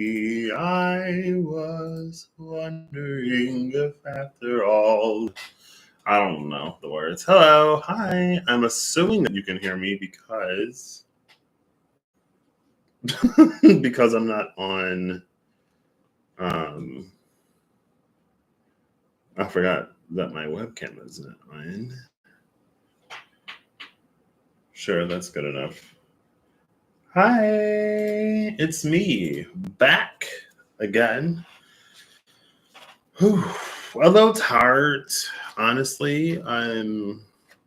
I was wondering if after all, I don't know the words. Hello, hi. I'm assuming that you can hear me because because I'm not on. Um, I forgot that my webcam isn't on. Sure, that's good enough. Hi, it's me back again. Whew. Although tired, honestly, I'm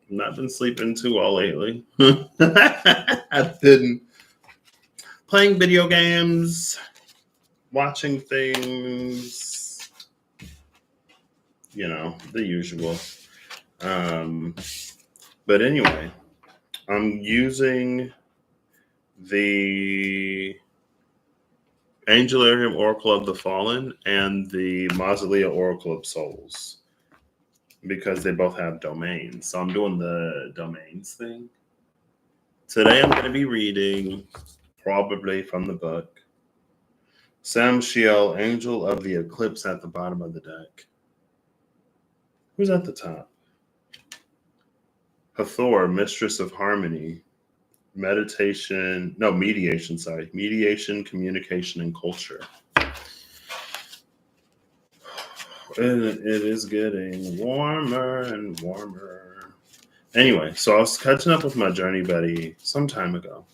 not been sleeping too well lately. I've been playing video games, watching things, the usual. Um, but anyway, I'm using the Angelarium Oracle of the Fallen and the Mausolea Oracle of Souls because they both have domains. So I'm doing the domains thing. Today I'm going to be reading, probably from the book, Samshiel, Angel of the Eclipse at the bottom of the deck. Who's at the top? Hathor, Mistress of Harmony, mediation, communication, and culture. And it is getting warmer and warmer. Anyway, so I was catching up with my journey buddy some time ago,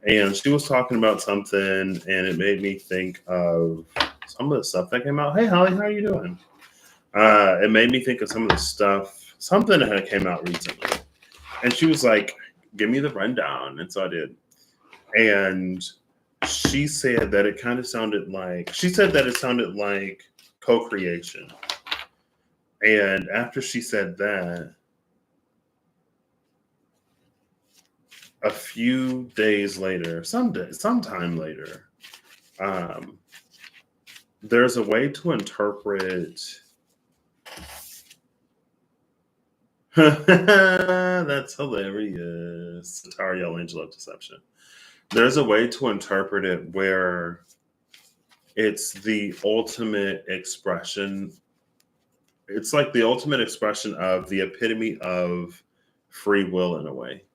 and she was talking about something, and it made me think of some of the stuff that came out. Hey, Holly, how are you doing? It made me think of some of the stuff, something that came out recently. And she was like, give me the rundown. And so I did. And she said that it kind of sounded like, co-creation. And after she said that, a few days later, sometime later, there's a way to interpret. That's hilarious. Tariel, Angel of Deception. There's a way to interpret it where it's the ultimate expression. It's like the ultimate expression of the epitome of free will in a way.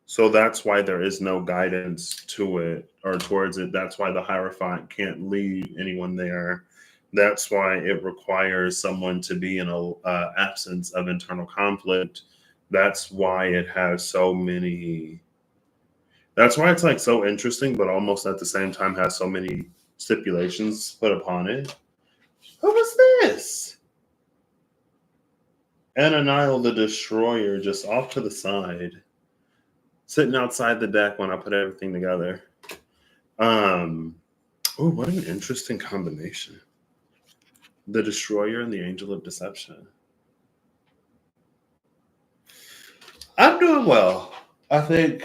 So that's why there is no guidance to it or towards it. That's why the Hierophant can't lead anyone there. That's why it requires someone to be in a absence of internal conflict. That's why it has so many. That's why it's like so interesting, but almost at the same time has so many stipulations put upon it. Who was this? Ananile the Destroyer, just off to the side, sitting outside the deck when I put everything together. Oh, what an interesting combination. The Destroyer and the Angel of Deception. I'm doing well. I think.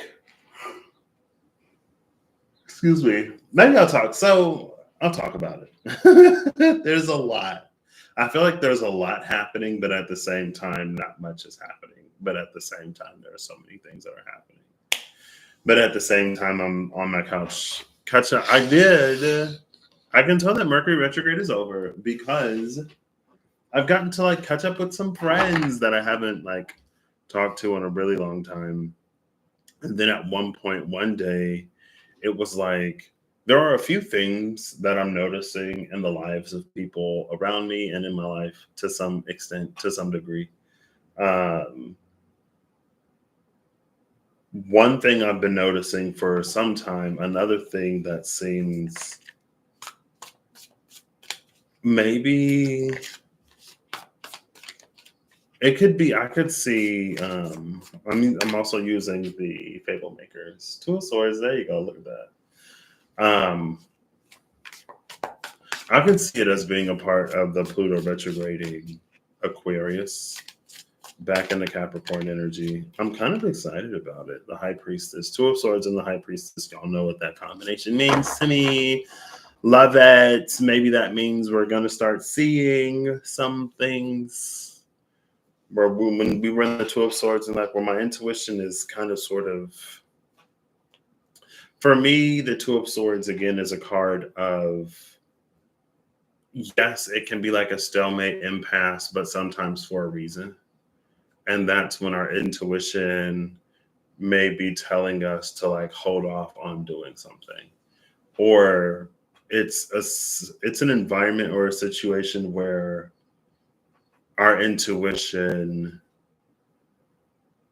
Excuse me. Maybe I'll talk. So I'll talk about it. There's a lot. I feel like there's a lot happening, but at the same time, not much is happening. But at the same time, there are so many things that are happening. But at the same time, I'm on my couch. I can tell that Mercury retrograde is over because I've gotten to catch up with some friends that I haven't talked to in a really long time. And then at one point, one day, it was like there are a few things that I'm noticing in the lives of people around me and in my life to some extent, to some degree. One thing I've been noticing for some time, another thing that seems maybe it could be, I could see, I'm also using the Fable Makers. Two of Swords, there you go, look at that. I can see it as being a part of the Pluto retrograding Aquarius back in the Capricorn energy. I'm kind of excited about it. The High Priestess, Two of Swords and the High Priestess, y'all know what that combination means to me. Love it. Maybe that means we're going to start seeing some things where when we run the Two of Swords and where my intuition is kind of sort of For me, the Two of Swords again is a card of, yes, it can be like a stalemate impasse, but sometimes for a reason. And that's when our intuition may be telling us to like hold off on doing something. Or it's an environment or a situation where our intuition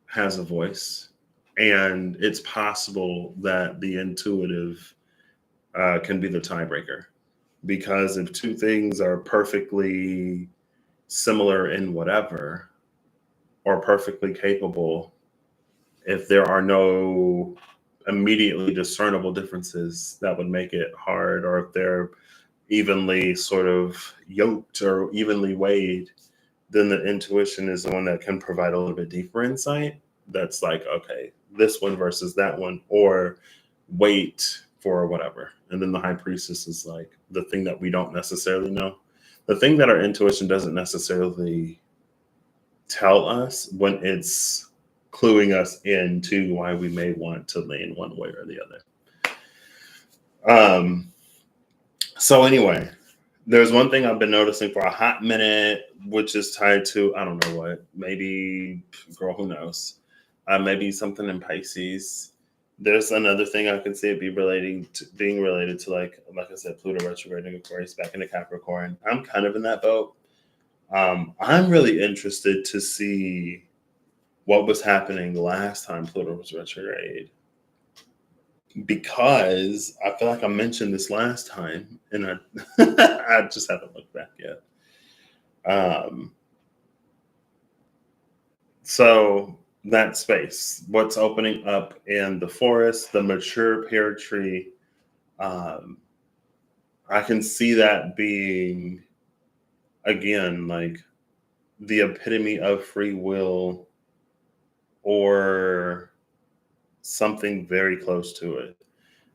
has a voice, and it's possible that the intuitive can be the tiebreaker, because if two things are perfectly similar in whatever, or perfectly capable, if there are no immediately discernible differences, that would make it hard. Or if they're evenly sort of yoked or evenly weighed, then the intuition is the one that can provide a little bit deeper insight. That's like, okay, this one versus that one, or wait for whatever. And then the high priestess is like the thing that we don't necessarily know, the thing that our intuition doesn't necessarily tell us, when it's cluing us into why we may want to lean one way or the other. So anyway, there's one thing I've been noticing for a hot minute, which is tied to, I don't know what, maybe, girl, who knows? Maybe something in Pisces. There's another thing I can see it being related to, like I said, Pluto retrograding Aquarius back into Capricorn. I'm kind of in that boat. I'm really interested to see what was happening last time Pluto was retrograde, because I feel like I mentioned this last time, and I I just haven't looked back yet. So that space, what's opening up in the forest, the mature pear tree, um, I can see that being, again, like the epitome of free will, or something very close to it.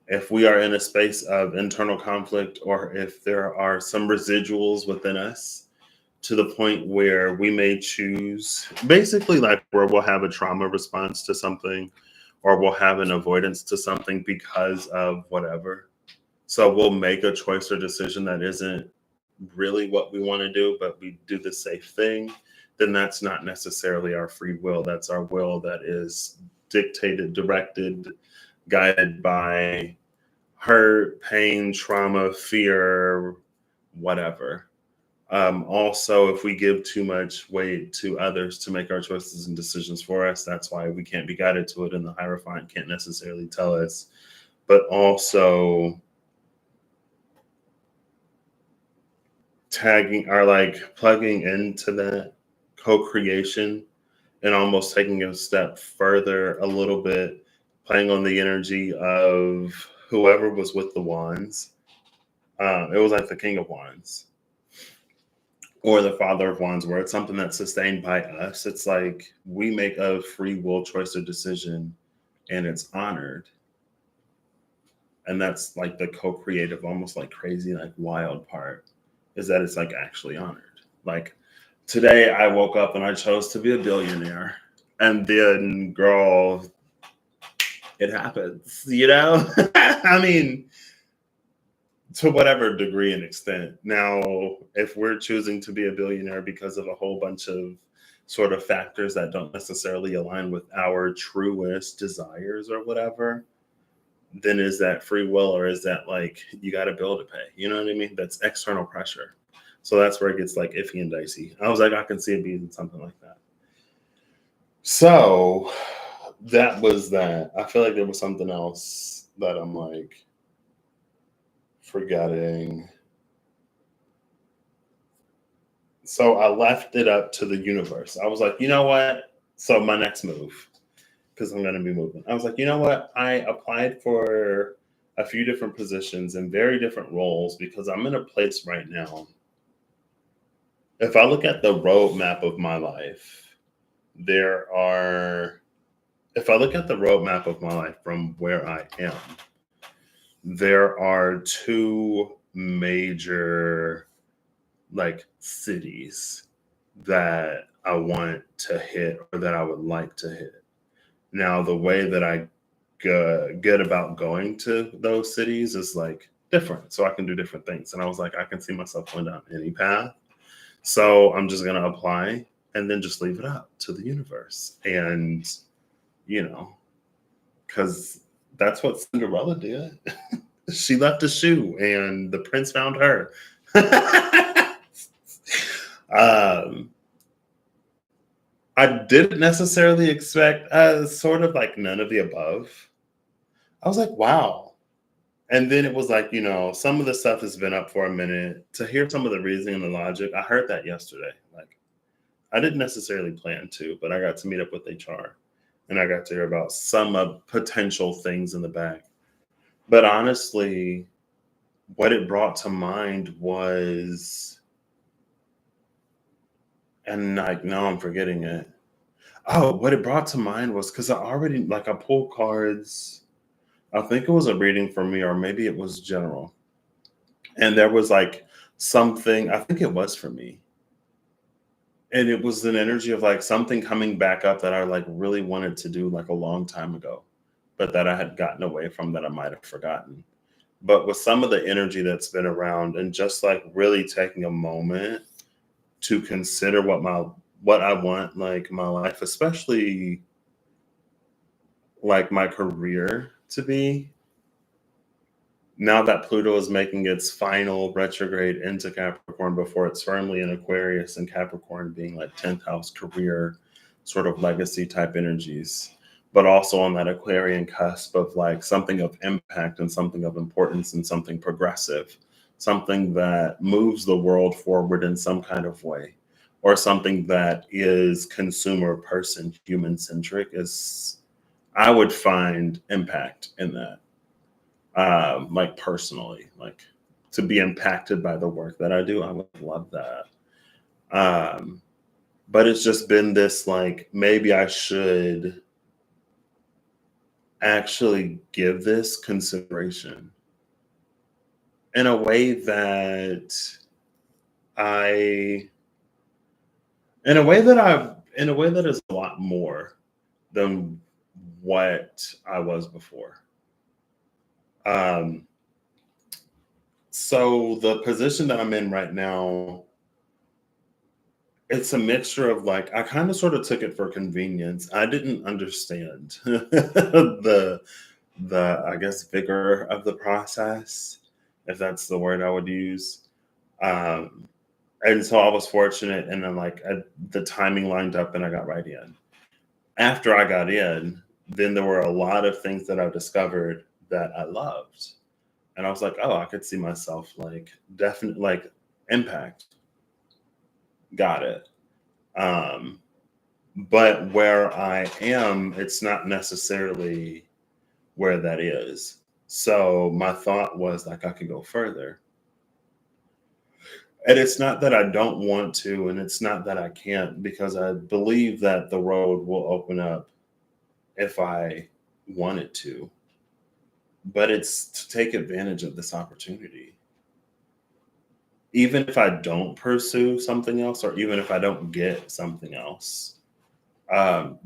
If we are in a space of internal conflict, or if there are some residuals within us to the point where we may choose, basically, like where we'll have a trauma response to something, or we'll have an avoidance to something because of whatever. So we'll make a choice or decision that isn't really what we want to do, but we do the safe thing. Then that's not necessarily our free will. That's our will that is dictated, directed, guided by hurt, pain, trauma, fear, whatever. Also, if we give too much weight to others to make our choices and decisions for us, that's why we can't be guided to it, and the Hierophant can't necessarily tell us. But also, tagging, or like plugging into that co-creation, and almost taking it a step further a little bit, playing on the energy of whoever was with the wands. It was like the King of Wands or the Father of Wands, where it's something that's sustained by us. It's like we make a free will choice or decision, and it's honored. And that's like the co-creative, almost like crazy, like wild part, is that it's like actually honored. Like today I woke up and I chose to be a billionaire. And then, girl, it happens, you know? I mean, to whatever degree and extent. Now, if we're choosing to be a billionaire because of a whole bunch of sort of factors that don't necessarily align with our truest desires or whatever, then is that free will, or is that like you got a bill to pay? You know what I mean? That's external pressure. So that's where it gets like iffy and dicey. I was like, I can see it being something like that. So that was that. I feel like there was something else that I'm like forgetting. So I left it up to the universe. I was like, you know what? So my next move, because I'm going to be moving, I was like, you know what? I applied for a few different positions in very different roles, because I'm in a place right now. If I look at the roadmap of my life, if I look at the roadmap of my life from where I am, there are two major like cities that I want to hit, or that I would like to hit. Now, the way that I good about going to those cities is like different. So I can do different things. And I was like, I can see myself going down any path. So I'm just going to apply and then just leave it up to the universe. And, you know, because that's what Cinderella did. She left a shoe and the prince found her. um, I didn't necessarily expect sort of like none of the above. I was like, wow. And then it was like, some of the stuff has been up for a minute. To hear some of the reasoning and the logic, I heard that yesterday. Like, I didn't necessarily plan to, but I got to meet up with HR and I got to hear about some of potential things in the back. But honestly, what it brought to mind was, and like now I'm forgetting it. Oh, what it brought to mind was because I pulled cards. I think it was a reading for me, or maybe it was general. And there was like something, I think it was for me. And it was an energy of like something coming back up that I like really wanted to do like a long time ago, but that I had gotten away from that I might have forgotten. But with some of the energy that's been around and just like really taking a moment to consider what I want like my life, especially like my career to be, now that Pluto is making its final retrograde into Capricorn before it's firmly in Aquarius, and Capricorn being like 10th house career, sort of legacy type energies, but also on that Aquarian cusp of like something of impact and something of importance and something progressive, something that moves the world forward in some kind of way, or something that is consumer person, human centric, is, I would find impact in that. Like personally, like to be impacted by the work that I do, I would love that. Um, but it's just been this like, maybe I should actually give this consideration in a way that I, in a way that is a lot more than what I was before. Um, so the position that I'm in right now, it's a mixture of like, I kind of sort of took it for convenience. I didn't understand the I guess vigor of the process, if that's the word I would use. Um, and so I was fortunate, and then like the timing lined up, and I got right in. After I got in, then there were a lot of things that I discovered that I loved, and I was like, oh, I could see myself like definitely like impact. Got it. Um, but where I am, it's not necessarily where that is. So my thought was like I could go further. And it's not that I don't want to, and it's not that I can't, because I believe that the road will open up if I wanted to. But it's to take advantage of this opportunity. Even if I don't pursue something else, or even if I don't get something else,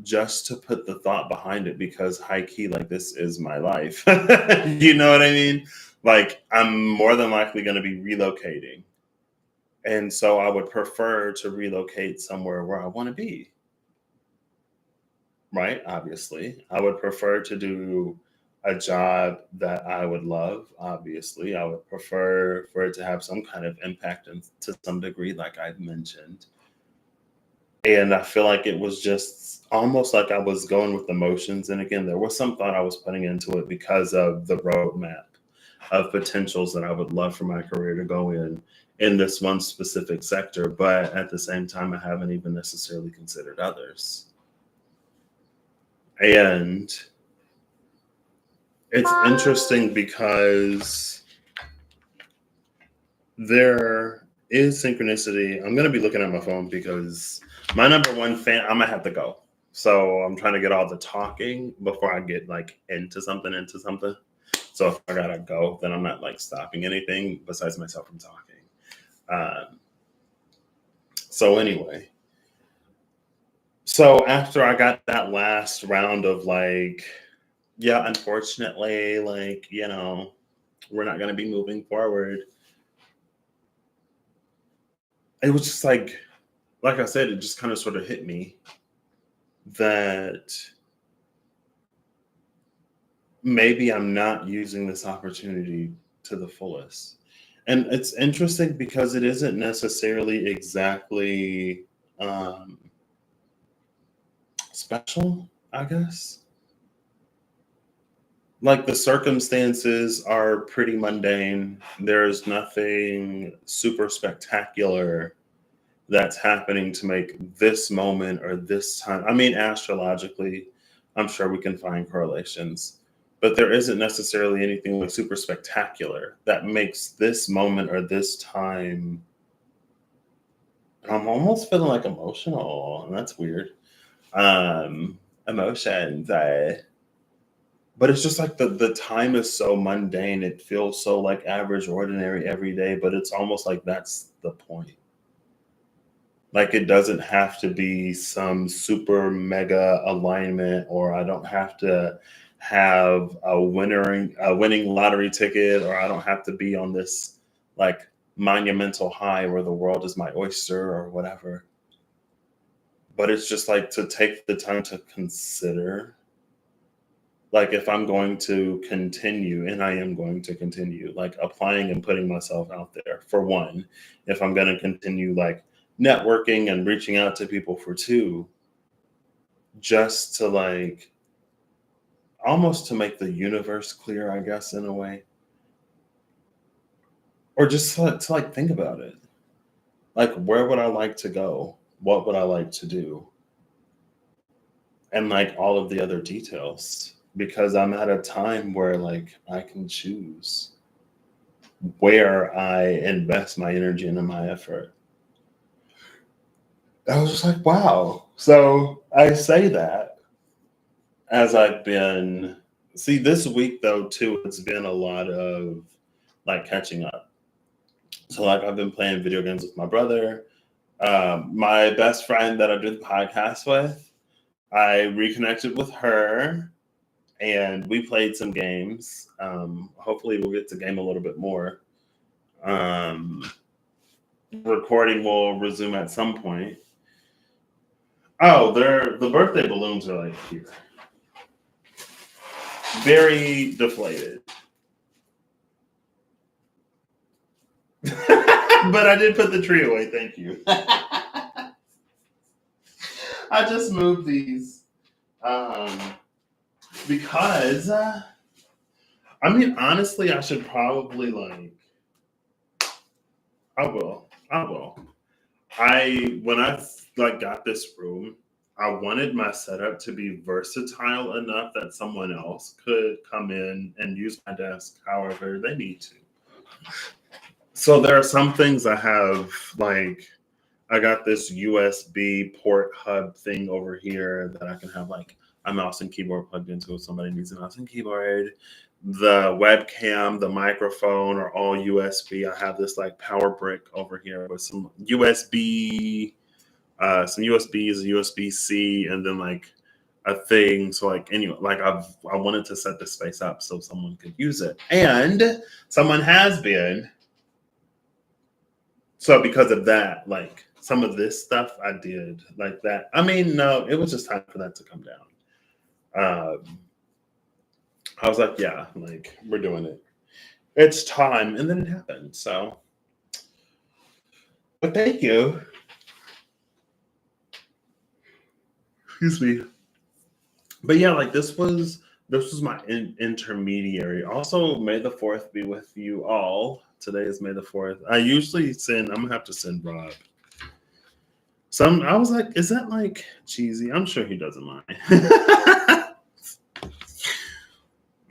just to put the thought behind it, because high key, like this is my life. You know what I mean? Like I'm more than likely going to be relocating. And so I would prefer to relocate somewhere where I want to be, right? Obviously, I would prefer to do a job that I would love. Obviously, I would prefer for it to have some kind of impact and to some degree, like I mentioned. And I feel like it was just almost like I was going with the motions. And again, there was some thought I was putting into it because of the roadmap of potentials that I would love for my career to go in this one specific sector. But at the same time, I haven't even necessarily considered others. And it's interesting because there is synchronicity. I'm going to be looking at my phone because my number one fan, I'm going to have to go. So I'm trying to get all the talking before I get like into something. So if I gotta go, then I'm not like stopping anything besides myself from talking. Um, so anyway, so after I got that last round of like yeah, unfortunately, like, we're not going to be moving forward. It was just like I said, it just kind of sort of hit me that maybe I'm not using this opportunity to the fullest. And it's interesting because it isn't necessarily exactly um, special, I guess. Like the circumstances are pretty mundane. There's nothing super spectacular that's happening to make this moment or this time. I mean, astrologically, I'm sure we can find correlations, but there isn't necessarily anything like super spectacular that makes this moment or this time. I'm almost feeling like emotional, and that's weird. Emotions, but it's just like the time is so mundane. It feels so like average, ordinary, every day. But it's almost like that's the point. Like it doesn't have to be some super mega alignment, or I don't have to have a winning lottery ticket, or I don't have to be on this like monumental high where the world is my oyster or whatever. But it's just like to take the time to consider, like if I'm going to continue, and I am going to continue, like applying and putting myself out there for one, if I'm going to continue like networking and reaching out to people for two, just to like almost to make the universe clear, I guess, in a way, or just to like think about it. Like, where would I like to go? What would I like to do? And like all of the other details, because I'm at a time where like I can choose where I invest my energy and my effort. I was just like, wow. So I say that as I've been, see, this week though, too, it's been a lot of like catching up. So, like, I've been playing video games with my brother. My best friend that I do the podcast with, I reconnected with her and we played some games. Hopefully, we'll get to game a little bit more. Um, Recording will resume at some point. Oh, the birthday balloons are like here. Very deflated. But I did put the tree away, thank you. I just moved these um, because I mean honestly I should probably like I will. I when I like got this room, I wanted my setup to be versatile enough that someone else could come in and use my desk however they need to. So there are some things I have, like I got this USB port hub thing over here that I can have like a mouse and keyboard plugged into if somebody needs a mouse and keyboard. The webcam, the microphone are all USB. I have this like power brick over here with some USBs, a USB C, and then like a thing. So like anyway, like I wanted to set this space up so someone could use it, and someone has been. So because of that, like some of this stuff I did like that. I mean, no, it was just time for that to come down. I was like, yeah, like we're doing it. It's time, and then it happened. So, but thank you. Excuse me. But yeah, like this was my intermediary. Also, May the Fourth be with you all. Today is May the Fourth. I usually send. I'm gonna have to send Rob. Some. I was like, is that like cheesy? I'm sure he doesn't mind.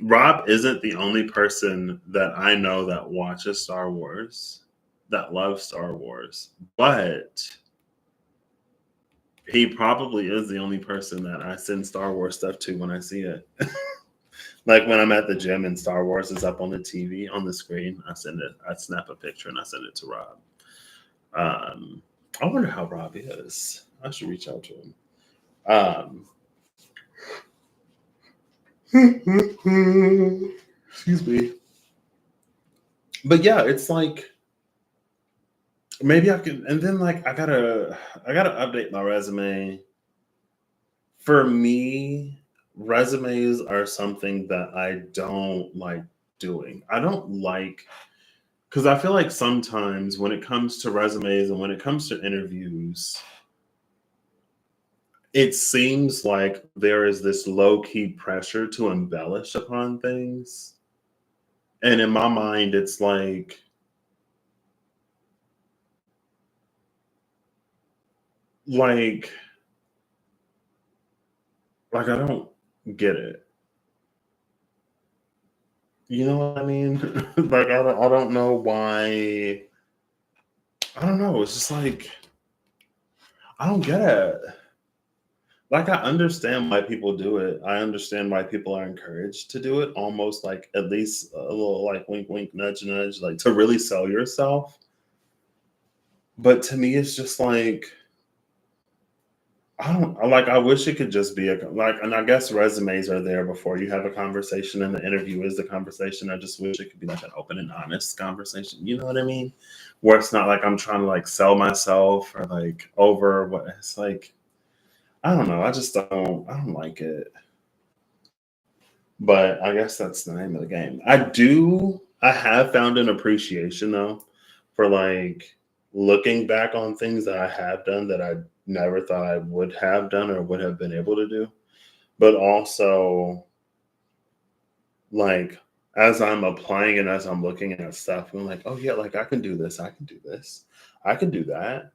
Rob isn't the only person that I know that watches Star Wars, that loves Star Wars, but he probably is the only person that I send Star Wars stuff to when I see it. Like when I'm at the gym and Star Wars is up on the TV on the screen, I send it. I snap a picture and I send it to Rob. Um, I wonder how Rob is. I should reach out to him. Um, Excuse me. But yeah, it's like maybe I can, and then like I gotta update my resume. For me, resumes are something that I don't like doing. I don't like because I feel like sometimes when it comes to resumes and when it comes to interviews, it seems like there is this low key pressure to embellish upon things. And in my mind, it's like, like I don't get it. You know what I mean? Like I don't know why. I don't know. It's just like I don't get it. Like I understand why people do it. I understand why people are encouraged to do it. Almost like at least a little like wink, wink, nudge, nudge, like to really sell yourself. But to me, it's just like I don't like. I wish it could just be a like, and I guess resumes are there before you have a conversation, and the interview is the conversation. I just wish it could be like an open and honest conversation. You know what I mean? Where it's not like I'm trying to like sell myself or like over what it's like. I don't know. I just don't. I don't like it. But I guess that's the name of the game. I do. I have found an appreciation though for like looking back on things that I have done that I never thought I would have done or would have been able to do. But also, like, as I'm applying and as I'm looking at stuff, I'm like, oh, yeah, like I can do this. I can do this. I can do that.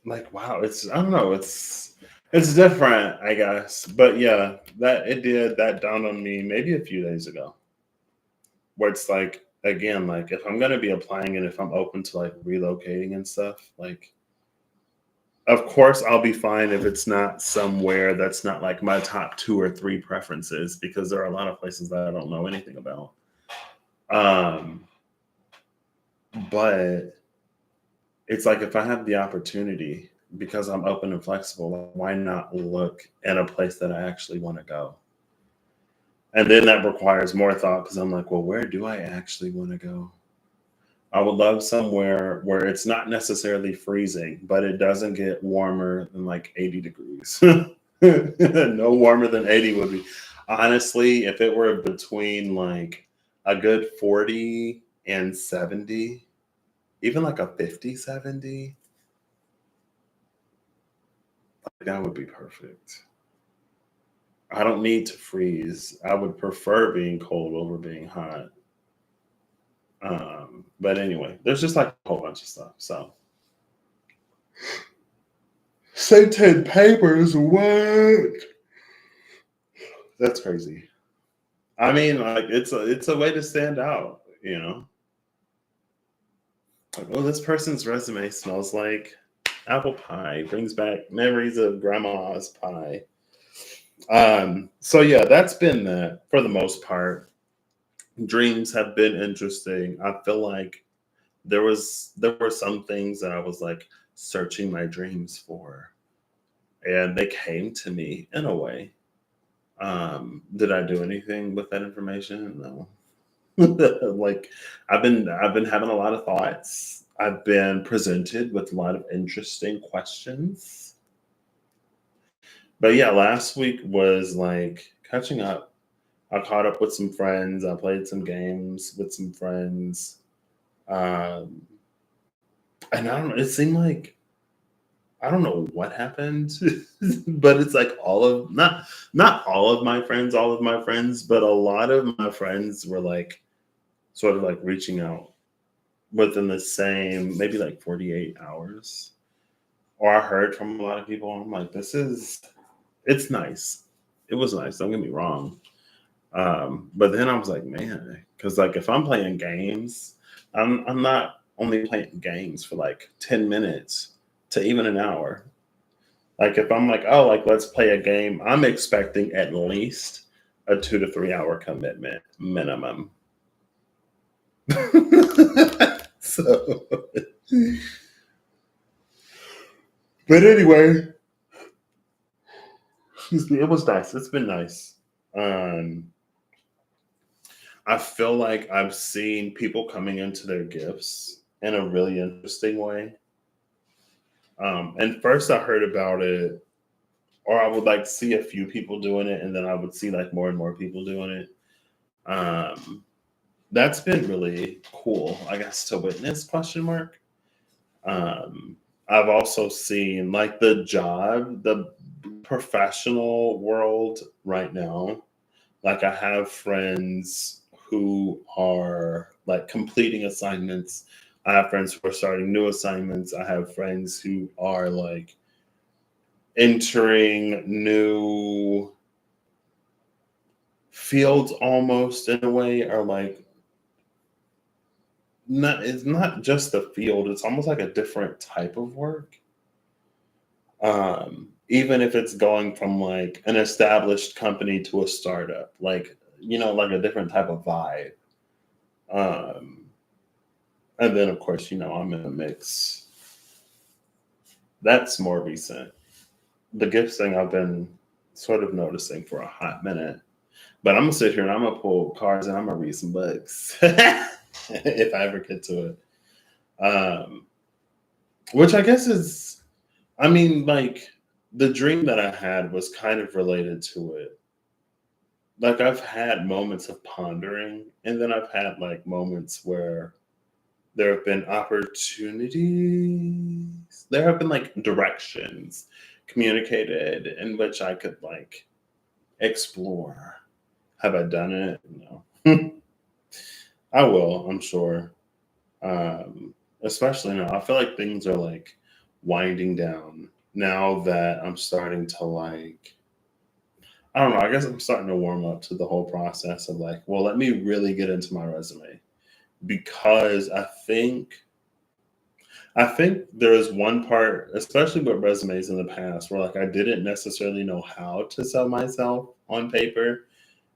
Like, wow, I don't know. It's different, I guess. But yeah, that dawned on me maybe a few days ago where it's like again like if I'm going to be applying and if I'm open to like relocating and stuff like of course I'll be fine if it's not somewhere that's not like my top two or three preferences because there are a lot of places that I don't know anything about um but it's like if I have the opportunity because I'm open and flexible like, why not look at a place that I actually want to go and then that requires more thought because I'm like well where do I actually want to go. I would love somewhere where it's not necessarily freezing, but it doesn't get warmer than like 80 degrees. No warmer than 80 would be. Honestly, if it were between like a good 40 and 70, even like a 50, 70, that would be perfect. I don't need to freeze. I would prefer being cold over being hot. But anyway, there's just like a whole bunch of stuff. So say 10 papers, what? That's crazy. I mean, like it's a way to stand out, you know. Like, oh, this person's resume smells like apple pie, brings back memories of grandma's pie. So yeah, that's been that for the most part. Dreams have been interesting. I feel like there were some things that I was like searching my dreams for, and they came to me in a way. Did I do anything with that information? No. Like I've been having a lot of thoughts. I've been presented with a lot of interesting questions. But yeah, last week was like catching up. I caught up with some friends. I played some games with some friends. Um, and I don't know, it seemed like I don't know what happened, but it's like all of not all of my friends, but a lot of my friends were like sort of like reaching out within the same maybe like 48 hours. Or I heard from a lot of people. I'm like, it's nice. It was nice. Don't get me wrong. But then I was like, man, because like if I'm playing games, I'm not only playing games for like 10 minutes to even an hour. Like if I'm like, oh, like let's play a game, I'm expecting at least a 2 to 3 hour commitment minimum. So, but anyway, Excuse me. It was nice. It's been nice. Um, I feel like I've seen people coming into their gifts in a really interesting way. And first I heard about it, or I would like see a few people doing it, and then I would see like more and more people doing it. Um, that's been really cool, I guess, to witness, question mark. Um, I've also seen like the professional world right now. Like I have friends who are like completing assignments. I have friends who are starting new assignments. I have friends who are like entering new fields almost in a way, or like not it's not just the field, it's almost like a different type of work. Even if it's going from like an established company to a startup, like like a different type of vibe. Um, and then of course, I'm in a mix. That's more recent. The gifts thing I've been sort of noticing for a hot minute. But I'm gonna sit here and I'm gonna pull cards and I'm gonna read some books if I ever get to it. Um, which I guess is, I mean, like the dream that I had was kind of related to it. Like I've had moments of pondering, and then I've had like moments where there have been opportunities. There have been like directions communicated in which I could like explore. Have I done it? No. I will, I'm sure. Especially now. I feel like things are like winding down now that I'm starting to like, I don't know, I guess I'm starting to warm up to the whole process of like, well, let me really get into my resume because I think there is one part, especially with resumes in the past, where like I didn't necessarily know how to sell myself on paper,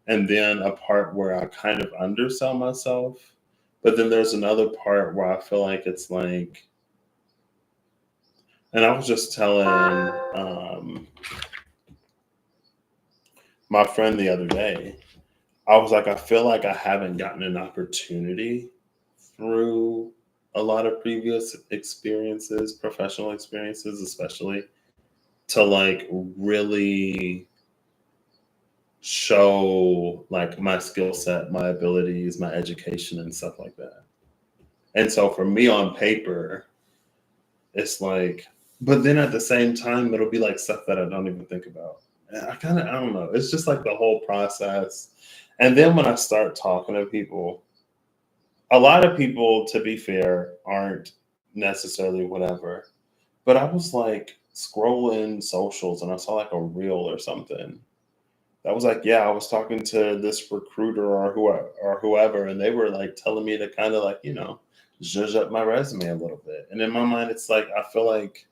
and then a part where I kind of undersell myself. But then there's another part where I feel like it's like, and I was just telling my friend the other day, I was like, I feel like I haven't gotten an opportunity through a lot of previous experiences, professional experiences, especially to like really show like my skill set, my abilities, my education, and stuff like that. And so for me on paper, it's like, but then at the same time, it'll be like stuff that I don't even think about. And I don't know. It's just like the whole process. And then when I start talking to people, a lot of people, to be fair, aren't necessarily whatever. But I was like scrolling socials and I saw like a reel or something that was like, yeah, I was talking to this recruiter or whoever, and they were like telling me to kind of like, zhuzh up my resume a little bit. And in my mind, it's like I feel like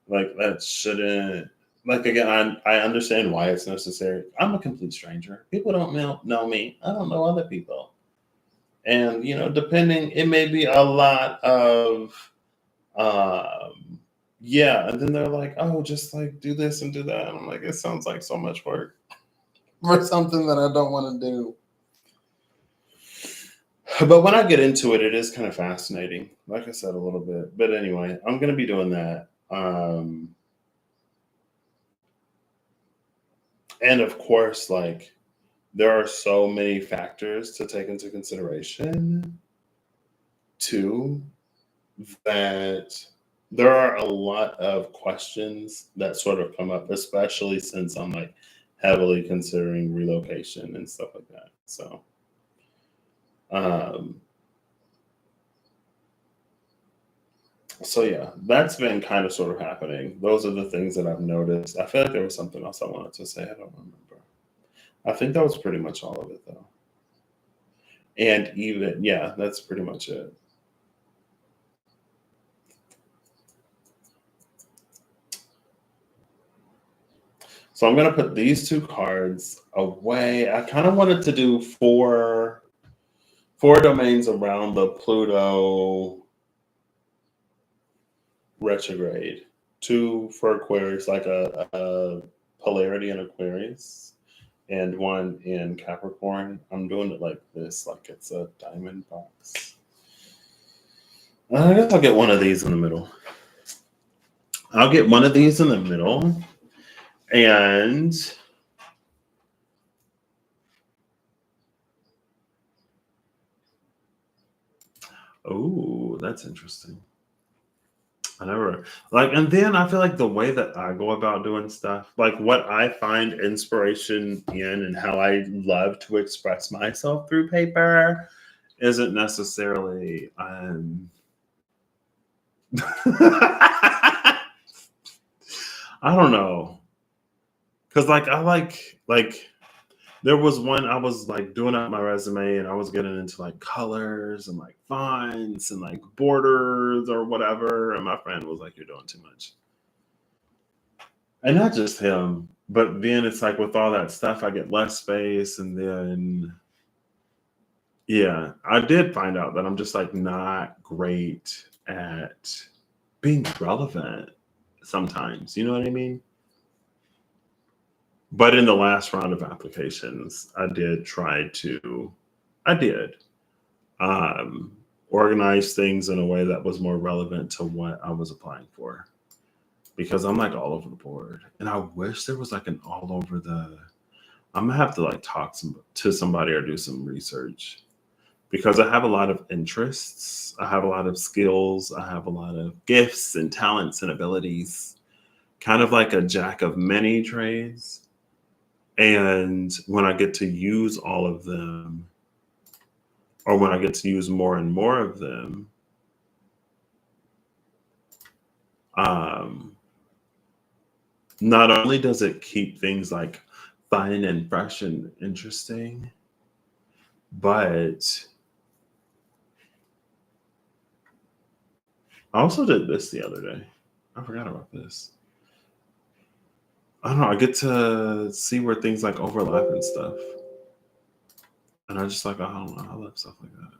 that shouldn't. Like again, I understand why it's necessary. I'm a complete stranger. People don't know me. I don't know other people, and depending, it may be a lot of yeah. And then they're like, oh, just like do this and do that. And I'm like, it sounds like so much work for something that I don't want to do. But when I get into it, it is kind of fascinating. Like I said, a little bit. But anyway, I'm going to be doing that. And of course, like there are so many factors to take into consideration too, that there are a lot of questions that sort of come up, especially since I'm like heavily considering relocation and stuff like that. Um, so yeah, that's been kind of sort of happening. Those are the things that I've noticed. I feel like there was something else I wanted to say. I don't remember. I think that was pretty much all of it though. And even yeah, that's pretty much it. So I'm gonna put these two cards away. I kind of wanted to do four domains around the Pluto retrograde. Two for Aquarius, like a polarity in Aquarius and one in Capricorn. I'm doing it like this, like it's a diamond box. I guess I'll get one of these in the middle. I'll get one of these in the middle. And oh, that's interesting. I never like, and then I feel like the way that I go about doing stuff, like what I find inspiration in and how I love to express myself through paper, isn't necessarily I don't know. Cause like I like there was one I was like doing up my resume and I was getting into like colors and like fonts and like borders or whatever. And my friend was like, "You're doing too much." And not just him, but then it's like with all that stuff, I get less space. And then, yeah, I did find out that I'm just like not great at being relevant sometimes. You know what I mean? But in the last round of applications, I did um, organize things in a way that was more relevant to what I was applying for. Because I'm like all over the board. And I wish there was like an all over the. I'm gonna have to like to somebody or do some research because I have a lot of interests. I have a lot of skills. I have a lot of gifts and talents and abilities, kind of like a jack of many trades. And when I get to use all of them, or when I get to use more and more of them, um, not only does it keep things like fun and fresh and interesting, but I also did this the other day. I forgot about this. I don't know. I get to see where things like overlap and stuff. And I just like, I don't know. I love stuff like that.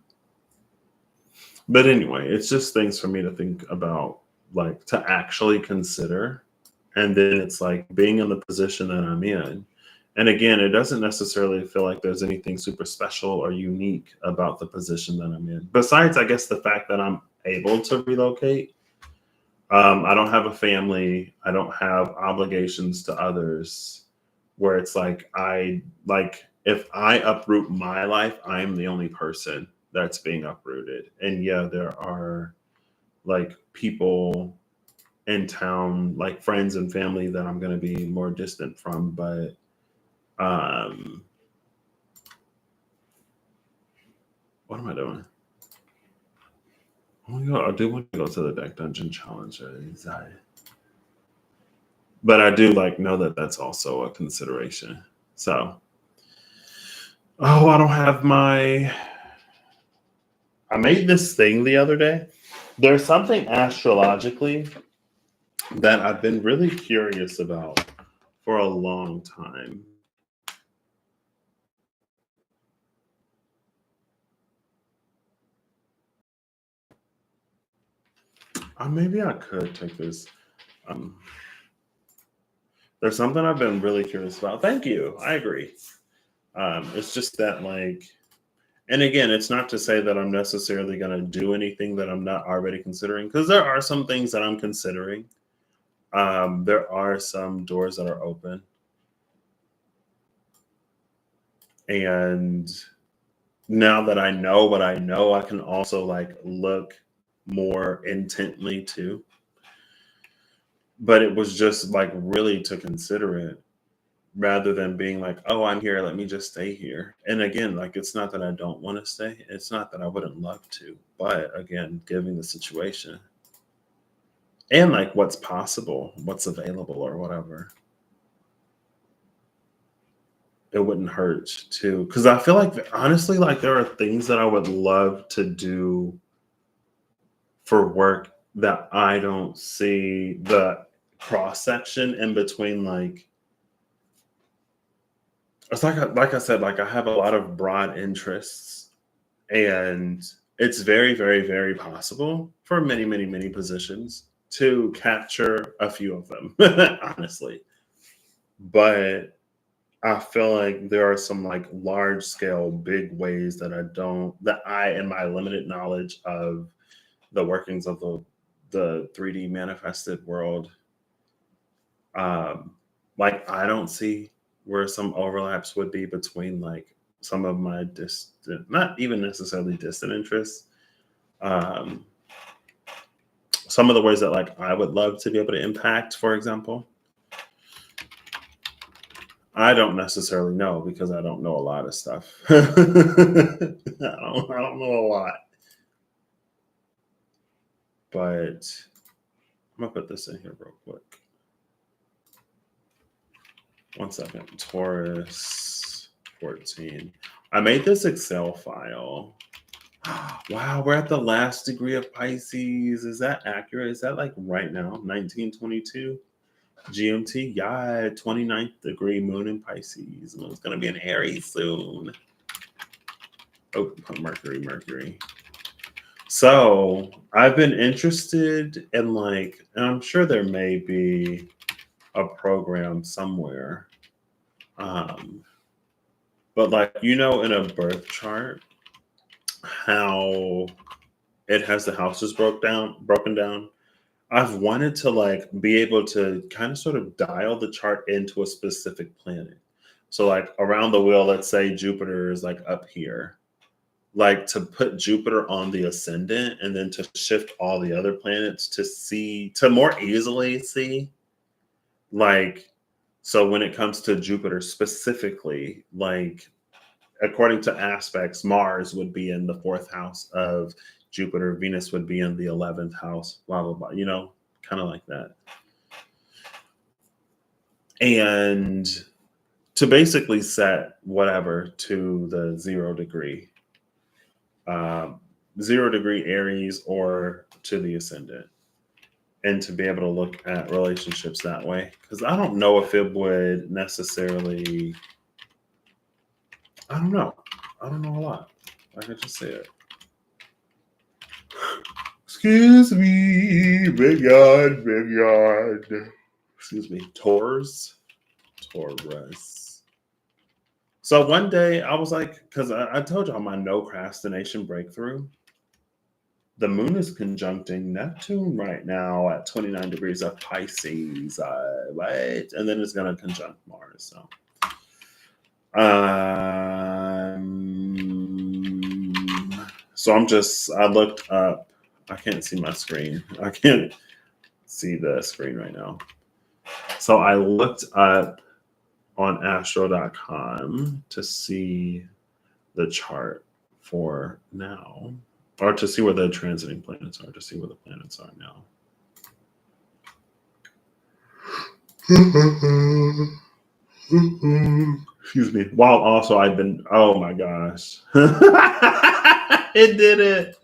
But anyway, it's just things for me to think about, like to actually consider. And then it's like being in the position that I'm in. And again, it doesn't necessarily feel like there's anything super special or unique about the position that I'm in. Besides, I guess the fact that I'm able to relocate. I don't have a family. I don't have obligations to others where it's like if I uproot my life, I'm the only person that's being uprooted. And yeah, there are like people in town, like friends and family that I'm going to be more distant from, but um what am I doing? I do want to go to the deck dungeon challenge. But I do like know that that's also a consideration. So, oh, I don't have my. I made this thing the other day. There's something astrologically that I've been really curious about for a long time. Maybe I could take this. Um, there's something I've been really curious about. Thank you. I agree. It's just that, like, and again, it's not to say that I'm necessarily going to do anything that I'm not already considering, because there are some things that I'm considering. There are some doors that are open. And now that I know what I know, I can also like look more intently too. But it was just like really to consider it rather than being like, oh, I'm here, let me just stay here. And again, like it's not that I don't want to stay, it's not that I wouldn't love to, but again, given the situation and like what's possible, what's available, or whatever, it wouldn't hurt to. Because I feel like honestly, like there are things that I would love to do for work that I don't see the cross section in between. Like it's like I said, like I have a lot of broad interests, and it's very, very, very possible for many, many, many positions to capture a few of them, honestly. but I feel like there are some like large scale, big ways that I, in my limited knowledge of the workings of the 3D manifested world, um, like I don't see where some overlaps would be between like some of my distant, not even necessarily distant interests. Um, some of the ways that like I would love to be able to impact, for example, I don't necessarily know because I don't know a lot of stuff. I don't know a lot, but I'm gonna put this in here real quick. One second. Taurus 14. I made this Excel file. Wow, we're at the last degree of Pisces. Is that accurate? Is that like right now, 1922 GMT? Yeah, 29th degree moon in Pisces. Moon's going to be in Aries soon. Oh, Mercury. So I've been interested in like, and I'm sure there may be a program somewhere. But like, in a birth chart, how it has the houses broken down. I've wanted to like be able to kind of sort of dial the chart into a specific planet. So like around the wheel, let's say Jupiter is like up here. Like to put Jupiter on the ascendant and then to shift all the other planets to more easily see. Like, so when it comes to Jupiter specifically, like according to aspects, Mars would be in the fourth house of Jupiter, Venus would be in the 11th house, blah, blah, blah, kind of like that. And to basically set whatever to the 0 degree, 0 degree Aries or to the ascendant. And to be able to look at relationships that way. Because I don't know if it would necessarily, I don't know. I don't know a lot. I can just say it. Excuse me, vineyard. Excuse me, Taurus. So one day I was like, because I told y'all my no procrastination breakthrough. The moon is conjuncting Neptune right now at 29 degrees of Pisces, right? And then it's going to conjunct Mars. So I looked up. I can't see my screen. I can't see the screen right now. So I looked up on astro.com to see the chart for now, or to see where the transiting planets are, to see where the planets are now. Excuse me. While also I've been, oh my gosh. It did it.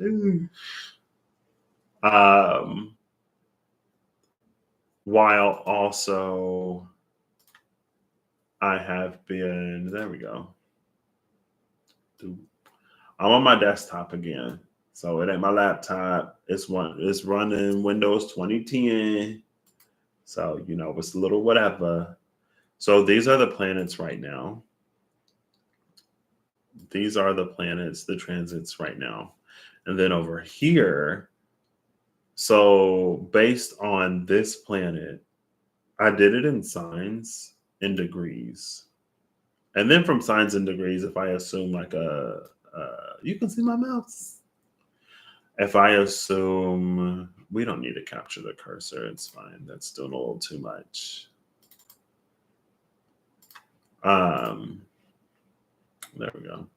While also I have been, there we go. I'm on my desktop again. So it ain't my laptop. It's running Windows 2010. So, it's a little whatever. So these are the planets right now. These are the planets, the transits right now. And then over here, so based on this planet, I did it in signs and degrees. And then from signs and degrees, if I assume like you can see my mouse. If I assume, we don't need to capture the cursor, it's fine. That's doing a little too much. There we go.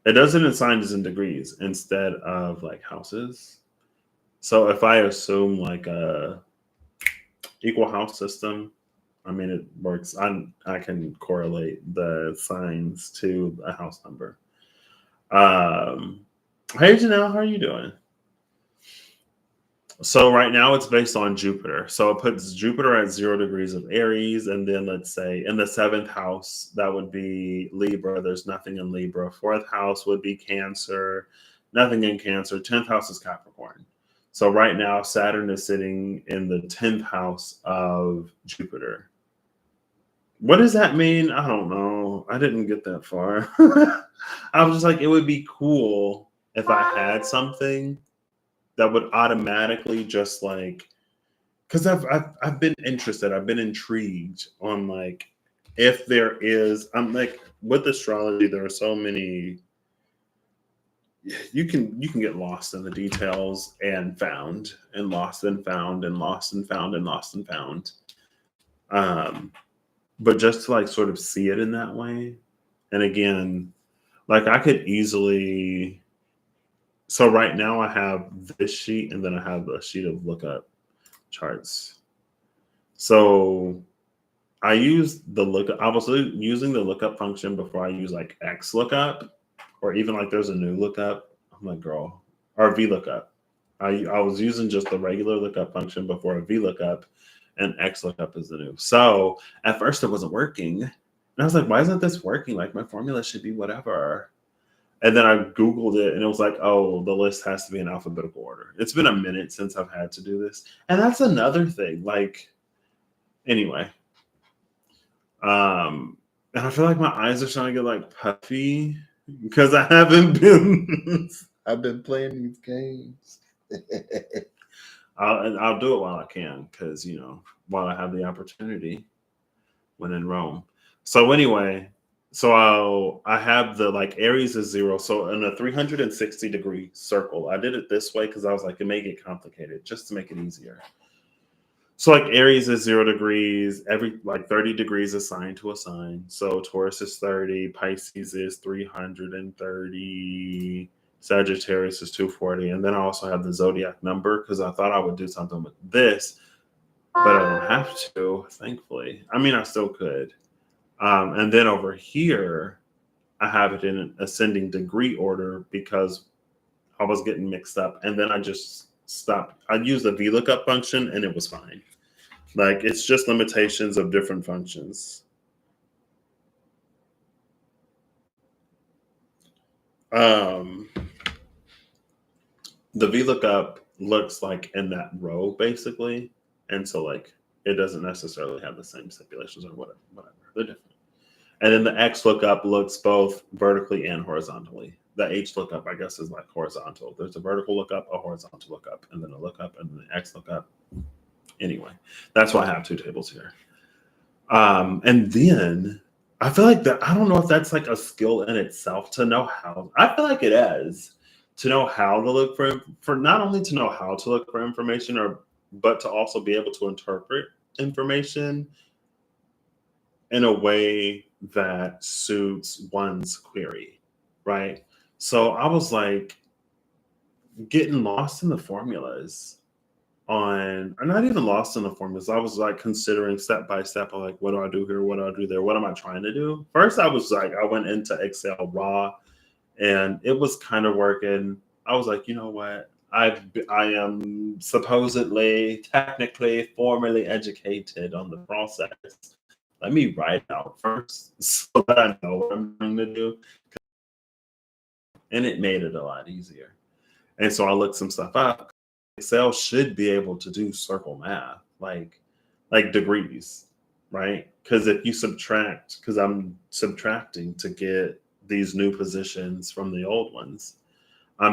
It does it in signs and degrees instead of like houses. So if I assume like a equal house system, I mean it works. I can correlate the signs to a house number. Hey Janelle, how are you doing? So right now it's based on Jupiter. So it puts Jupiter at 0 degrees of Aries. And then let's say in the 7th house, that would be Libra. There's nothing in Libra. 4th house would be Cancer. Nothing in Cancer. 10th house is Capricorn. So right now Saturn is sitting in the 10th house of Jupiter. What does that mean? I don't know. I didn't get that far. I was just like, it would be cool if I had something that would automatically just like, because I've been interested, I've been intrigued on like if there is. I'm like with astrology, there are so many. You can get lost in the details and found and lost and found and lost and found and lost and found. Um, but just to like sort of see it in that way, and again, like I could easily. So right now I have this sheet and then I have a sheet of lookup charts. So I use the lookup. I was using the lookup function before I use like X lookup, or even like there's a new lookup. I'm like, girl, or V lookup. I was using just the regular lookup function before a V lookup, and X lookup is the new. So at first it wasn't working, and I was like, why isn't this working? Like my formula should be whatever. And then I Googled it and it was like, oh, the list has to be in alphabetical order. It's been a minute since I've had to do this. And that's another thing. Like, anyway, and I feel like my eyes are starting to get like puffy because I haven't been. I've been playing these games. I'll do it while I can because while I have the opportunity when in Rome. So anyway, I have the like Aries is 0. So in a 360-degree circle, I did it this way because I was like, it may get complicated just to make it easier. So like Aries is 0 degrees, every like 30 degrees assigned to a sign. So Taurus is 30, Pisces is 330, Sagittarius is 240. And then I also have the zodiac number because I thought I would do something with this, but I don't have to, thankfully. I mean, I still could. And then over here, I have it in an ascending degree order because I was getting mixed up. And then I just stopped. I used the VLOOKUP function and it was fine. Like it's just limitations of different functions. The VLOOKUP looks like in that row basically. And so like it doesn't necessarily have the same stipulations or whatever. They're different. And then the X lookup looks both vertically and horizontally. The H lookup, I guess, is like horizontal. There's a vertical lookup, a horizontal lookup, and then a lookup, and then the X lookup. Anyway, that's why I have two tables here. And then I feel like that, I don't know if that's like a skill in itself to know how. I feel like it is to know how to look for not only to know how to look for information, but to also be able to interpret information in a way that suits one's query, right? So I was like getting lost in the formulas or not even lost in the formulas. I was like considering step by step, like, what do I do here? What do I do there? What am I trying to do? First, I was like, I went into Excel raw and it was kind of working. I was like, you know what? I am supposedly, technically, formally educated on the process. Let me write it out first so that I know what I'm trying to do. And it made it a lot easier. And so I looked some stuff up. Excel should be able to do circle math, like degrees, right? Because if you subtract, because I'm subtracting to get these new positions from the old ones.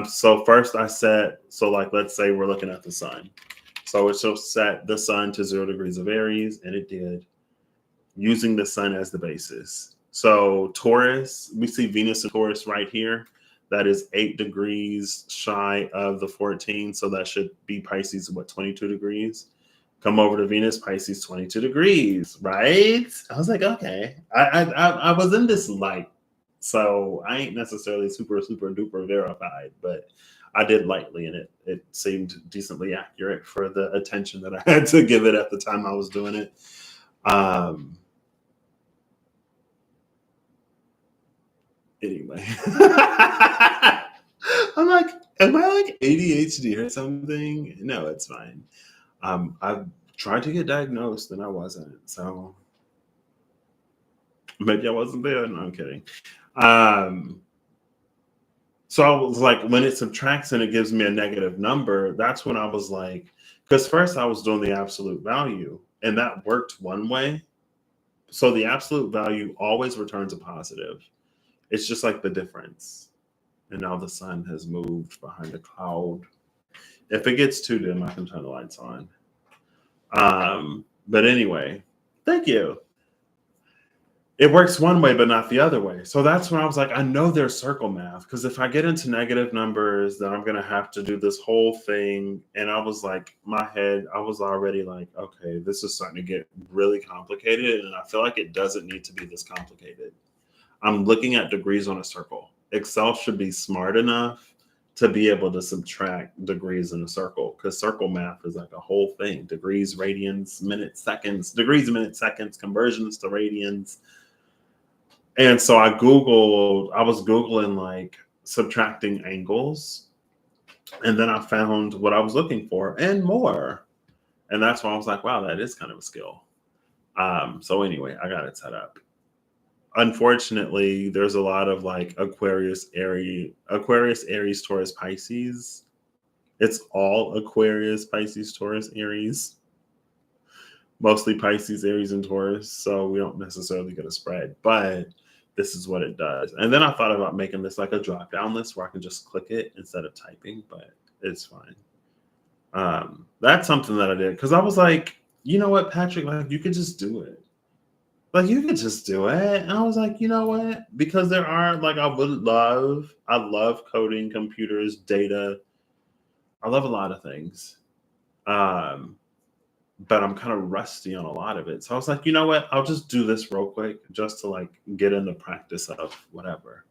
So first I set, so like let's say we're looking at the sun. So it should set the sun to 0 degrees of Aries, and it did, using the sun as the basis. So Taurus, we see Venus and Taurus right here. That is 8 degrees shy of the 14. So that should be Pisces, 22 degrees. Come over to Venus, Pisces, 22 degrees, right? I was like, okay. I was in this light. So I ain't necessarily super, super duper verified, but I did lightly, and it seemed decently accurate for the attention that I had to give it at the time I was doing it. Anyway, I'm like, am I like ADHD or something? No, it's fine. I've tried to get diagnosed and I wasn't. So maybe I wasn't there. No, I'm kidding. So I was like, when it subtracts and it gives me a negative number, that's when I was like, because first I was doing the absolute value and that worked one way. So the absolute value always returns a positive. It's just like the difference. And now the sun has moved behind a cloud. If it gets too dim, I can turn the lights on. But anyway, thank you. It works one way, but not the other way. So that's when I was like, I know there's circle math, because if I get into negative numbers, then I'm going to have to do this whole thing. And I was like, my head, I was already like, okay, this is starting to get really complicated. And I feel like it doesn't need to be this complicated. I'm looking at degrees on a circle. Excel should be smart enough to be able to subtract degrees in a circle, because circle math is like a whole thing. Degrees, radians, minutes, seconds, degrees, minutes, seconds, conversions to radians. And so I was Googling like subtracting angles. And then I found what I was looking for and more. And that's why I was like, wow, that is kind of a skill. So anyway, I got it set up. Unfortunately, there's a lot of like Aquarius, Aries, Taurus, Pisces. It's all Aquarius, Pisces, Taurus, Aries. Mostly Pisces, Aries, and Taurus. So we don't necessarily get a spread, but this is what it does. And then I thought about making this like a drop down list where I can just click it instead of typing, but it's fine. That's something that I did because I was like, you know what, Patrick, like you could just do it. Like you could just do it. And I was like, you know what? Because there are like I love coding, computers, data. I love a lot of things. But I'm kind of rusty on a lot of it. So I was like, you know what? I'll just do this real quick just to like get in the practice of whatever.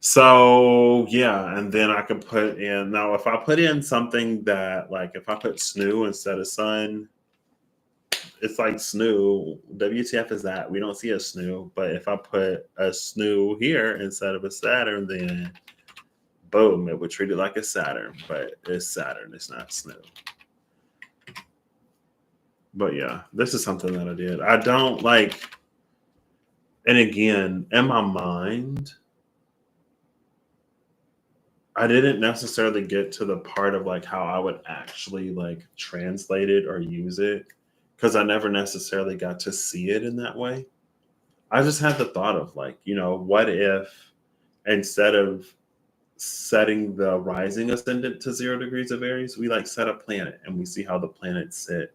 So yeah, and then I could put in now if I put in something that like if I put snoo instead of sun, it's like snoo. WTF is that? We don't see a snoo, but if I put a snoo here instead of a Saturn, then boom, it would treat it like a Saturn, but it's Saturn, it's not snoo. But yeah, this is something that I did. I don't like, and again, in my mind, I didn't necessarily get to the part of like how I would actually like translate it or use it because I never necessarily got to see it in that way. I just had the thought of like, you know, what if instead of setting the rising ascendant to 0 degrees of Aries, we like set a planet and we see how the planets sit.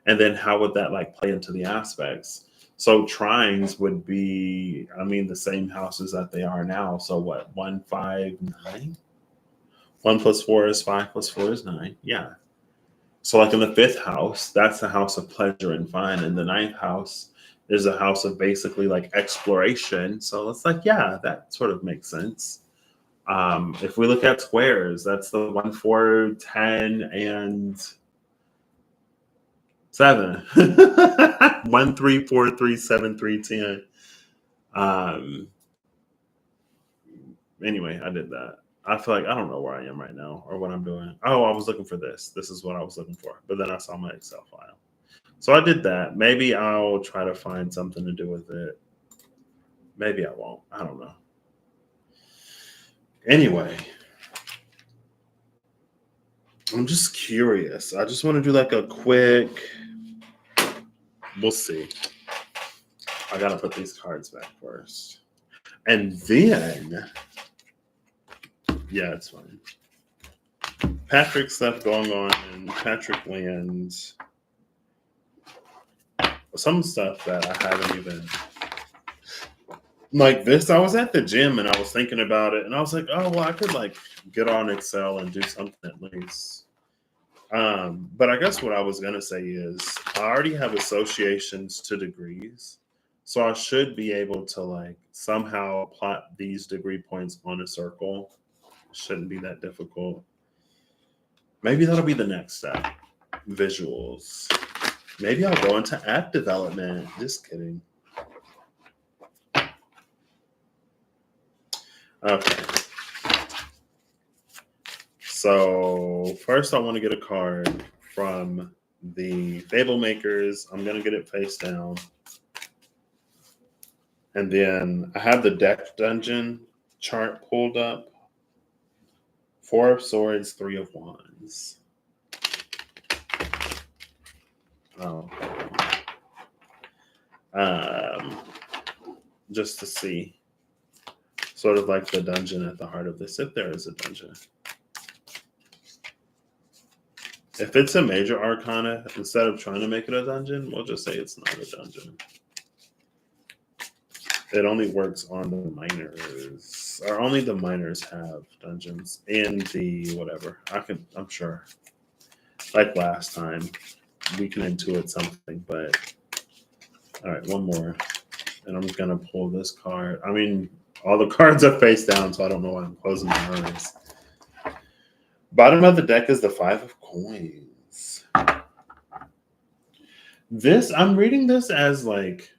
And then how would that like play into the aspects? So trines would be, I mean, the same houses that they are now. So what, 1, 5, 9? 1 plus 4 is 5 plus 4 is 9. Yeah. So like in the 5th house, that's the house of pleasure and fun. In the 9th house, there's a house of basically like exploration. So it's like, yeah, that sort of makes sense. If we look at squares, that's the 1, 4, 10, and 7. 1, 3, 4, 3, 7, 3, 10. Anyway, I did that. I feel like I don't know where I am right now or what I'm doing. Oh, I was looking for this. This is what I was looking for. But then I saw my Excel file. So I did that. Maybe I'll try to find something to do with it. Maybe I won't. I don't know. Anyway, I'm just curious. I just want to do like a quick. We'll see. I got to put these cards back first. And then, yeah, it's fine. Patrick stuff going on and Patrick lands. Some stuff that I haven't even like this. I was at the gym and I was thinking about it and I was like, oh, well, I could like get on Excel and do something at least. But I guess what I was going to say is I already have associations to degrees. So I should be able to like somehow plot these degree points on a circle. Shouldn't be that difficult. Maybe that'll be the next step. Visuals. Maybe I'll go into app development. Just kidding. Okay. So first I want to get a card from the Fable Makers. I'm going to get it face down. And then I have the deck dungeon chart pulled up. 4 of Swords, 3 of Wands. Oh. um, just to see sort of like the dungeon at the heart of this, if there is a dungeon. If it's a major arcana, instead of trying to make it a dungeon, we'll just say it's not a dungeon. It only works on the minors, or only the minors have dungeons in the whatever. I'm sure. Like last time, we can intuit something, but all right, one more, and I'm gonna pull this card. I mean, all the cards are face down, so I don't know why I'm closing my eyes. Bottom of the deck is the Five of Coins. I'm reading this as like,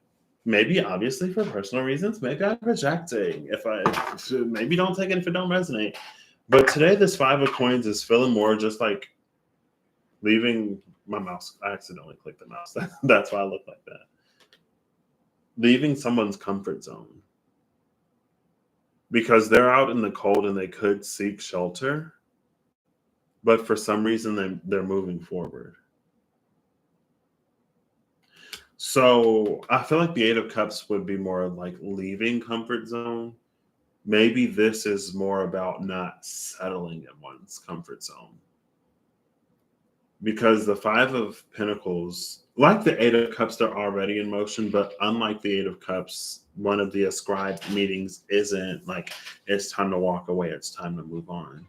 maybe obviously for personal reasons, maybe I'm projecting. Maybe don't take it if it don't resonate. But today, this Five of Coins is feeling more just like leaving my mouse. I accidentally clicked the mouse. That's why I look like that. Leaving someone's comfort zone. Because they're out in the cold and they could seek shelter. But for some reason, they're moving forward. So I feel like the Eight of Cups would be more like leaving comfort zone. Maybe this is more about not settling in one's comfort zone. Because the Five of Pentacles, like the Eight of Cups, they're already in motion. But unlike the Eight of Cups, one of the ascribed meanings isn't like it's time to walk away, it's time to move on.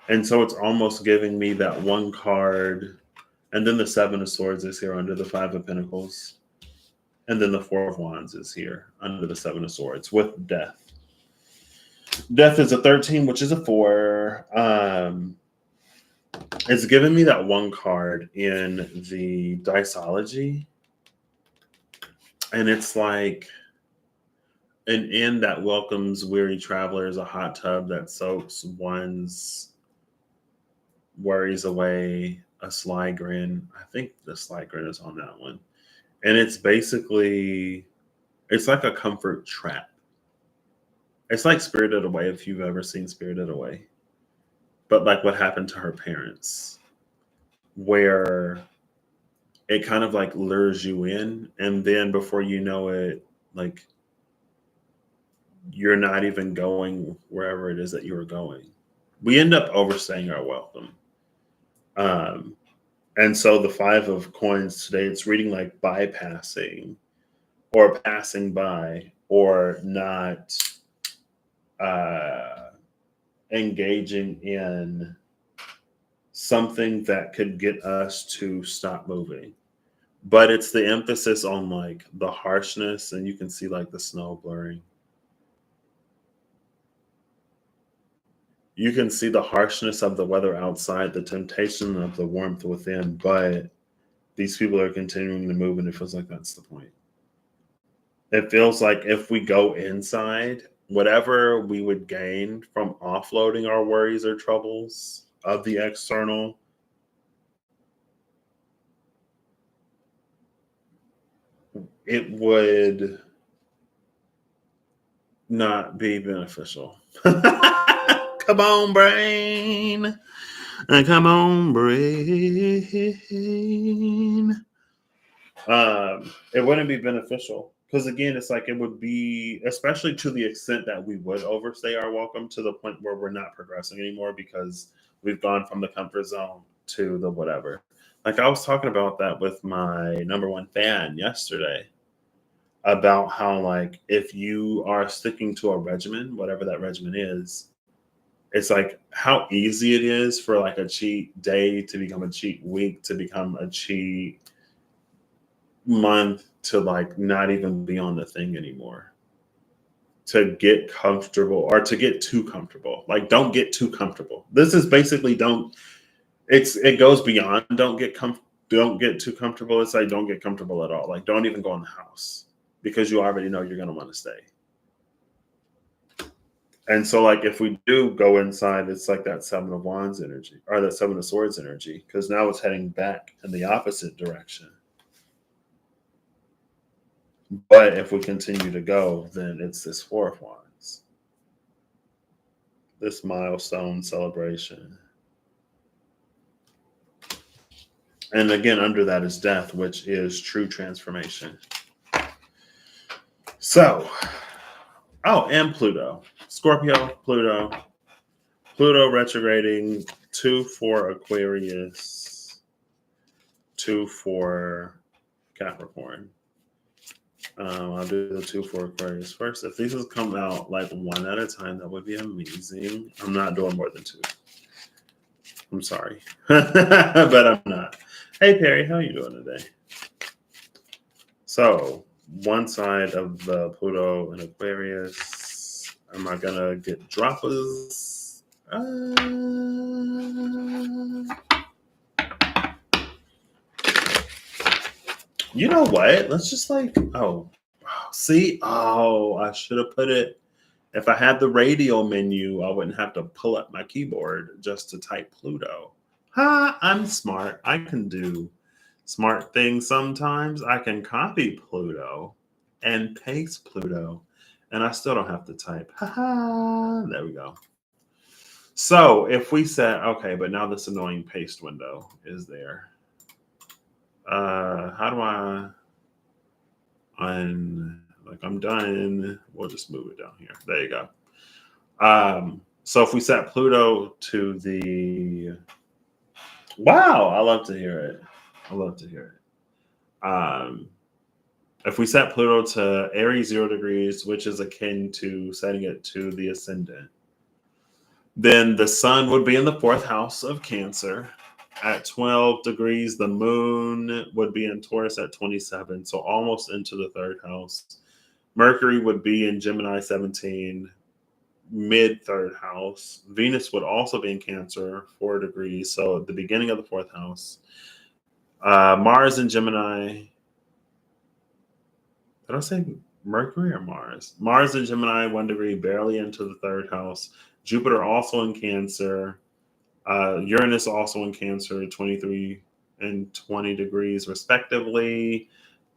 And so it's almost giving me that one card. And then the Seven of Swords is here under the Five of Pentacles. And then the Four of Wands is here under the Seven of Swords with Death. Death is a 13, which is a 4. It's giving me that one card in the Diceology. And it's like an inn that welcomes weary travelers, a hot tub that soaks one's worries away, a sly grin. I think the sly grin is on that one. And it's basically, it's like a comfort trap. It's like Spirited Away, if you've ever seen Spirited Away. But like what happened to her parents, where it kind of like lures you in, and then before you know it, like you're not even going wherever it is that you were going. We end up overstaying our welcome. And so the Five of Coins today, it's reading like bypassing or passing by or not engaging in something that could get us to stop moving. But it's the emphasis on like the harshness, and you can see like the snow blurring. You can see the harshness of the weather outside, the temptation of the warmth within, but these people are continuing to move, and it feels like that's the point. It feels like if we go inside, whatever we would gain from offloading our worries or troubles of the external, it would not be beneficial. Come on, brain. Come on, brain. It wouldn't be beneficial. Because again, it's like it would be, especially to the extent that we would overstay our welcome to the point where we're not progressing anymore because we've gone from the comfort zone to the whatever. Like I was talking about that with my number one fan yesterday about how like if you are sticking to a regimen, whatever that regimen is, it's like how easy it is for like a cheat day to become a cheat week to become a cheat month to like not even be on the thing anymore, to get comfortable or to get too comfortable. Like don't get too comfortable. This is basically it goes beyond don't get too comfortable. It's like don't get comfortable at all. Like don't even go in the house because you already know you're going to want to stay. And so like if we do go inside, it's like that Seven of Wands energy or that Seven of Swords energy, because now it's heading back in the opposite direction. But if we continue to go, then it's this Four of Wands, this milestone celebration. And again, under that is death, which is true transformation. So, oh, and Pluto. Scorpio, Pluto. Pluto retrograding 2 for Aquarius, 2 for Capricorn. I'll do the 2 for Aquarius first. If these come out like one at a time, that would be amazing. I'm not doing more than 2. I'm sorry, but I'm not. Hey Perry, how are you doing today? So one side of the Pluto and Aquarius. Am I gonna get droppers? You know what? Let's just see. Oh, I should have put it. If I had the radio menu, I wouldn't have to pull up my keyboard just to type Pluto. Ha! I'm smart. I can do smart things sometimes. I can copy Pluto and paste Pluto, and I still don't have to type. Ha ha! There we go. So if we said, okay, but now this annoying paste window is there. How do I'm done. We'll just move it down here. There you go. So if we set Pluto to the, wow, I love to hear it. If we set Pluto to Aries 0 degrees, which is akin to setting it to the ascendant, then the sun would be in the 4th house of Cancer. At 12 degrees, the moon would be in Taurus at 27, so almost into the 3rd house. Mercury would be in Gemini 17, mid 3rd house. Venus would also be in Cancer, 4 degrees, so at the beginning of the 4th house. Mars in Gemini. Did I say Mercury or Mars? Mars in Gemini, 1 degree, barely into the 3rd house. Jupiter also in Cancer. Uranus also in Cancer, 23 and 20 degrees respectively.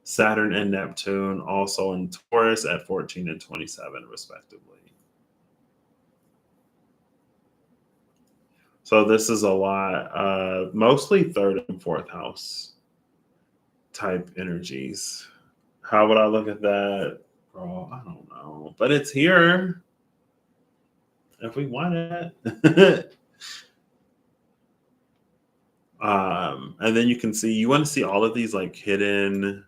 Saturn and Neptune also in Taurus at 14 and 27 respectively. So this is a lot, mostly 3rd and 4th house type energies. How would I look at that? Bro, I don't know. But it's here if we want it. And then you can see, you want to see all of these like hidden.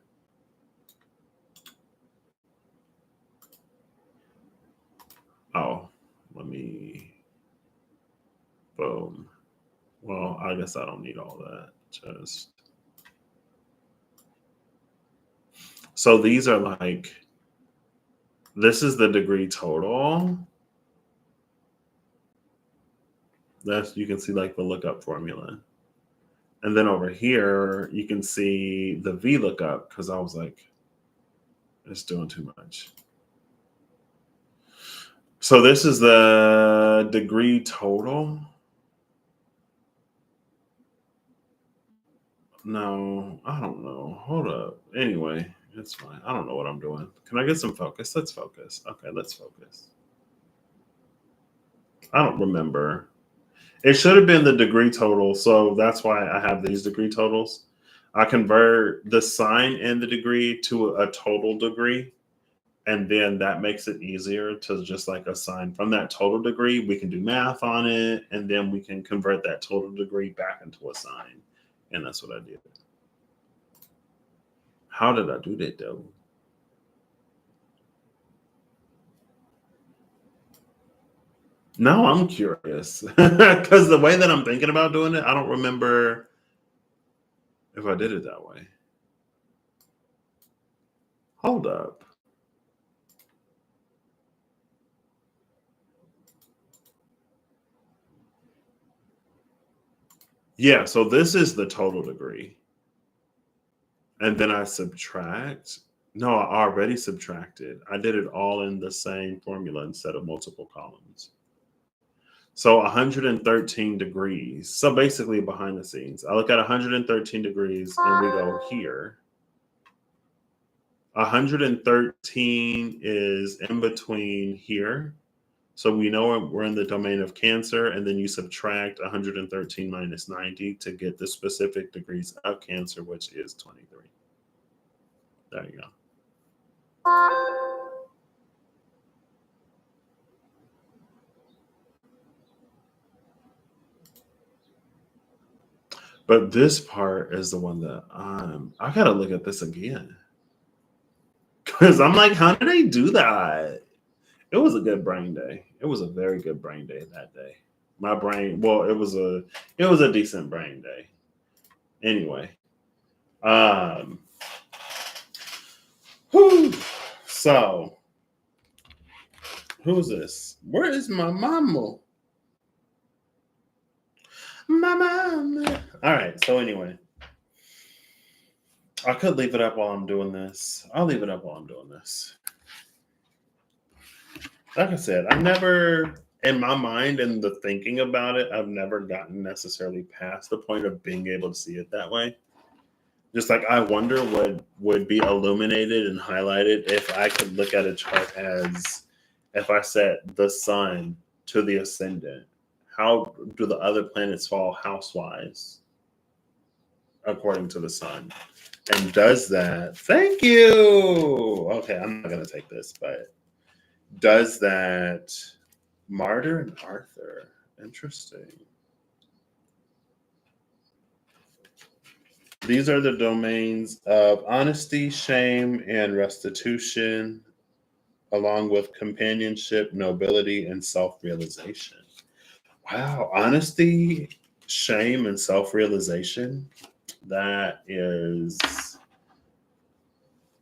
Oh, let me, boom. Well, I guess I don't need all that. Just, so these are like, this is the degree total. That's, you can see like the lookup formula. And then over here, you can see the VLOOKUP because I was like, it's doing too much. So this is the degree total. No, I don't know. Hold up. Anyway, it's fine. I don't know what I'm doing. Can I get some focus? Let's focus. Okay, let's focus. I don't remember. It should have been the degree total. So that's why I have these degree totals. I convert the sign and the degree to a total degree. And then that makes it easier to just like assign from that total degree. We can do math on it. And then we can convert that total degree back into a sign. And that's what I did. How did I do that though? No, I'm curious. Because the way that I'm thinking about doing it, I don't remember if I did it that way. Hold up. Yeah, so this is the total degree. And then I subtract. No, I already subtracted. I did it all in the same formula instead of multiple columns. So 113 degrees. So basically behind the scenes, I look at 113 degrees and we go here. 113 is in between here. So we know we're in the domain of Cancer, and then you subtract 113 minus 90 to get the specific degrees of Cancer, which is 23. There you go. But this part is the one that I gotta look at this again. Because I'm like, how did they do that? It was a good brain day. It was a very good brain day that day. My brain, well, it was a decent brain day. Anyway, um, whew, so who's this? Where is my mama? My mama. All right. So anyway, I could leave it up while I'm doing this. I'll leave it up while I'm doing this. Like I said, I've never, in my mind and the thinking about it, I've never gotten necessarily past the point of being able to see it that way. Just like I wonder what would be illuminated and highlighted if I could look at a chart as if I set the sun to the ascendant. How do the other planets fall house-wise according to the sun? And does that, thank you. Okay, I'm not going to take this, but does that Martyr and Arthur? Interesting. These are the domains of honesty, shame, and restitution, along with companionship, nobility, and self-realization. Wow, honesty, shame, and self-realization.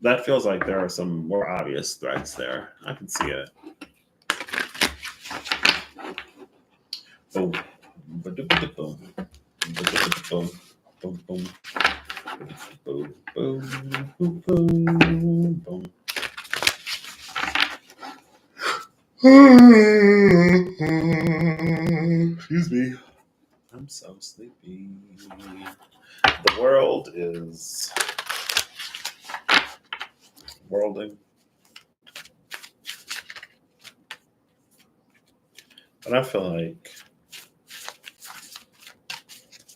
That feels like there are some more obvious threads there. I can see it. Boom. Boom. Boom. Boom. Boom. Boom. Boom. Boom. Boom. Excuse me. I'm so sleepy. The world is worlding. But I feel like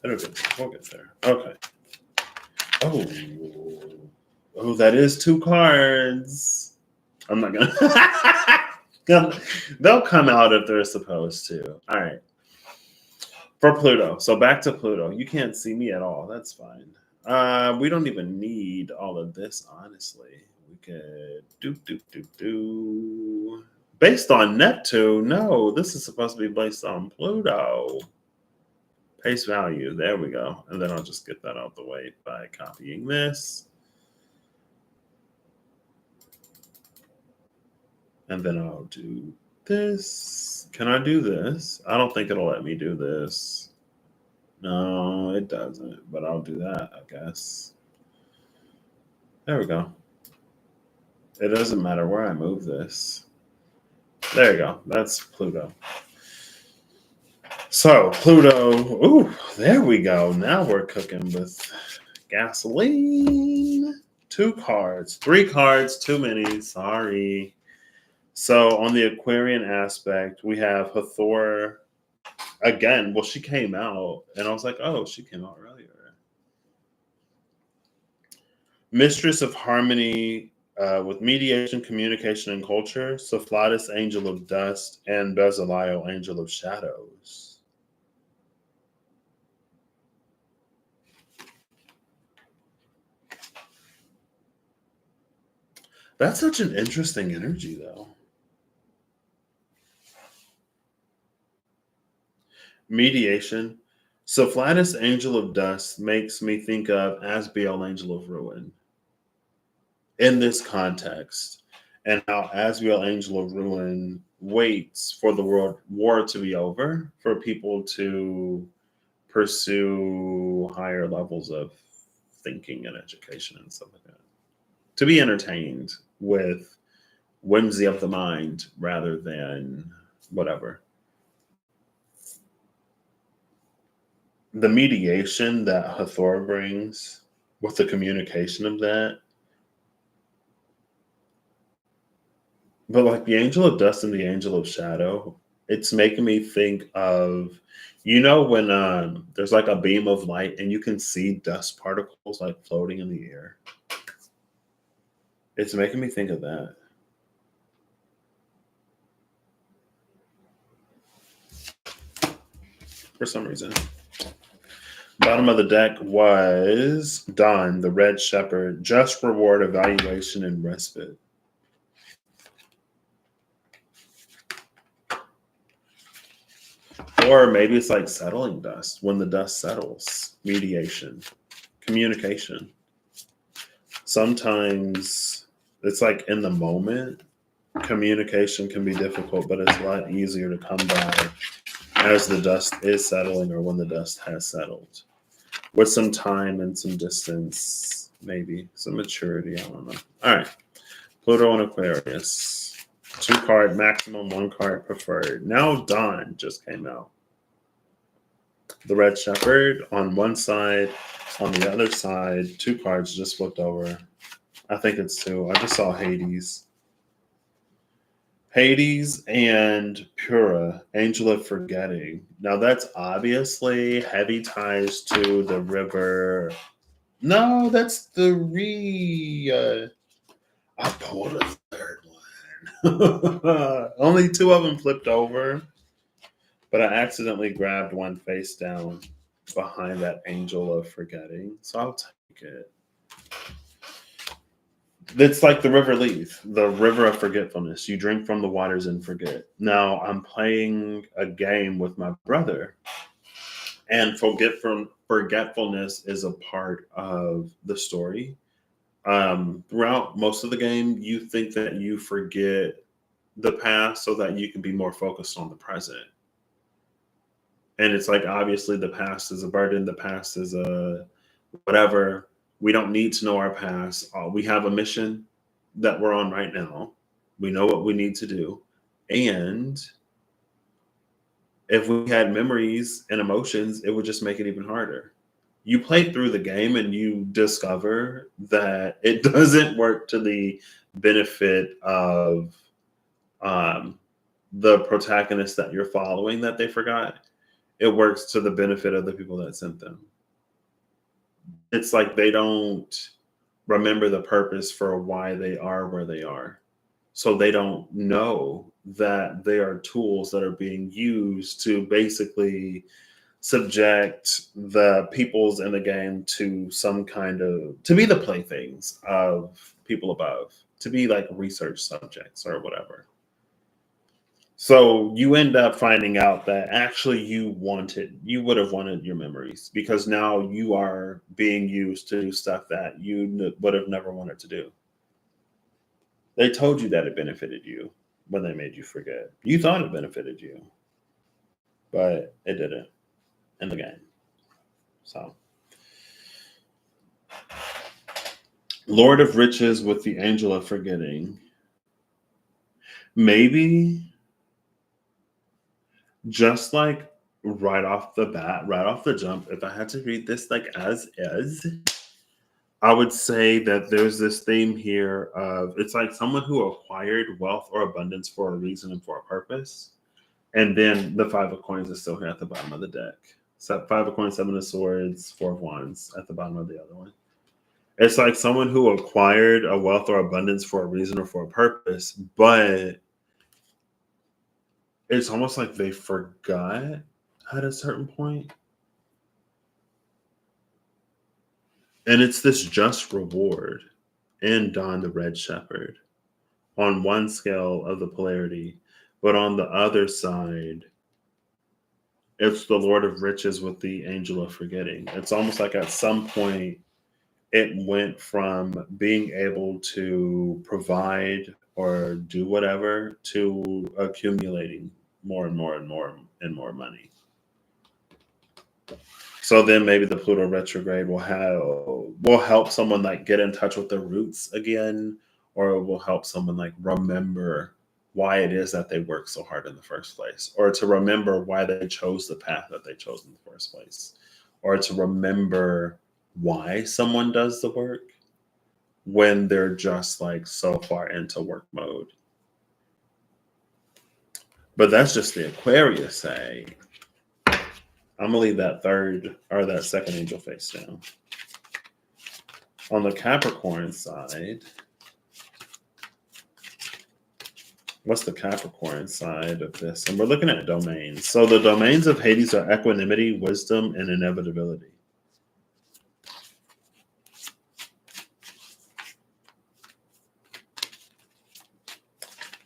we'll get there. Okay. Oh, that is 2 cards. I'm not gonna. They'll come out if they're supposed to. All right. For Pluto. So back to Pluto. You can't see me at all. That's fine. We don't even need all of this, honestly. We could do. Based on Neptune. No, this is supposed to be based on Pluto. Pace value. There we go. And then I'll just get that out the way by copying this. And then I'll do this. Can I do this? I don't think it'll let me do this. No, it doesn't. But I'll do that, I guess. There we go. It doesn't matter where I move this. There you go. That's Pluto. So Pluto, ooh, there we go. Now we're cooking with gasoline. 2 cards, 3 cards, too many. Sorry. So on the Aquarian aspect, we have Hathor again. Well, she came out, and I was like, oh, she came out earlier. Mistress of Harmony with mediation, communication, and culture. Cephalus, Angel of Dust, and Bezaliel, Angel of Shadows. That's such an interesting energy, though. Mediation. Cephalus, Angel of Dust, makes me think of Asbiel, Angel of Ruin. In this context, and how Asbiel, Angel of Ruin, waits for the world war to be over, for people to pursue higher levels of thinking and education and stuff like that. To be entertained with whimsy of the mind rather than whatever. The mediation that Hathor brings with the communication of that, But like the angel of dust and the angel of shadow, it's making me think of, when there's like a beam of light and you can see dust particles like floating in the air. It's making me think of that. For some reason. Bottom of the deck was Don, the Red Shepherd, just reward, evaluation, and respite. Or maybe it's like settling dust, when the dust settles, mediation, communication. Sometimes it's like in the moment, communication can be difficult, but it's a lot easier to come by as the dust is settling or when the dust has settled. With some time and some distance, maybe some maturity. I don't know. All right. Pluto and Aquarius. 2 card maximum, 1 card preferred. Now Dawn just came out. The Red Shepherd on one side, on the other side, 2 cards just flipped over. I think it's 2. I just saw Hades. Hades and Pura, Angel of Forgetting. Now that's obviously heavy ties to the river. No, that's the I pulled a third one. Only 2 of them flipped over, but I accidentally grabbed one face down behind that Angel of Forgetting, so I'll take it. It's like the river Lethe, the river of forgetfulness. You drink from the waters and forget. Now I'm playing a game with my brother, and forgetfulness is a part of the story. Throughout most of the game, you think that you forget the past so that you can be more focused on the present. And it's like, obviously, the past is a burden. The past is a whatever. We don't need to know our past. We have a mission that we're on right now. We know what we need to do. And if we had memories and emotions, it would just make it even harder. You play through the game and you discover that it doesn't work to the benefit of the protagonist that you're following that they forgot. It works to the benefit of the people that sent them. It's like they don't remember the purpose for why they are where they are. So they don't know that they are tools that are being used to basically subject the peoples in the game to some kind of, to be the playthings of people above, to be like research subjects or whatever. So you end up finding out that actually you would have wanted your memories, because now you are being used to do stuff that you would have never wanted to do. They told you that it benefited you when they made you forget. You thought it benefited you, but it didn't in the game. So, Lord of Riches with the Angel of Forgetting. Maybe just like right off the bat, right off the jump, if I had to read this like as is, I would say that there's this theme here of, it's like someone who acquired wealth or abundance for a reason and for a purpose. And then the 5 of coins is still here at the bottom of the deck. So 5 of coins, 7 of swords, 4 of wands at the bottom of the other one. It's like someone who acquired a wealth or abundance for a reason or for a purpose, but it's almost like they forgot at a certain point. And it's this just reward in Dawn the Red Shepherd on one scale of the polarity, but on the other side, it's the Lord of Riches with the Angel of Forgetting. It's almost like at some point it went from being able to provide or do whatever to accumulating more and more and more and more money. So then maybe the Pluto retrograde will help someone like get in touch with their roots again, or it will help someone like remember why it is that they worked so hard in the first place, or to remember why they chose the path that they chose in the first place, or to remember why someone does the work when they're just like so far into work mode. But that's just the Aquarius side. I'm gonna leave that third or that second angel face down. On the Capricorn side, what's the Capricorn side of this? And we're looking at domains. So the domains of Hades are equanimity, wisdom, and inevitability.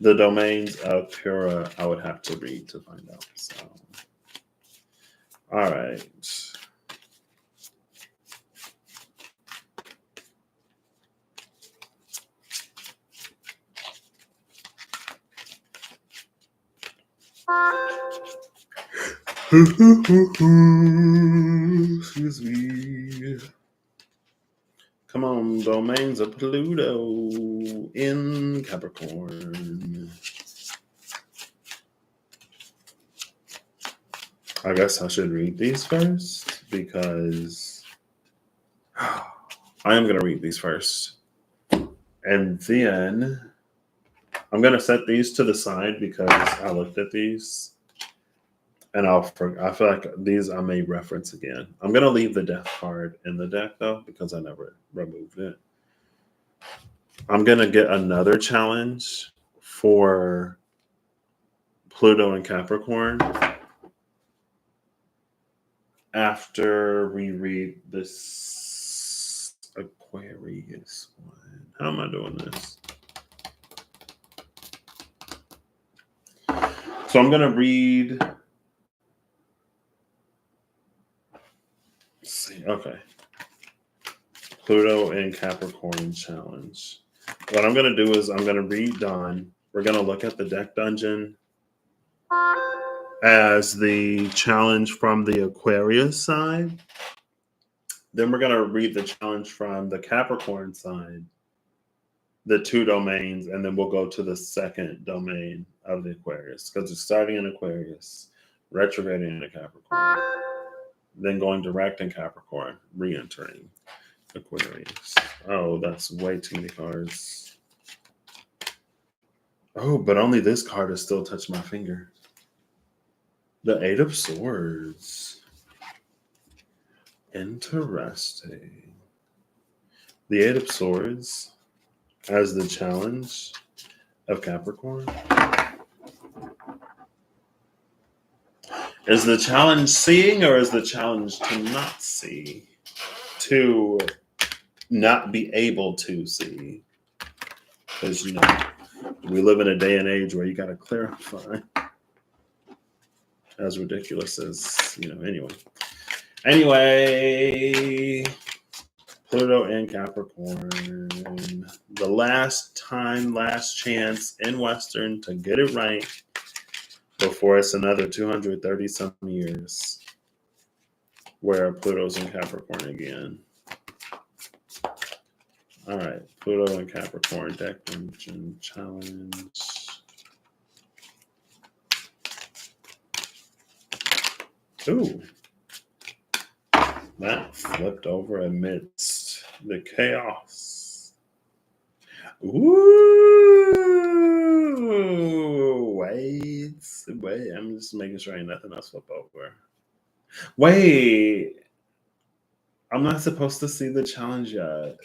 The domains of Pura, I would have to read to find out. So, all right. Excuse me. Come on, domains of Pluto in Capricorn. I guess I should read these first because I am going to read these first. And then I'm going to set these to the side because I looked at these and I feel like these I may reference again. I'm going to leave the death card in the deck though because I never removed it. I'm going to get another challenge for Pluto and Capricorn after we read this Aquarius one. How am I doing this? So I'm going to read. Let's see. Okay. Pluto and Capricorn challenge. What I'm going to do is I'm going to read Dawn. We're going to look at the deck dungeon as the challenge from the Aquarius side. Then we're going to read the challenge from the Capricorn side, the two domains, and then we'll go to the second domain of the Aquarius because it's starting in Aquarius, retrograding into Capricorn, then going direct in Capricorn, re-entering Aquarius. Oh, that's way too many cards. Oh, but only this card has still touched my finger. The Eight of Swords. Interesting. The Eight of Swords as the challenge of Capricorn. Is the challenge seeing or is the challenge to not see? To not be able to see? Because, we live in a day and age where you got to clarify. As ridiculous as, Anyway, Pluto and Capricorn. The last chance in Western to get it right before it's another 230 some years where Pluto's in Capricorn again. All right, Pluto and Capricorn deck dungeon challenge. Ooh. That flipped over amidst the chaos. Ooh, wait. I'm just making sure ain't nothing else flip over. Wait. I'm not supposed to see the challenge yet.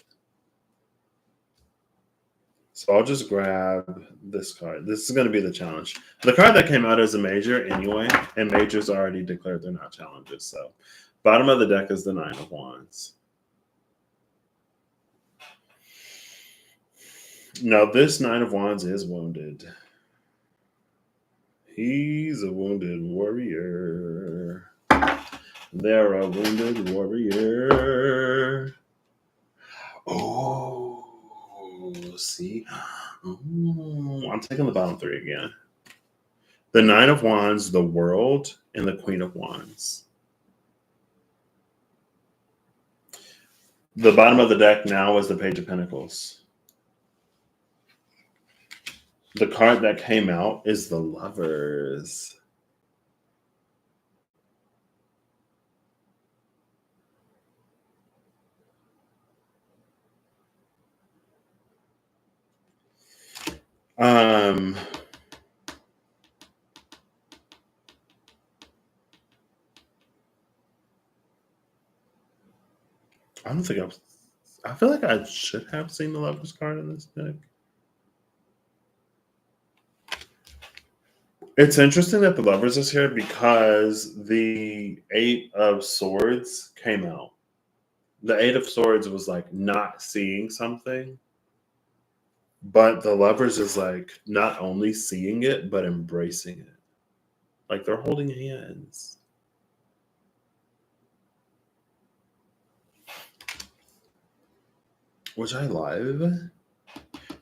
So I'll just grab this card. This is going to be the challenge. The card that came out is a major anyway, and majors already declared they're not challenges. So bottom of the deck is the Nine of Wands. Now, this Nine of Wands is wounded. He's a wounded warrior. They're a wounded warrior. Oh, see? Oh, I'm taking the bottom three again. The Nine of Wands, the World, and the Queen of Wands. The bottom of the deck now is the Page of Pentacles. The card that came out is the Lovers. I don't think I feel like I should have seen the Lover's card in this deck. It's interesting that the Lovers is here because the Eight of Swords came out. The Eight of Swords was like not seeing something, but the Lovers is like not only seeing it, but embracing it. Like they're holding hands. Which I love.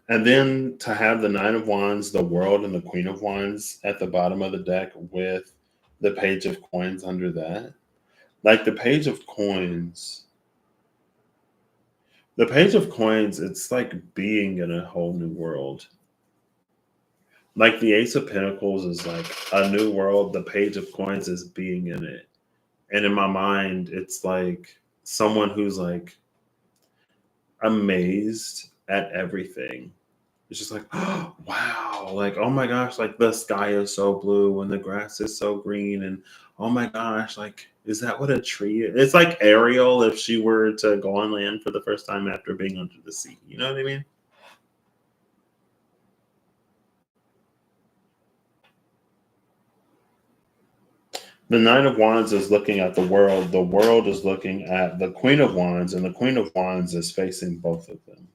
And then to have the Nine of Wands, the World, and the Queen of Wands at the bottom of the deck with the Page of Coins under that. Like the Page of Coins. The Page of Coins, it's like being in a whole new world. Like the Ace of Pentacles is like a new world. The Page of Coins is being in it. And in my mind, it's like someone who's like amazed at everything. It's just like, oh, wow, like, oh my gosh, like the sky is so blue and the grass is so green. And oh my gosh, like, is that what a tree is? It's like Ariel if she were to go on land for the first time after being under the sea. You know what I mean? The Nine of Wands is looking at the world is looking at the Queen of Wands, and the Queen of Wands is facing both of them.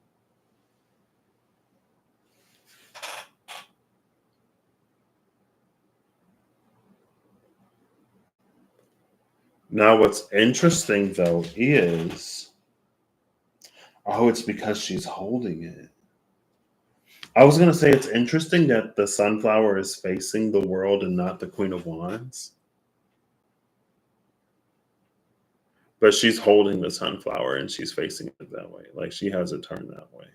Now, what's interesting though is, oh, it's because she's holding it. I was gonna say it's interesting that the sunflower is facing the world and not the Queen of Wands, but she's holding the sunflower and she's facing it that way. Like she has it turned that way.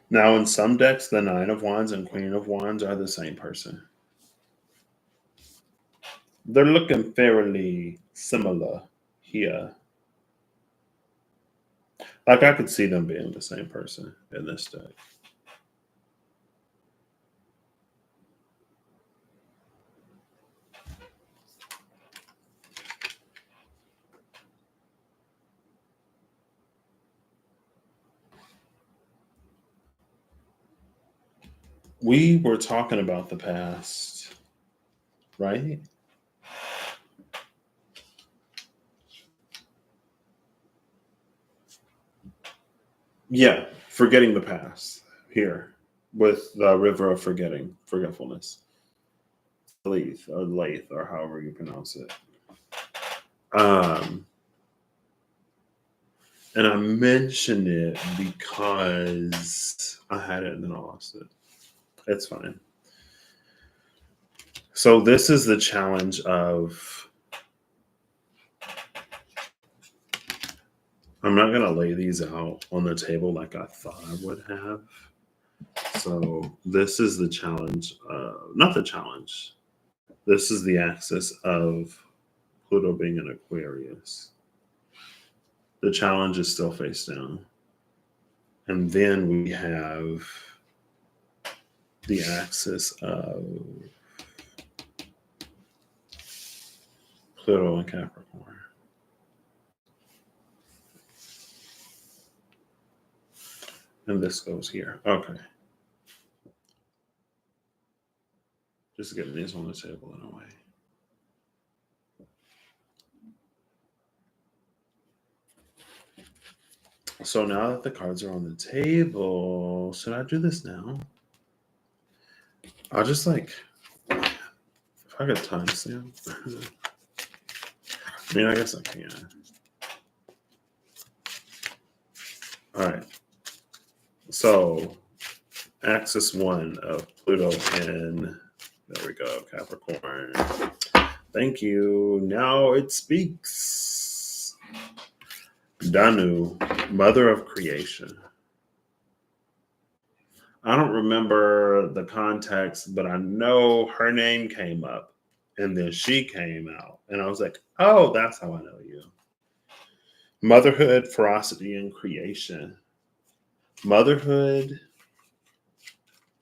Now, in some decks, the Nine of Wands and Queen of Wands are the same person. They're looking fairly similar here. Like I could see them being the same person in this deck. We were talking about the past, right? Yeah, forgetting the past here with the river of forgetfulness. Leith, or however you pronounce it. Um, and I mention it because I had it and then I lost it. It's fine. So this is the challenge of I'm not gonna lay these out on the table like I thought I would have. So this is the challenge, not the challenge. This is the axis of Pluto being in Aquarius. The challenge is still face down. And then we have the axis of Pluto and Capricorn. And this goes here. Okay. Just getting these on the table in a way. So now that the cards are on the table, should I do this now? I'll just like, if I could timestamp. I mean, I guess I can. All right. So, axis one of Pluto in, there we go, Capricorn. Thank you. Now it speaks. Danu, mother of creation. I don't remember the context, but I know her name came up and then she came out. And I was like, oh, that's how I know you. Motherhood, ferocity, and creation. Motherhood,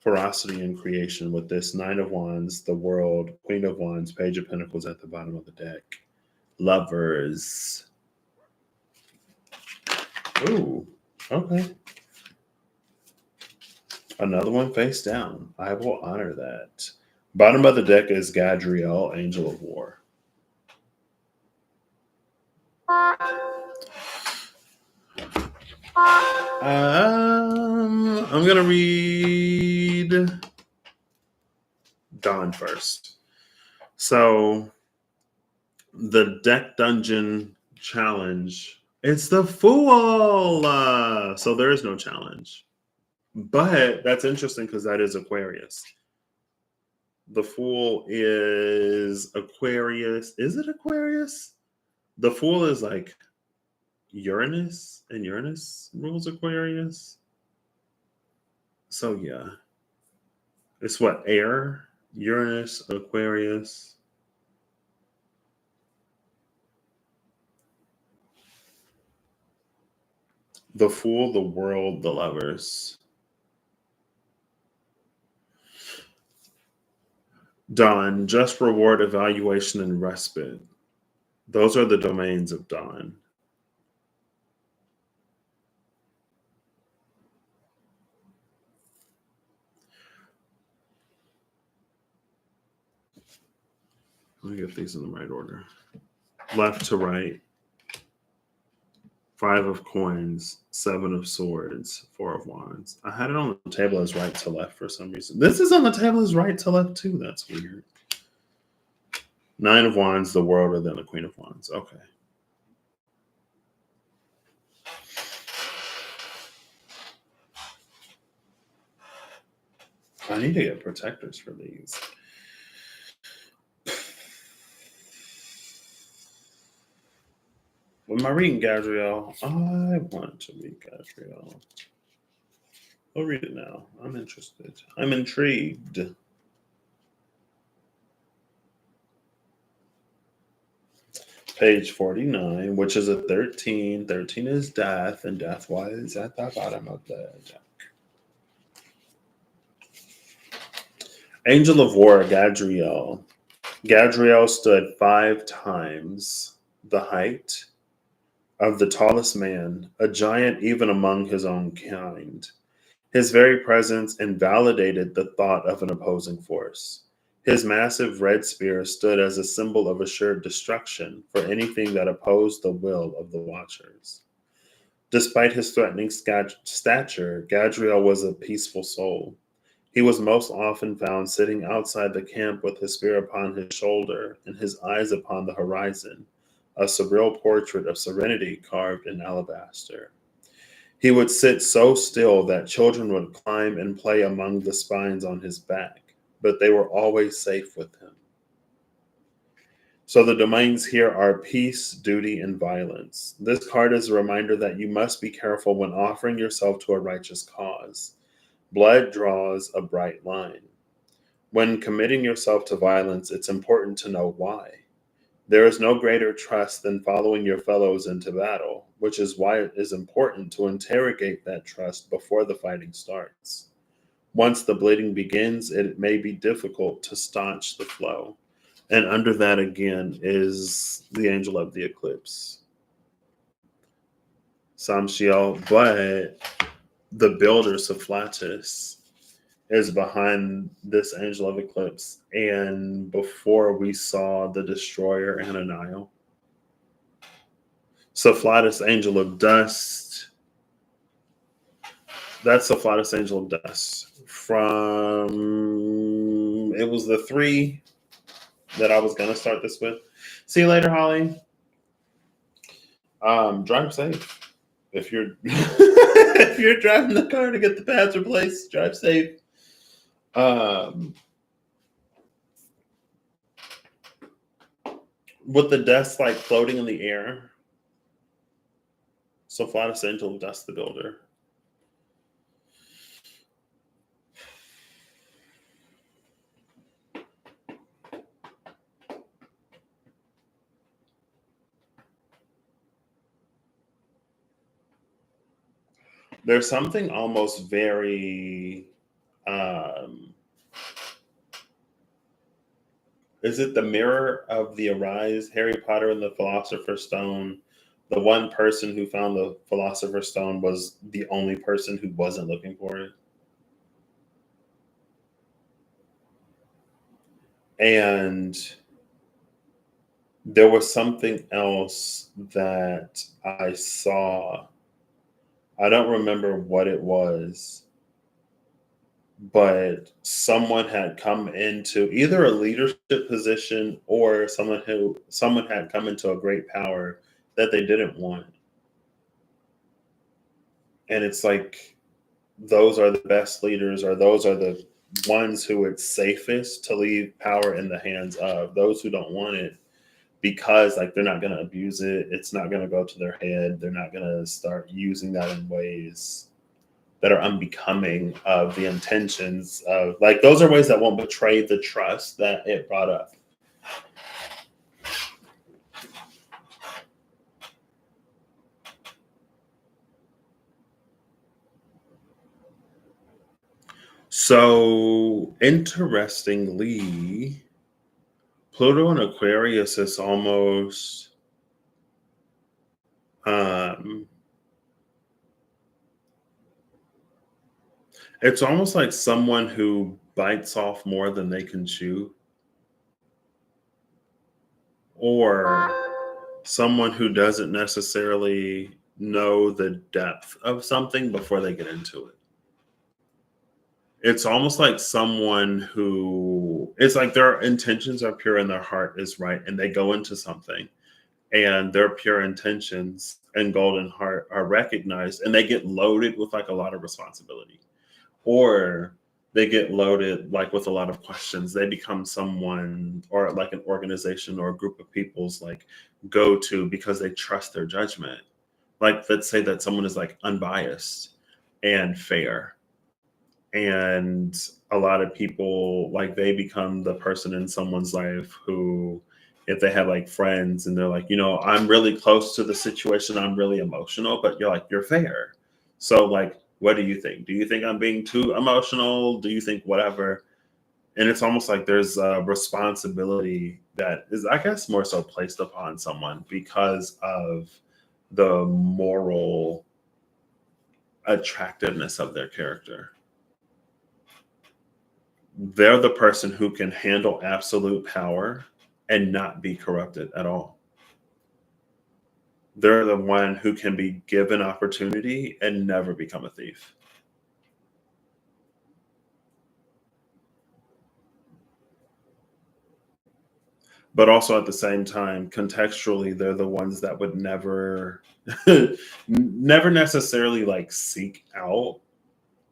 ferocity in creation with this Nine of Wands, the World, Queen of Wands, Page of Pentacles at the bottom of the deck. Lovers. Ooh, okay. Another one face down. I will honor that. Bottom of the deck is Gadriel, Angel of War. I'm gonna read Dawn first. So the deck dungeon challenge. It's the Fool. So there is no challenge. But that's interesting because that is Aquarius. The Fool is Aquarius. Is it Aquarius? The Fool is like Uranus, and Uranus rules Aquarius. So yeah. It's what? Air? Uranus, Aquarius. The Fool, the World, the Lovers. Dawn, just reward, evaluation, and respite. Those are the domains of Dawn. Let me get these in the right order. Left to right. 5 of coins, 7 of swords, 4 of wands. I had it on the table as right to left for some reason. This is on the table as right to left too. That's weird. 9 of wands, the world, and then the Queen of Wands. Okay. I need to get protectors for these. Am I reading Gadriel? I want to read Gadriel. I'll read it now. I'm interested. I'm intrigued. Page 49, which is a 13. 13 is death, and death was at the bottom of the deck. Angel of War, Gadriel. Gadriel stood 5 times the height of the tallest man, a giant even among his own kind. His very presence invalidated the thought of an opposing force. His massive red spear stood as a symbol of assured destruction for anything that opposed the will of the Watchers. Despite his threatening stature, Gadriel was a peaceful soul. He was most often found sitting outside the camp with his spear upon his shoulder and his eyes upon the horizon, a surreal portrait of serenity carved in alabaster. He would sit so still that children would climb and play among the spines on his back, but they were always safe with him. So the domains here are peace, duty, and violence. This card is a reminder that you must be careful when offering yourself to a righteous cause. Blood draws a bright line. When committing yourself to violence, it's important to know why. There is no greater trust than following your fellows into battle, which is why it is important to interrogate that trust before the fighting starts. Once the bleeding begins, it may be difficult to staunch the flow. And under that, again, is the angel of the eclipse, Samshiel. But the builder, Sophlatus, is behind this angel of eclipse. And before we saw the destroyer Ananiel, Sophlatus, angel of dust. That's Sophlatus, angel of dust. From it was the 3 that I was gonna start this with. See you later, Holly. Drive safe. If you're if you're driving the car to get the pads replaced, drive safe. With the dust like floating in the air. Sophlatus, angel of dust, the builder. There's something almost very um, is it the mirror of the arise, Harry Potter and the Philosopher's Stone? The one person who found the Philosopher's Stone was the only person who wasn't looking for it. And there was something else that I saw. I don't remember what it was, but someone had come into either a leadership position or someone had come into a great power that they didn't want. And it's like those are the best leaders, or those are the ones who it's safest to leave power in the hands of. Those who don't want it, because like they're not going to abuse it, it's not going to go to their head, they're not going to start using that in ways that are unbecoming of the intentions of, like, those are ways that won't betray the trust that it brought up. So interestingly, Pluto in Aquarius is almost um it's almost like someone who bites off more than they can chew, or someone who doesn't necessarily know the depth of something before they get into it. It's almost like someone who, it's like their intentions are pure and their heart is right, and they go into something and their pure intentions and golden heart are recognized, and they get loaded with like a lot of responsibility, or they get loaded like with a lot of questions. They become someone, or like an organization or a group of people's like go to, because they trust their judgment. Like, let's say that someone is like unbiased and fair, and a lot of people, like, they become the person in someone's life who, if they have like friends and they're like, I'm really close to the situation, I'm really emotional, but you're like, you're fair. So like, what do you think? Do you think I'm being too emotional? Do you think whatever? And it's almost like there's a responsibility that is, I guess, more so placed upon someone because of the moral attractiveness of their character. They're the person who can handle absolute power and not be corrupted at all. They're the one who can be given opportunity and never become a thief. But also at the same time, contextually, they're the ones that would never, never necessarily like seek out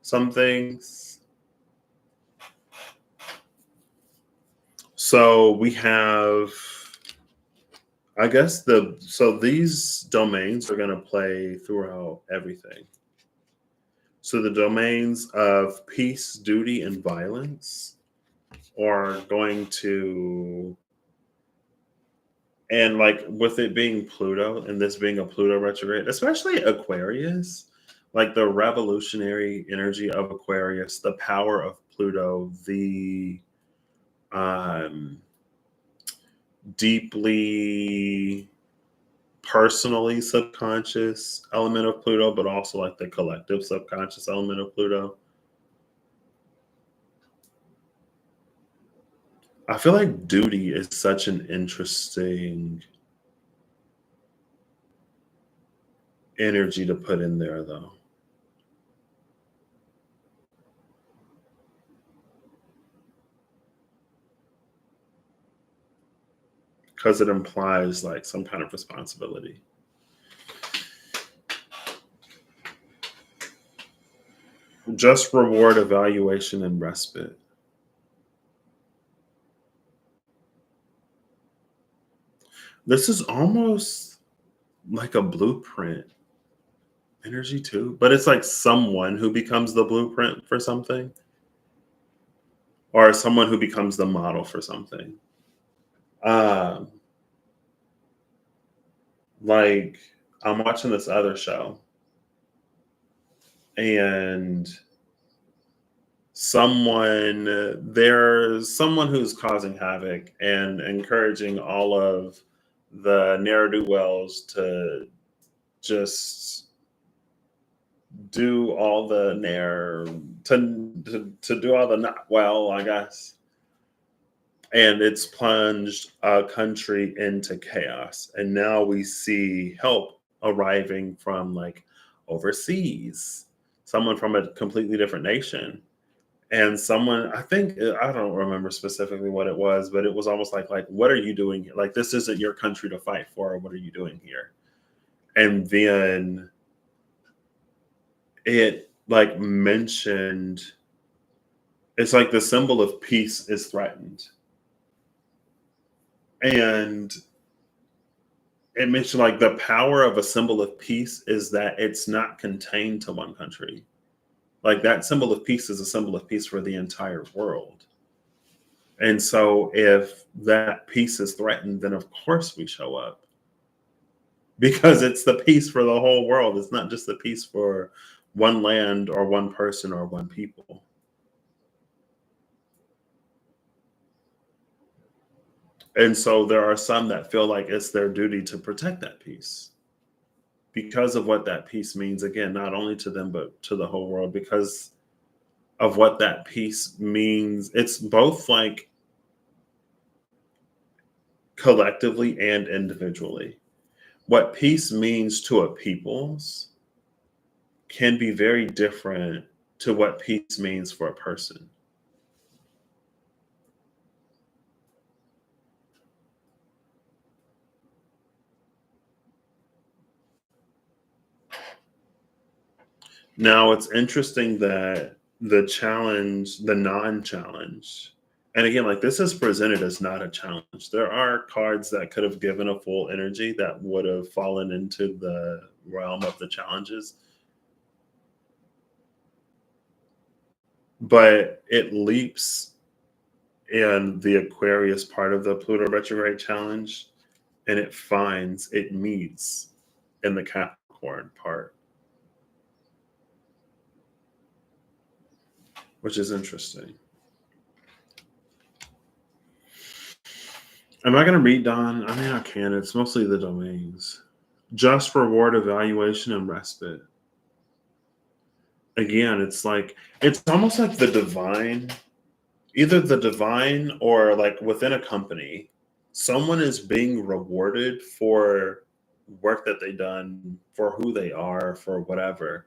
some things. So we have, I guess so these domains are going to play throughout everything. So the domains of peace, duty, and violence are going to, and like with it being Pluto and this being a Pluto retrograde, especially Aquarius, like the revolutionary energy of Aquarius, the power of Pluto, the um, deeply personally subconscious element of Pluto, but also like the collective subconscious element of Pluto. I feel like duty is such an interesting energy to put in there, though, because it implies like some kind of responsibility. Just reward, evaluation, and respite. This is almost like a blueprint energy too, but it's like someone who becomes the blueprint for something, or someone who becomes the model for something. Um, like, I'm watching this other show, and there's someone who's causing havoc and encouraging all of the ne'er-do-wells to just do all the ne'er to do all the not well, I guess. And it's plunged a country into chaos. And now we see help arriving from like overseas, someone from a completely different nation. And someone, I think, I don't remember specifically what it was, but it was almost like, what are you doing here? Like, this isn't your country to fight for. What are you doing here? And then it like mentioned, it's like the symbol of peace is threatened. And it mentioned like the power of a symbol of peace is that it's not contained to one country. Like that symbol of peace is a symbol of peace for the entire world. And so if that peace is threatened, then of course we show up because it's the peace for the whole world. It's not just the peace for one land or one person or one people. And so there are some that feel like it's their duty to protect that peace because of what that peace means, again, not only to them, but to the whole world, because of what that peace means. It's both like collectively and individually. What peace means to a people's can be very different to what peace means for a person. Now, it's interesting that the non-challenge, and again, like this is presented as not a challenge. There are cards that could have given a full energy that would have fallen into the realm of the challenges, but it leaps in the Aquarius part of the Pluto retrograde challenge, and it meets in the Capricorn part, which is interesting. Am I going to read Don? I mean, I can. It's mostly the domains. Just reward, evaluation, and respite. Again, it's almost like the divine, either the divine or like within a company, someone is being rewarded for work that they done, for who they are, for whatever.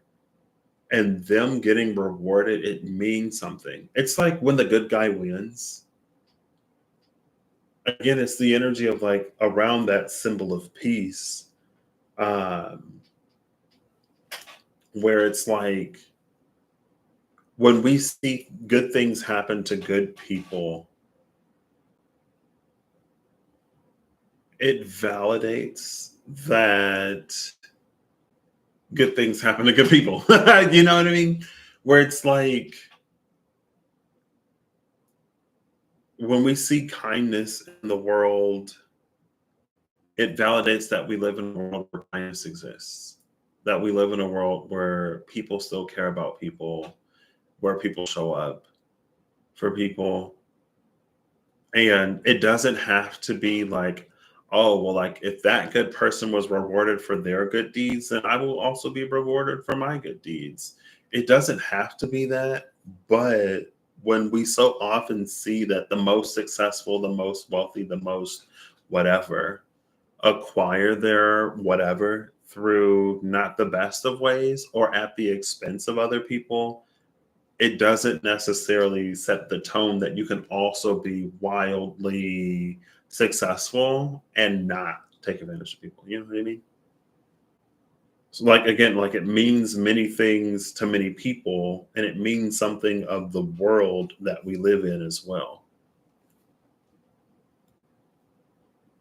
And them getting rewarded, it means something. It's like when the good guy wins. Again, it's the energy of like around that symbol of peace, um, where it's like when we see good things happen to good people, it validates that good things happen to good people. You know what I mean? Where it's like when we see kindness in the world, it validates that we live in a world where kindness exists, that we live in a world where people still care about people, where people show up for people. And it doesn't have to be like, oh, well, like if that good person was rewarded for their good deeds, then I will also be rewarded for my good deeds. It doesn't have to be that. But when we so often see that the most successful, the most wealthy, the most whatever acquire their whatever through not the best of ways or at the expense of other people, it doesn't necessarily set the tone that you can also be wildly successful and not take advantage of people. You know what I mean? So like again, like it means many things to many people, and it means something of the world that we live in as well.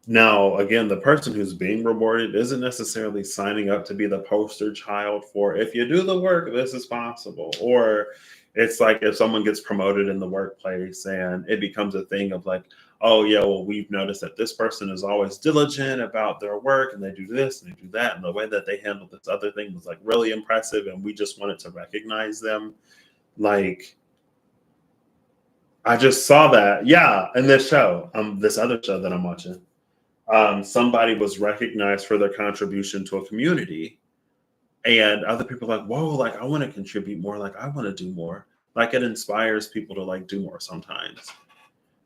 Now, again, the person who's being rewarded isn't necessarily signing up to be the poster child for if you do the work, this is possible. Or it's like if someone gets promoted in the workplace and it becomes a thing of like, oh, yeah, well, we've noticed that this person is always diligent about their work and they do this and they do that. And the way that they handle this other thing was like really impressive. And we just wanted to recognize them. Like, I just saw that. Yeah, in this show, this other show that I'm watching. Somebody was recognized for their contribution to a community, and other people are like, whoa, like I want to contribute more, like I want to do more. Like it inspires people to like do more sometimes.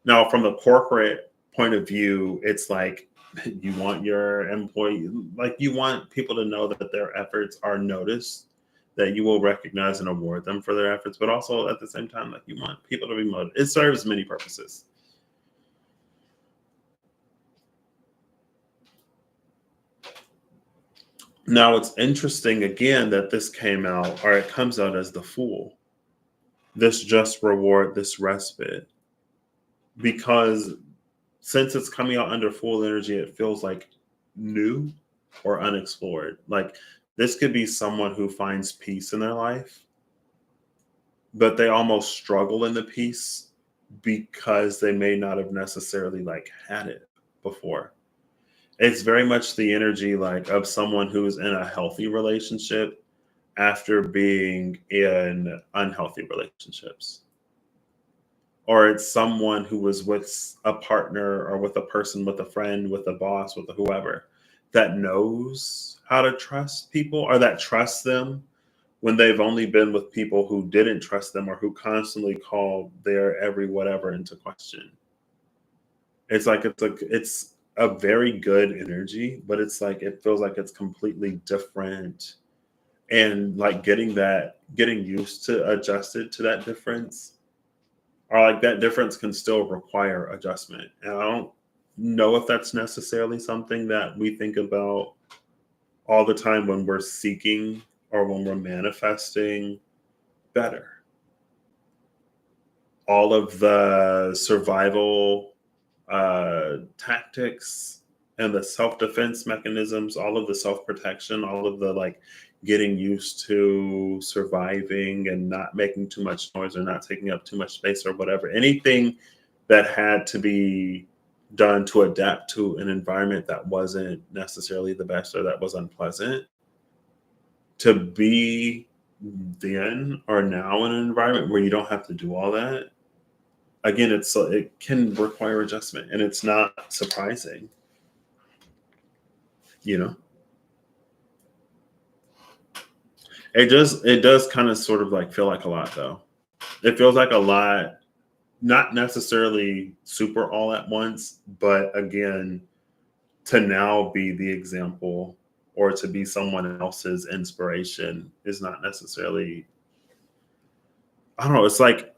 Now, from the corporate point of view, it's like you want your employee, like you want people to know that their efforts are noticed, that you will recognize and award them for their efforts, but also at the same time, like you want people to be motivated. It serves many purposes. Now, it's interesting again that this came out, or it comes out as the Fool, this just reward, this respite, because since it's coming out under full energy, it feels like new or unexplored. Like this could be someone who finds peace in their life, but they almost struggle in the peace because they may not have necessarily like had it before. It's very much the energy like of someone who's in a healthy relationship after being in unhealthy relationships, or it's someone who was with a partner or with a person, with a friend, with a boss, with a whoever that knows how to trust people or that trusts them when they've only been with people who didn't trust them or who constantly call their every whatever into question. It's a very good energy, but it's like it feels like it's completely different, and like getting used to adjusted to that difference, or like that difference can still require adjustment. And I don't know if that's necessarily something that we think about all the time when we're seeking or when we're manifesting better. All of the survival tactics and the self-defense mechanisms, all of the self-protection, all of the like getting used to surviving and not making too much noise or not taking up too much space or whatever, anything that had to be done to adapt to an environment that wasn't necessarily the best or that was unpleasant, to be then or now in an environment where you don't have to do all that. Again, it can require adjustment, and it's not surprising, you know. It does kind of sort of like feel like a lot though. It feels like a lot, not necessarily super all at once, but again, to now be the example or to be someone else's inspiration is not necessarily, I don't know, it's like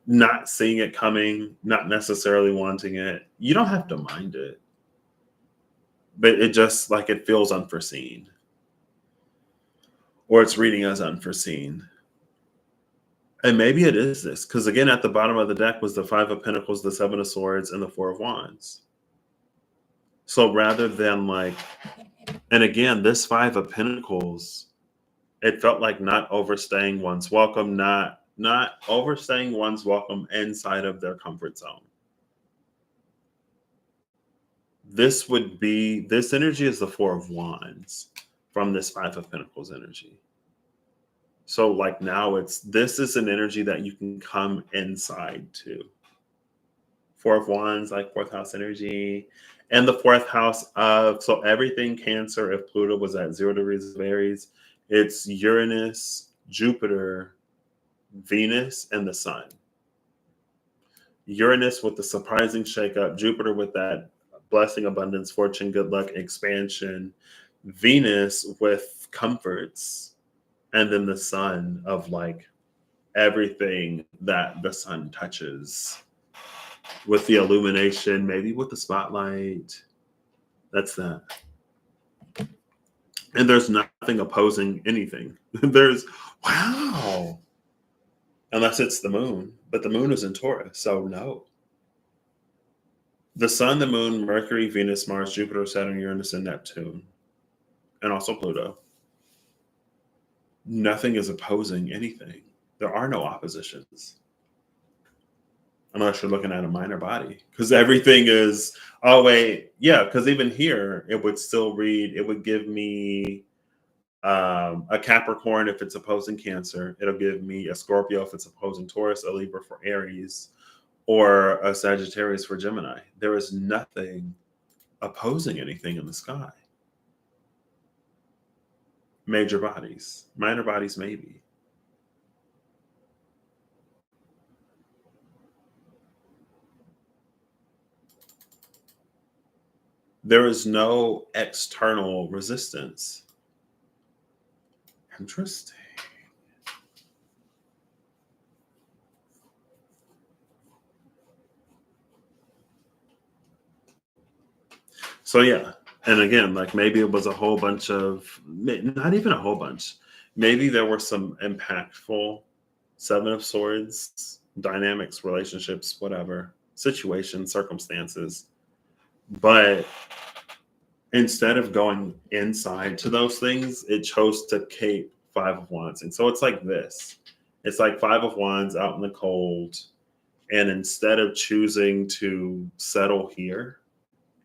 not seeing it coming, not necessarily wanting it. You don't have to mind it, but it just like it feels unforeseen, or it's reading as unforeseen. And maybe it is this, because again, at the bottom of the deck was the Five of Pentacles, the Seven of Swords, and the Four of Wands. So rather than like, and again, this Five of Pentacles, it felt like not overstaying one's welcome, not overstaying one's welcome inside of their comfort zone. This energy is the Four of Wands from this Five of Pentacles energy. So like now this is an energy that you can come inside to. Four of Wands, like fourth house energy. And the fourth house of, so everything Cancer, if Pluto was at 0 degrees of Aries, it's Uranus, Jupiter, Venus, and the Sun. Uranus with the surprising shakeup, Jupiter with that blessing, abundance, fortune, good luck, expansion, Venus with comforts, and then the Sun of like everything that the sun touches with the illumination, maybe with the spotlight. That's that. And there's nothing opposing anything. There's, wow, unless it's the moon, but the moon is in Taurus, so no. The sun, the moon, Mercury, Venus, Mars, Jupiter, Saturn, Uranus, and Neptune, and also Pluto. Nothing is opposing anything. There are no oppositions. Unless you're looking at a minor body, because everything is, oh wait, yeah, because even here it would still read, it would give me a Capricorn if it's opposing Cancer, it'll give me a Scorpio if it's opposing Taurus, a Libra for Aries, or a Sagittarius for Gemini. There is nothing opposing anything in the sky. Major bodies, minor bodies, maybe. There is no external resistance. Interesting. So yeah, and again, like maybe it was a whole bunch of, not even a whole bunch. Maybe there were some impactful Seven of Swords dynamics, relationships, whatever, situations, circumstances. But instead of going inside to those things, it chose to cape Five of Wands. And so it's like this. It's like Five of Wands out in the cold. And instead of choosing to settle here,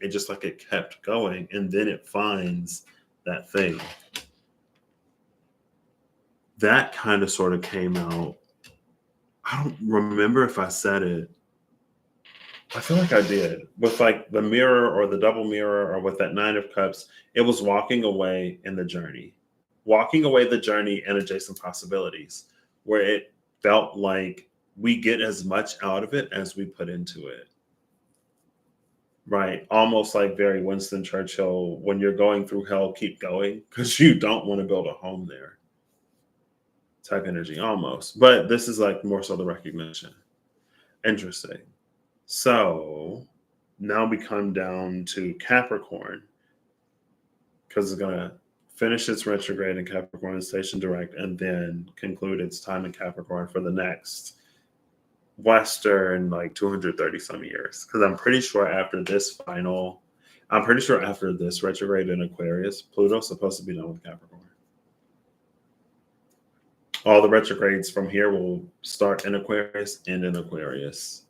it just like it kept going, and then it finds that thing. That kind of sort of came out. I don't remember if I said it. I feel like I did. With like the mirror or the double mirror or with that Nine of Cups, it was walking away in the journey. Walking away the journey and adjacent possibilities, where it felt like we get as much out of it as we put into it. Right. Almost like very Winston Churchill, when you're going through hell, keep going because you don't want to build a home there type energy almost. But this is like more so the recognition. Interesting. So now we come down to Capricorn because it's going to finish its retrograde in Capricorn station direct and then conclude its time in Capricorn for the next Western like 230 some years, because I'm pretty sure after this retrograde in Aquarius, Pluto's supposed to be done with Capricorn. All the retrogrades from here will start in Aquarius, end in Aquarius.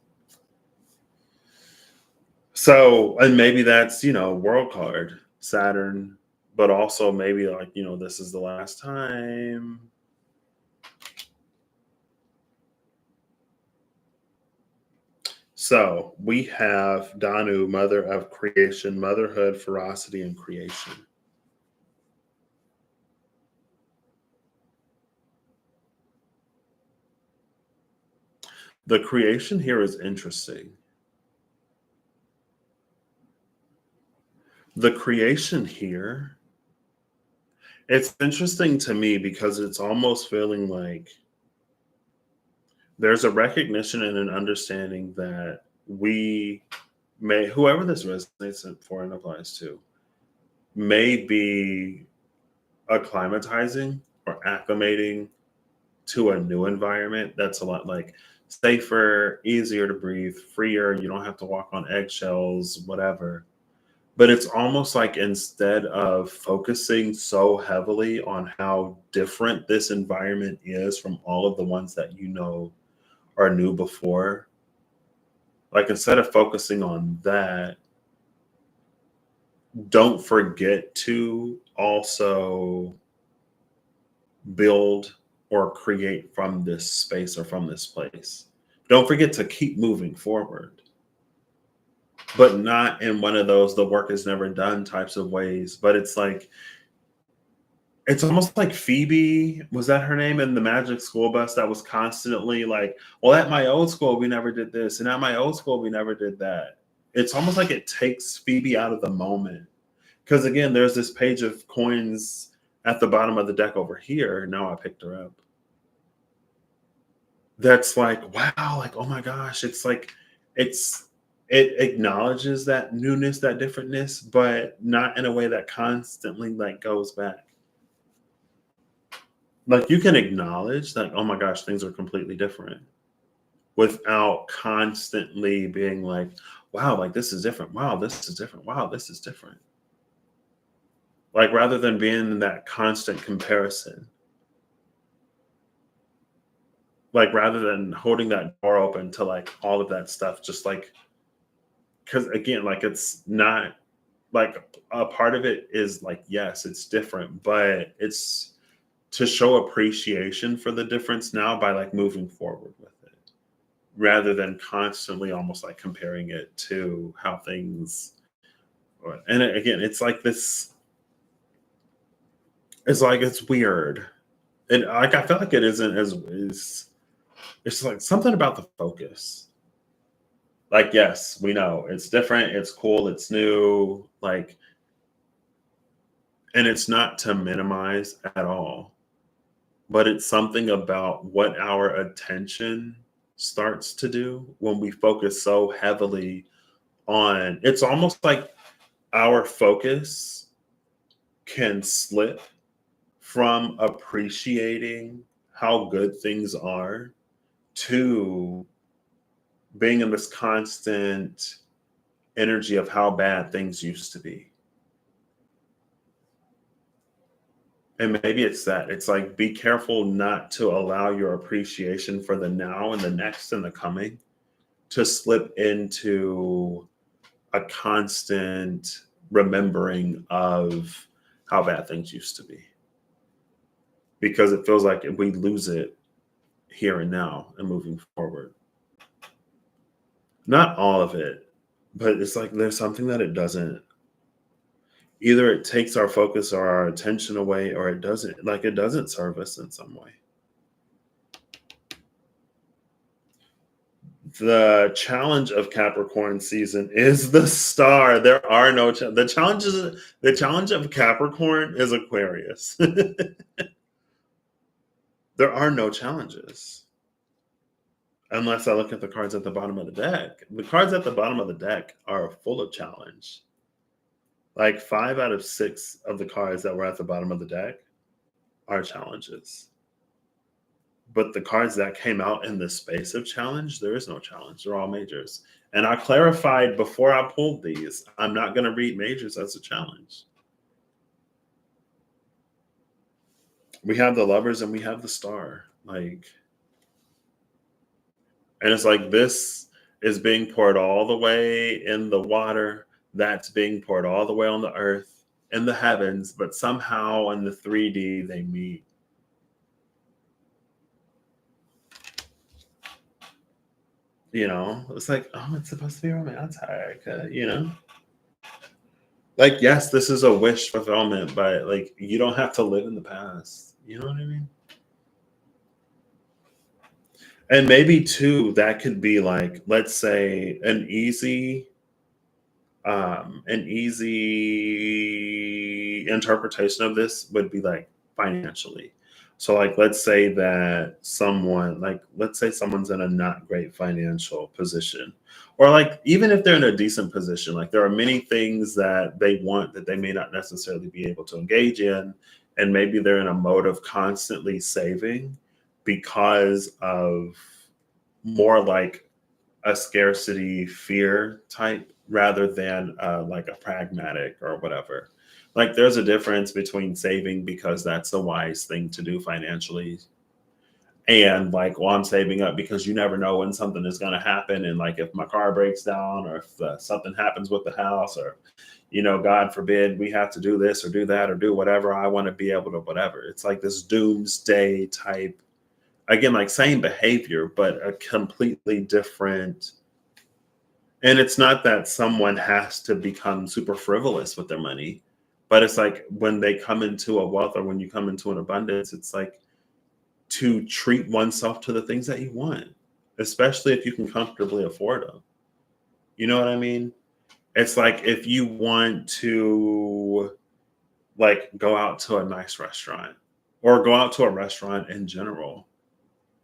So, and maybe that's, world card, Saturn, but also maybe like, this is the last time. So we have Danu, mother of creation, motherhood, ferocity, and creation. The creation here is interesting. The creation here, it's interesting to me because it's almost feeling like there's a recognition and an understanding that we may, whoever this resonates for and applies to, may be acclimatizing or acclimating to a new environment that's a lot like safer, easier to breathe, freer. You don't have to walk on eggshells, whatever. But it's almost like instead of focusing so heavily on how different this environment is from all of the ones that or knew before, like instead of focusing on that, don't forget to also build or create from this space or from this place. Don't forget to keep moving forward, but not in one of those the work is never done types of ways. But it's like, it's almost like Phoebe, was that her name, in the Magic School Bus, that was constantly like, well, at my old school, we never did this. And at my old school, we never did that. It's almost like it takes Phoebe out of the moment. Because again, there's this page of coins at the bottom of the deck over here. Now I picked her up. That's like, wow, like, oh my gosh. It's like, it acknowledges that newness, that differentness, but not in a way that constantly like goes back. Like you can acknowledge that, oh my gosh, things are completely different without constantly being like, wow, like this is different. Wow, this is different. Wow, this is different. Like rather than being in that constant comparison, like rather than holding that door open to like all of that stuff, just like, because again, like it's not like a part of it is like, yes, it's different, but it's to show appreciation for the difference now by like moving forward with it. rather than constantly almost like comparing it to how things. And again, it's like this. It's like it's weird, and like I feel like it isn't as is. It's like something about the focus. Like, yes, we know it's different, it's cool, it's new, like, and it's not to minimize at all, but it's something about what our attention starts to do when we focus so heavily on it's almost like our focus can slip from appreciating how good things are to being in this constant energy of how bad things used to be. And maybe it's that. It's like be careful not to allow your appreciation for the now and the next and the coming to slip into a constant remembering of how bad things used to be. Because it feels like we lose it here and now and moving forward. Not all of it, but it's like there's something that it doesn't. Either it takes our focus or our attention away, or it doesn't. Like it doesn't serve us in some way. The challenge of Capricorn season is the star. There are no the challenges. The challenge of Capricorn is Aquarius. There are no challenges unless I look at the cards at the bottom of the deck. The cards at the bottom of the deck are full of challenge. Like 5 out of 6 of the cards that were at the bottom of the deck are challenges. But the cards that came out in the space of challenge, there is no challenge. They're all majors. And I clarified before I pulled these, I'm not going to read majors as a challenge. We have the lovers and we have the star. Like, and it's like this is being poured all the way in the water. That's being poured all the way on the earth, in the heavens, but somehow in the 3D they meet. You know, it's like, oh, it's supposed to be romantic, you know? Like, yes, this is a wish fulfillment, but like, you don't have to live in the past. You know what I mean? And maybe too, that could be like, let's say an easy interpretation of this would be like financially. So like let's say someone's in a not great financial position. Or like even if they're in a decent position, like there are many things that they want that they may not necessarily be able to engage in. And maybe they're in a mode of constantly saving because of more like a scarcity fear type rather than like a pragmatic or whatever. Like there's a difference between saving because that's the wise thing to do financially and like, well, I'm saving up because you never know when something is going to happen. And like if my car breaks down or if something happens with the house or, you know, God forbid we have to do this or do that or do whatever, I want to be able to whatever. It's like this doomsday type, again, like same behavior, but a completely different. And it's not that someone has to become super frivolous with their money, but it's like when they come into a wealth or when you come into an abundance, it's like to treat oneself to the things that you want, especially if you can comfortably afford them. You know what I mean? It's like if you want to like go out to a nice restaurant or go out to a restaurant in general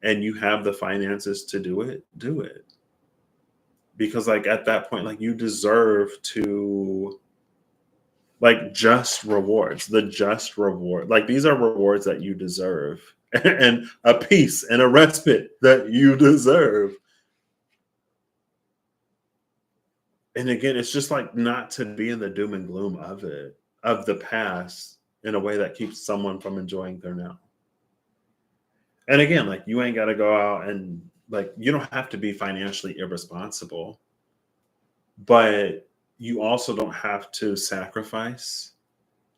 and you have the finances to do it, do it. Because like at that point, like you deserve to like just rewards, the just reward. Like these are rewards that you deserve and a peace and a respite that you deserve. And again, it's just like not to be in the doom and gloom of it, of the past in a way that keeps someone from enjoying their now. And again, like you ain't got to go out and like you don't have to be financially irresponsible, but you also don't have to sacrifice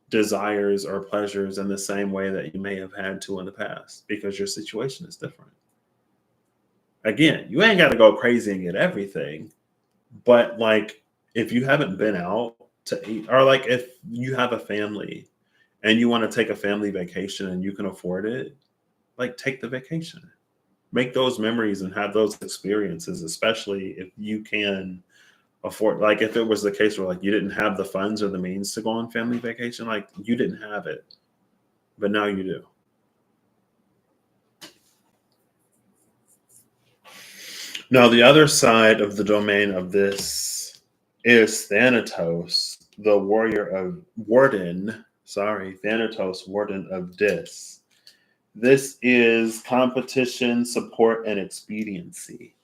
desires or pleasures in the same way that you may have had to in the past because your situation is different. Again, you ain't got to go crazy and get everything, but like if you haven't been out to eat, or like if you have a family and you want to take a family vacation and you can afford it, like take the vacation. Make those memories and have those experiences, especially if you can afford, like if it was the case where like you didn't have the funds or the means to go on family vacation, like you didn't have it, but now you do. Now the other side of the domain of this is Thanatos, the warrior of Warden. Sorry, Thanatos, Warden of Dis. This is competition, support, and expediency.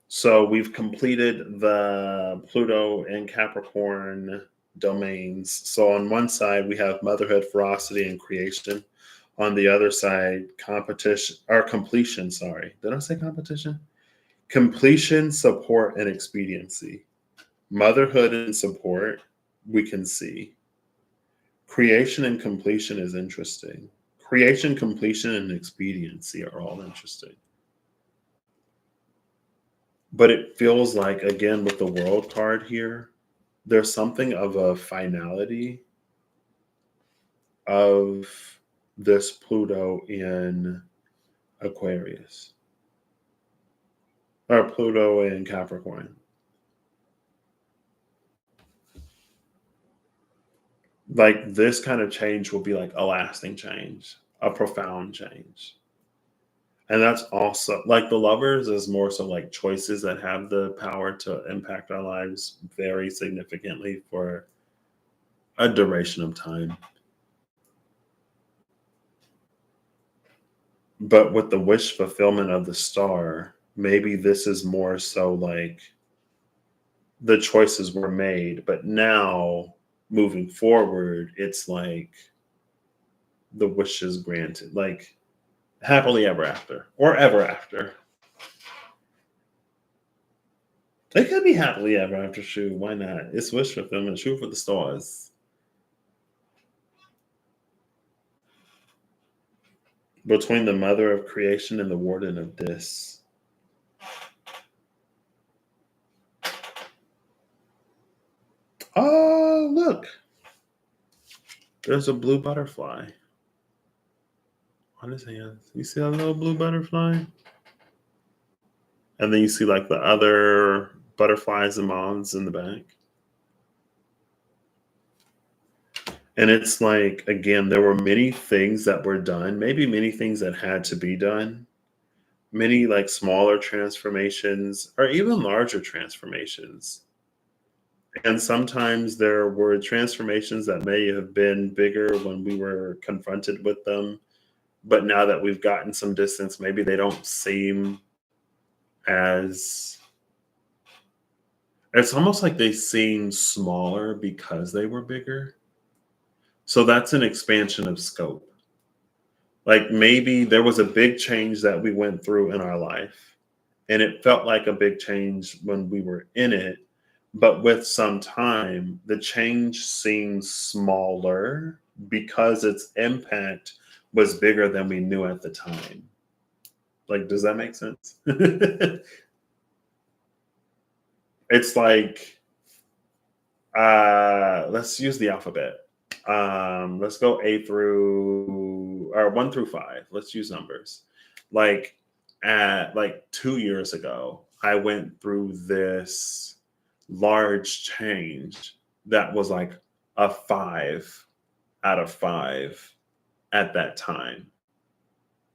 So we've completed the Pluto and Capricorn domains. So on one side, we have motherhood, ferocity, and creation. On the other side, competition or completion. Sorry, did I say competition? Completion, support, and expediency. Motherhood and support, we can see. Creation and completion is interesting. Creation, completion, and expediency are all interesting. But it feels like, again, with the world card here, there's something of a finality of this Pluto in Aquarius or Pluto in Capricorn. Like this kind of change will be like a lasting change, a profound change. And that's also like the lovers is more so like choices that have the power to impact our lives very significantly for a duration of time. But with the wish fulfillment of the star, maybe this is more so like the choices were made, but now moving forward, it's like the wish is granted, like happily ever after or ever after. It could be happily ever after, shoot. Why not? It's wish fulfillment, shoot for the stars. Between the mother of creation and the warden of Dis. Oh, look. There's a blue butterfly on his hands. You see that little blue butterfly? And then you see like the other butterflies and moths in the back. And it's like, again, there were many things that were done, maybe many things that had to be done, many like smaller transformations or even larger transformations. And sometimes there were transformations that may have been bigger when we were confronted with them. But now that we've gotten some distance, maybe they don't seem as, it's almost like they seem smaller because they were bigger. So that's an expansion of scope. Like maybe there was a big change that we went through in our life, and it felt like a big change when we were in it. But with some time, the change seems smaller because its impact was bigger than we knew at the time. Like, does that make sense? It's like, let's use the alphabet. Let's go A through or 1 through 5. Let's use numbers. Like at like 2 years ago, I went through this large change that was like a 5 out of 5 at that time.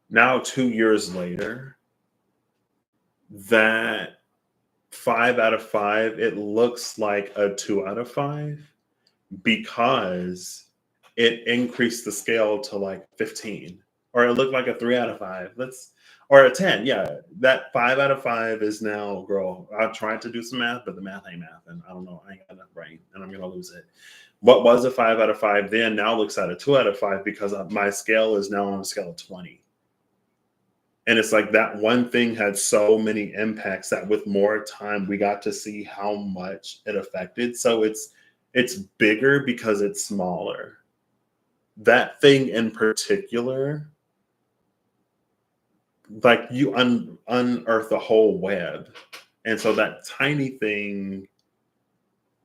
Now, 2 years later, that 5 out of 5, it looks like a 2 out of 5 because it increased the scale to like 15, or it looked like a 3 out of 5. Or a 10. Yeah, that 5 out of 5 is now, girl. I tried to do some math, but the math ain't math, and I don't know. I ain't got enough brain, and I'm gonna lose it. What was a 5 out of 5 then now looks at a 2 out of 5 because my scale is now on a scale of 20. And it's like that one thing had so many impacts that with more time we got to see how much it affected. So it's bigger because it's smaller. That thing in particular like you unearth the whole web. And so that tiny thing,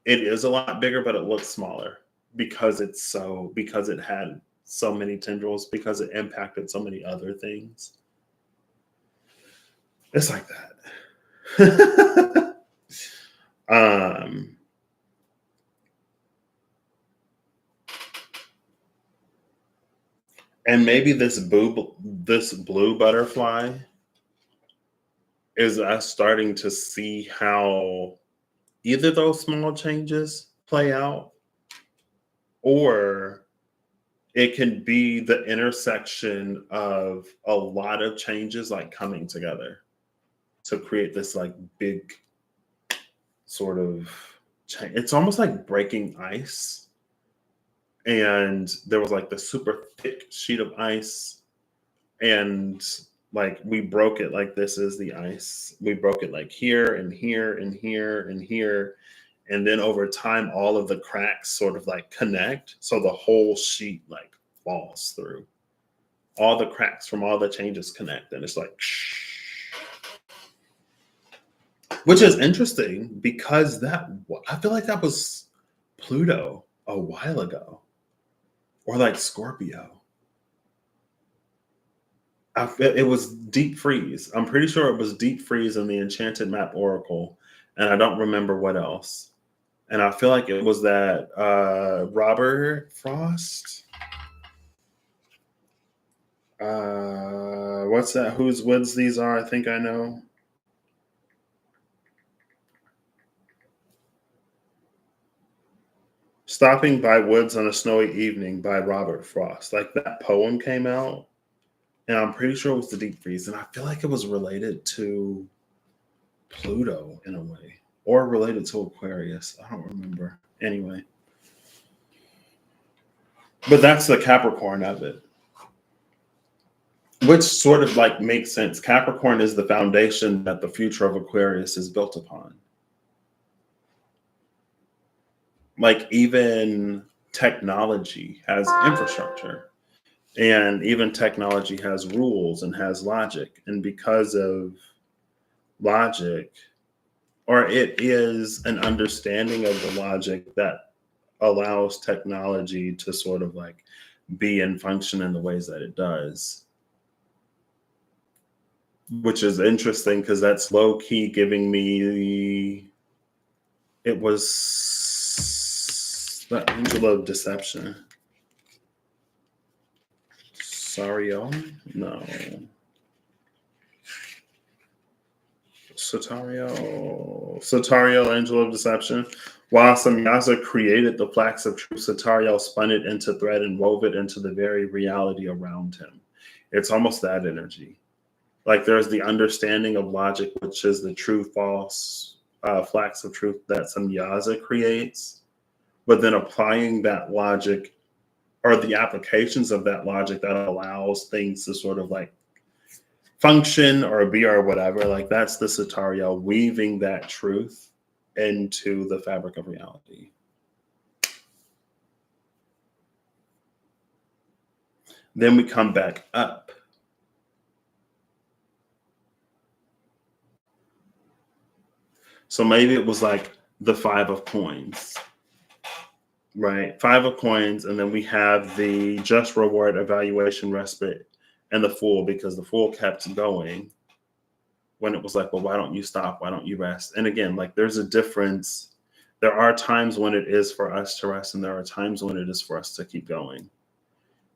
it is a lot bigger, but it looks smaller because because it had so many tendrils, because it impacted so many other things. It's like that. um and maybe this blue butterfly is us starting to see how either those small changes play out, or it can be the intersection of a lot of changes like coming together to create this like big sort of change. It's almost like breaking ice. And there was like the super thick sheet of ice, and like we broke it, like this is the ice. We broke it like here and here and here and here. And then over time, all of the cracks sort of like connect. So the whole sheet like falls through. All the cracks from all the changes connect. And it's like, which is interesting because I feel like that was Pluto a while ago, or like Scorpio. It was Deep Freeze. I'm pretty sure it was Deep Freeze in the Enchanted Map Oracle, and I don't remember what else. And I feel like it was that Robert Frost. What's that? Whose woods these are? I think I know. Stopping by Woods on a Snowy Evening by Robert Frost. Like that poem came out, and I'm pretty sure it was the Deep Freeze. And I feel like it was related to Pluto in a way, or related to Aquarius. I don't remember. Anyway, but that's the Capricorn of it, which sort of like makes sense. Capricorn is the foundation that the future of Aquarius is built upon. Like even technology has infrastructure, and even technology has rules and has logic. And because of logic, or it is an understanding of the logic that allows technology to sort of like be and function in the ways that it does, which is interesting because that's low key giving me, it was the angel of deception. Sariel? No. Satariel, angel of deception. While Samyaza created the flax of truth, Satariel spun it into thread and wove it into the very reality around him. It's almost that energy. Like there's the understanding of logic, which is the true false flax of truth that Samyaza creates, but then applying that logic, or the applications of that logic that allows things to sort of like function or be or whatever, like that's the Sataria weaving that truth into the fabric of reality. Then we come back up. So maybe it was like the 5 of coins, right? 5 of coins, and then we have the just reward, evaluation, respite, and the fool, because the fool kept going when it was like, well, why don't you stop? Why don't you rest? And again, like there's a difference. There are times when it is for us to rest, and there are times when it is for us to keep going.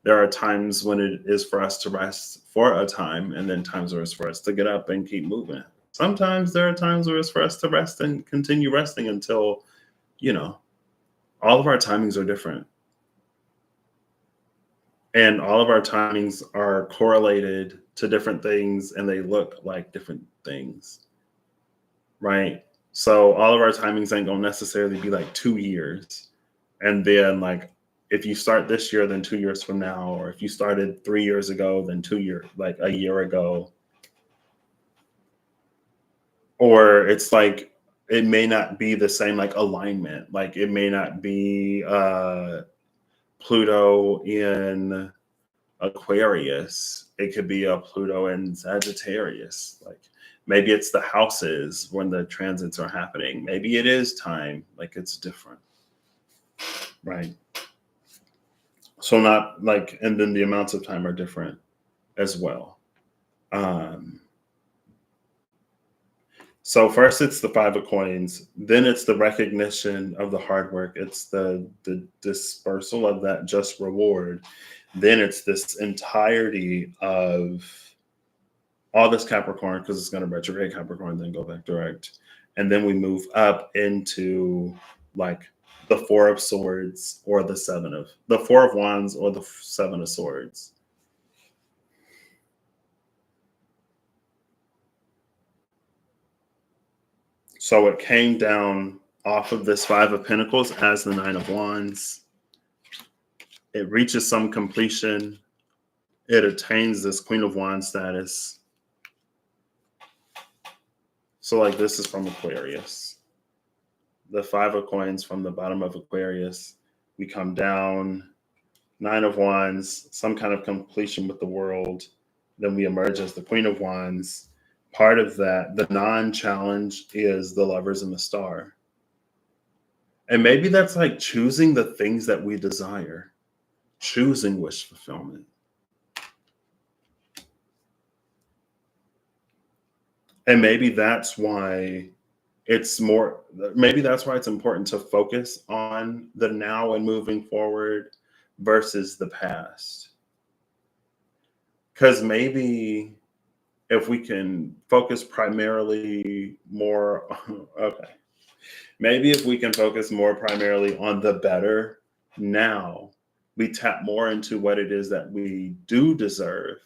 There are times when it is for us to rest for a time, and then times where it's for us to get up and keep moving. Sometimes there are times where it's for us to rest and continue resting until, all of our timings are different. And all of our timings are correlated to different things, and they look like different things, right? So all of our timings ain't gonna necessarily be like 2 years. And then like, if you start this year, then 2 years from now, or if you started 3 years ago, then 2 years, like a year ago. Or it's like, it may not be the same like alignment. Like it may not be Pluto in Aquarius it could be a Pluto and Sagittarius. Like maybe it's the houses when the transits are happening. Maybe it is time. Like it's different, right? So not like, and then the amounts of time are different as well. So first it's the five of coins, then it's the recognition of the hard work. It's the dispersal of that just reward. Then it's this entirety of all this Capricorn, because it's going to retrograde Capricorn, then go back direct. And then we move up into like the Four of Swords or the Four of Wands or the Seven of Swords. So it came down off of this Five of Pentacles as the Nine of Wands. It reaches some completion. It attains this Queen of Wands status. So like this is from Aquarius. The Five of Coins from the bottom of Aquarius. We come down, Nine of Wands, some kind of completion with the world. Then we emerge as the Queen of Wands. Part of that, the non-challenge, is the Lovers and the Star. And maybe that's like choosing the things that we desire, choosing wish fulfillment. And maybe that's why it's important to focus on the now and moving forward versus the past. Because maybe if we can focus primarily more, maybe if we can focus more primarily on the better now, we tap more into what it is that we do deserve.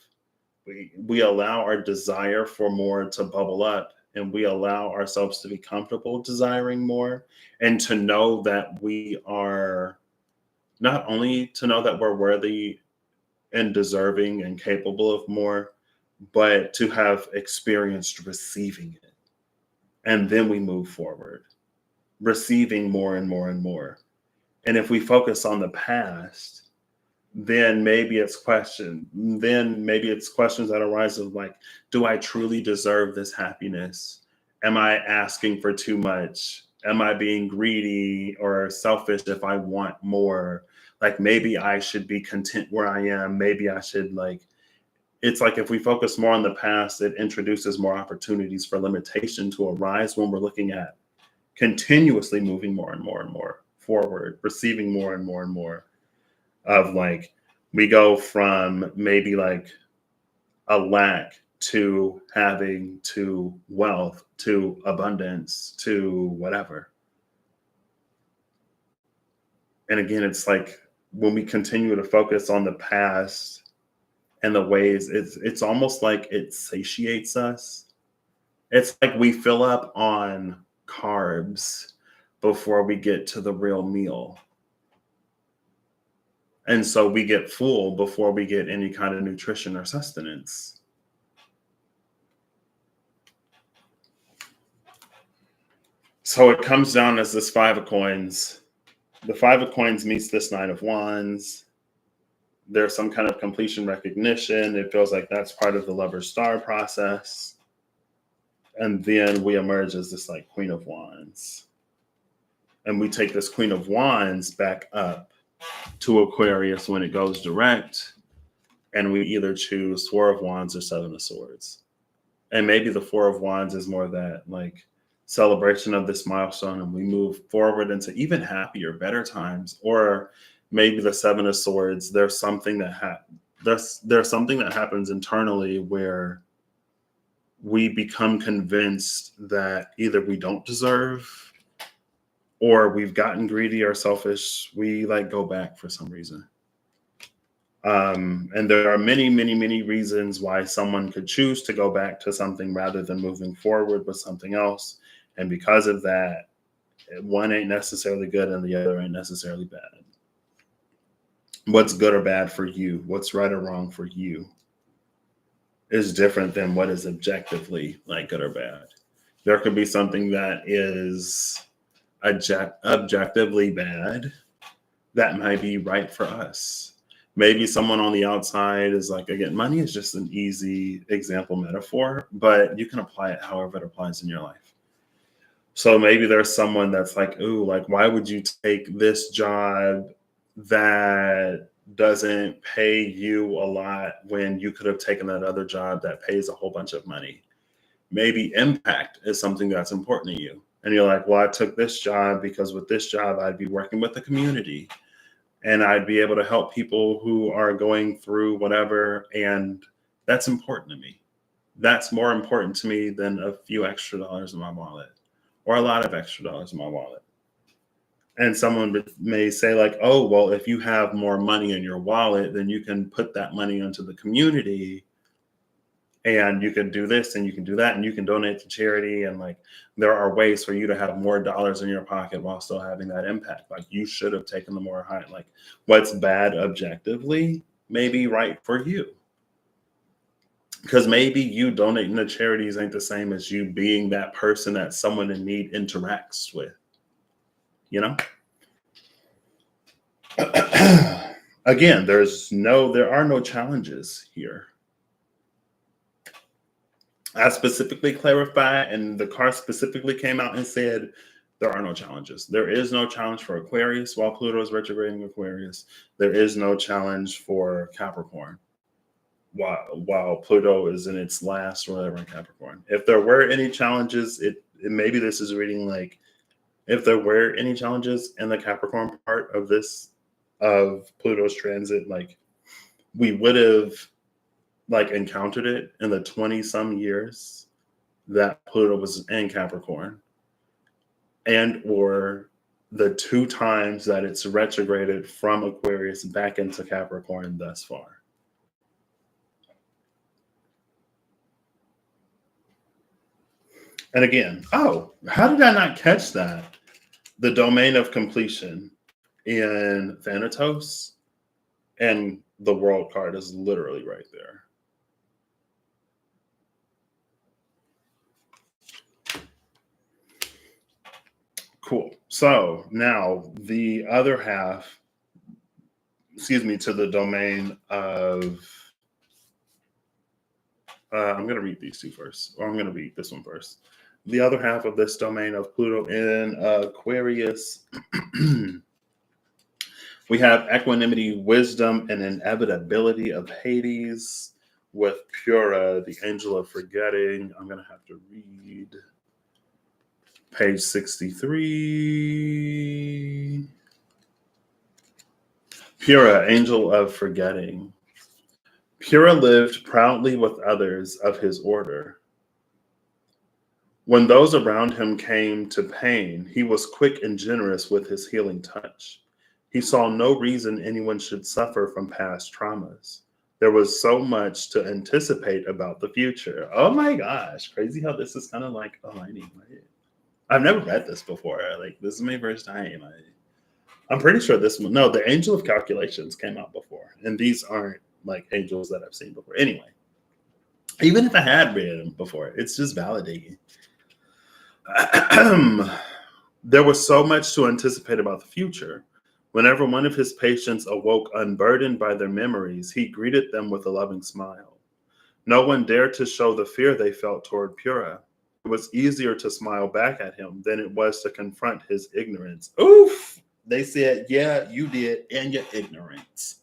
We allow our desire for more to bubble up, and we allow ourselves to be comfortable desiring more, and to know that we are not only to know that we're worthy and deserving and capable of more, but to have experienced receiving it. And then we move forward, receiving more and more and more. And if we focus on the past, then maybe it's questions that arise of like, do I truly deserve this happiness? Am I asking for too much? Am I being greedy or selfish if I want more? Like maybe I should be content where I am. Maybe I should it's like if we focus more on the past, it introduces more opportunities for limitation to arise when we're looking at continuously moving more and more and more forward, receiving more and more and more. Of like, we go from maybe like a lack to having to wealth to abundance to whatever. And again, it's like when we continue to focus on the past and the ways, it's almost like it satiates us. It's like we fill up on carbs before we get to the real meal. And so we get full before we get any kind of nutrition or sustenance. So it comes down as this Five of Coins. The Five of Coins meets this Nine of Wands. There's some kind of completion recognition. It feels like that's part of the Lover's Star process. And then we emerge as this like Queen of Wands. And we take this Queen of Wands back up to Aquarius when it goes direct, and we either choose Four of Wands or Seven of Swords. And maybe the Four of Wands is more that like celebration of this milestone, and we move forward into even happier, better times. Or maybe the Seven of Swords, there's something that there's something that happens internally where we become convinced that either we don't deserve, or we've gotten greedy or selfish. We like go back for some reason. And there are many, many, many reasons why someone could choose to go back to something rather than moving forward with something else. And because of that, one ain't necessarily good and the other ain't necessarily bad. What's good or bad for you, what's right or wrong for you, is different than what is objectively like good or bad. There could be something that is objectively bad that might be right for us. Maybe someone on the outside is like, again, money is just an easy example metaphor, but you can apply it however it applies in your life. So maybe there's someone that's like, ooh, like, why would you take this job that doesn't pay you a lot when you could have taken that other job that pays a whole bunch of money? Maybe impact is something that's important to you. And you're like, well, I took this job because with this job, I'd be working with the community and I'd be able to help people who are going through whatever. And that's important to me. That's more important to me than a few extra dollars in my wallet or a lot of extra dollars in my wallet. And someone may say, like, oh, well, if you have more money in your wallet, then you can put that money into the community and you can do this and you can do that and you can donate to charity. And like, there are ways for you to have more dollars in your pocket while still having that impact. Like, you should have taken the more high, like, what's bad objectively may be right for you. Because maybe you donating to charities ain't the same as you being that person that someone in need interacts with, you know? Again, there are no challenges here. I specifically clarified, and the card specifically came out and said there are no challenges. There is no challenge for Aquarius while Pluto is retrograding Aquarius. There is no challenge for Capricorn while Pluto is in its last whatever in Capricorn. If there were any challenges, maybe this is reading like, if there were any challenges in the Capricorn part of this, of Pluto's transit, like, we would have like encountered it in the 20 some years that Pluto was in Capricorn, and or the 2 times that it's retrograded from Aquarius back into Capricorn thus far. And again, oh, how did I not catch that? The domain of completion in Thanatos and the world card is literally right there. Cool. So now the other half, to the domain of, I'm going to read these two first, or I'm going to read this one first. The other half of this domain of Pluto in Aquarius, we have equanimity, wisdom, and inevitability of Hades with Pura, the angel of forgetting. I'm going to have to read page 63. Pura, angel of forgetting. Pura lived proudly with others of his order. When those around him came to pain, he was quick and generous with his healing touch. He saw no reason anyone should suffer from past traumas. There was so much to anticipate about the future. Oh my gosh, crazy how this is kind of like aligning, right? I've never read this before. Like, this is my first time. I'm pretty sure this one, no, the Angel of Calculations came out before, and these aren't like angels that I've seen before. Anyway, even if I had read them before, it's just validating. There was so much to anticipate about the future. Whenever one of his patients awoke unburdened by their memories, he greeted them with a loving smile. No one dared to show the fear they felt toward Pura. It was easier to smile back at him than it was to confront his ignorance. Oof! They said, yeah, you did, and your ignorance.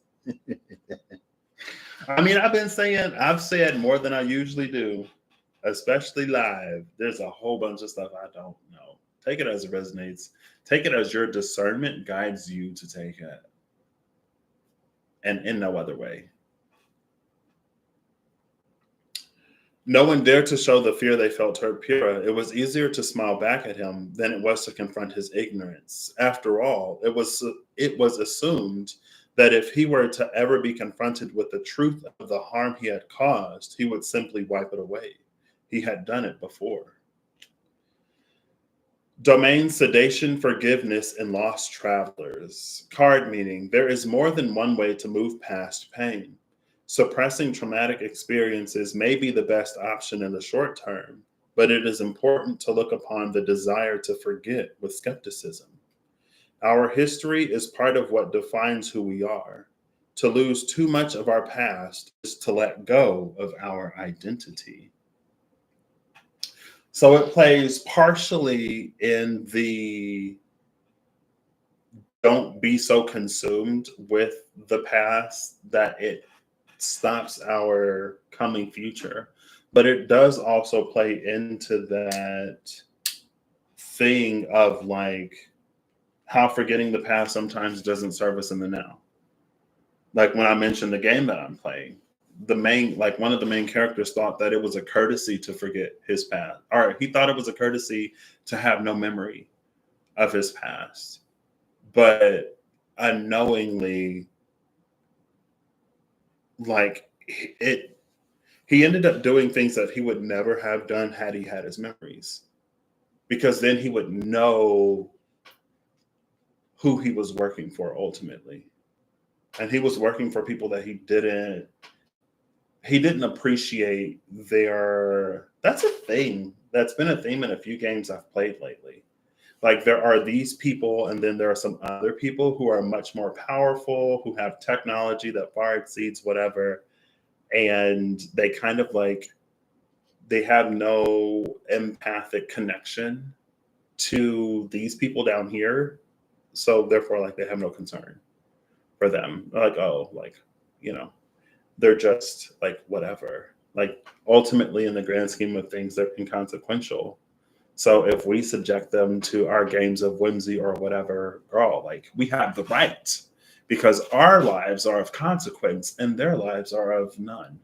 I mean, I've said more than I usually do, especially live. There's a whole bunch of stuff I don't know. Take it as it resonates. Take it as your discernment guides you to take it. And in no other way. No one dared to show the fear they felt toward Pura. It was easier to smile back at him than it was to confront his ignorance. After all, it was assumed that if he were to ever be confronted with the truth of the harm he had caused, he would simply wipe it away. He had done it before. Domain, sedation, forgiveness, and lost travelers. Card meaning, there is more than one way to move past pain. Suppressing traumatic experiences may be the best option in the short term, but it is important to look upon the desire to forget with skepticism. Our history is part of what defines who we are. To lose too much of our past is to let go of our identity. So it plays partially in the don't be so consumed with the past that it stops our coming future. But it does also play into that thing of like how forgetting the past sometimes doesn't serve us in the now. Like when I mentioned the game that I'm playing, like one of the main characters thought that it was a courtesy to forget his past, or he thought it was a courtesy to have no memory of his past. But unknowingly, like it, he ended up doing things that he would never have done had he had his memories, because then he would know who he was working for ultimately. And he was working for people that he didn't appreciate their. That's a thing that's been a theme in a few games I've played lately. Like there are these people, and then there are some other people who are much more powerful, who have technology that far exceeds whatever, and they kind of like they have no empathic connection to these people down here, so therefore like they have no concern for them. Like, oh, like, you know, they're just like whatever. Like ultimately, in the grand scheme of things, they're inconsequential. So if we subject them to our games of whimsy or whatever, girl, like we have the right, because our lives are of consequence and their lives are of none.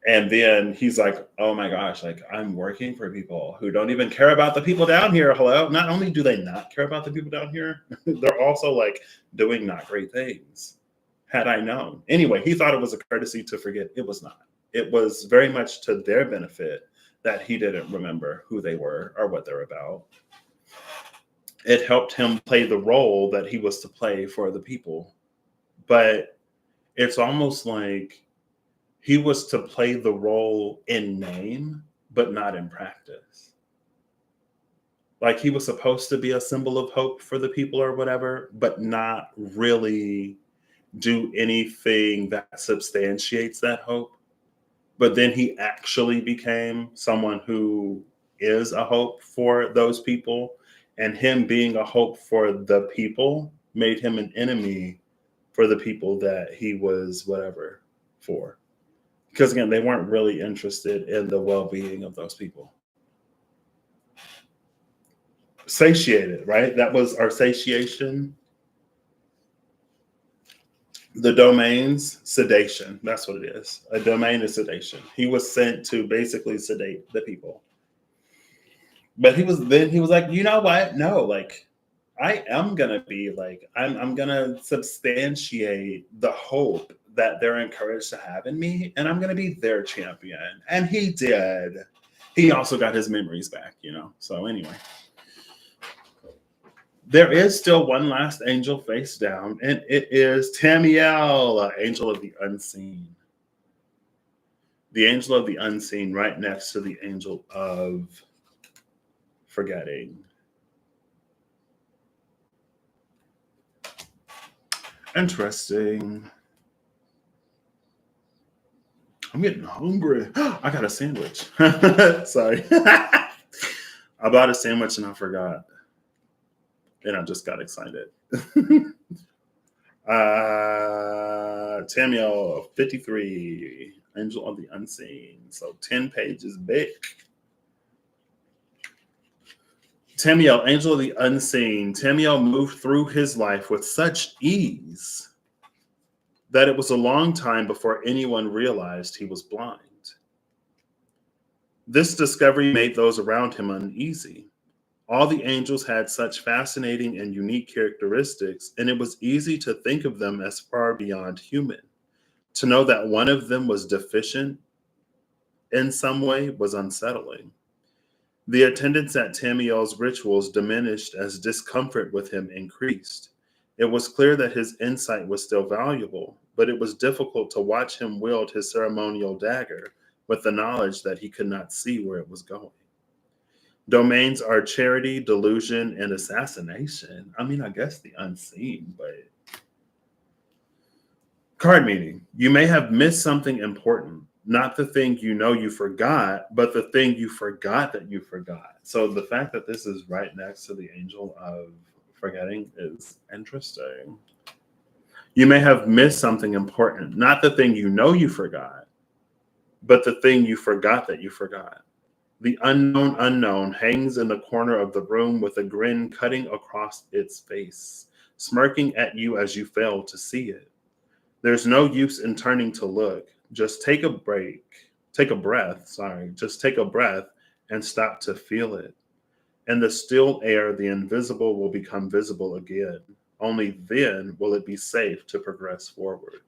And then he's like, oh my gosh, like I'm working for people who don't even care about the people down here. Hello. Not only do they not care about the people down here, they're also like doing not great things. Had I known. Anyway, he thought it was a courtesy to forget. It was not. It was very much to their benefit that he didn't remember who they were or what they're about. It helped him play the role that he was to play for the people. But it's almost like he was to play the role in name, but not in practice. Like he was supposed to be a symbol of hope for the people or whatever, but not really do anything that substantiates that hope. But then he actually became someone who is a hope for those people. And him being a hope for the people made him an enemy for the people that he was whatever for. Because again, they weren't really interested in the well-being of those people. Satiated, right? That was our satiation. The domains, sedation. That's what it is. A domain is sedation. He was sent to basically sedate the people. But he was like, you know what? No, like I am gonna be like, I'm gonna substantiate the hope that they're encouraged to have in me, and I'm gonna be their champion. And he did. He also got his memories back, you know. So anyway. There is still one last angel face down, and it is Tamiel, angel of the unseen. The angel of the unseen, right next to the angel of forgetting. Interesting. I'm getting hungry. I got a sandwich. Sorry. I bought a sandwich and I forgot. And I just got excited. Tamiel 53, Angel of the Unseen. So 10 pages big. Tamiel, Angel of the Unseen. Tamiel moved through his life with such ease that it was a long time before anyone realized he was blind. This discovery made those around him uneasy. All the angels had such fascinating and unique characteristics, and it was easy to think of them as far beyond human. To know that one of them was deficient in some way was unsettling. The attendance at Tamiel's rituals diminished as discomfort with him increased. It was clear that his insight was still valuable, but it was difficult to watch him wield his ceremonial dagger with the knowledge that he could not see where it was going. Domains are charity, delusion, and assassination. I mean, I guess the unseen, but Card meaning. You may have missed something important. Not the thing you know you forgot, but the thing you forgot that you forgot. So the fact that this is right next to the angel of forgetting is interesting. You may have missed something important. Not the thing you know you forgot, but the thing you forgot that you forgot. The unknown unknown hangs in the corner of the room with a grin cutting across its face, smirking at you as you fail to see it. There's no use in turning to look. Just take a break. Take a breath. Sorry. Just take a breath and stop to feel it. In the still air, the invisible will become visible again. Only then will it be safe to progress forward.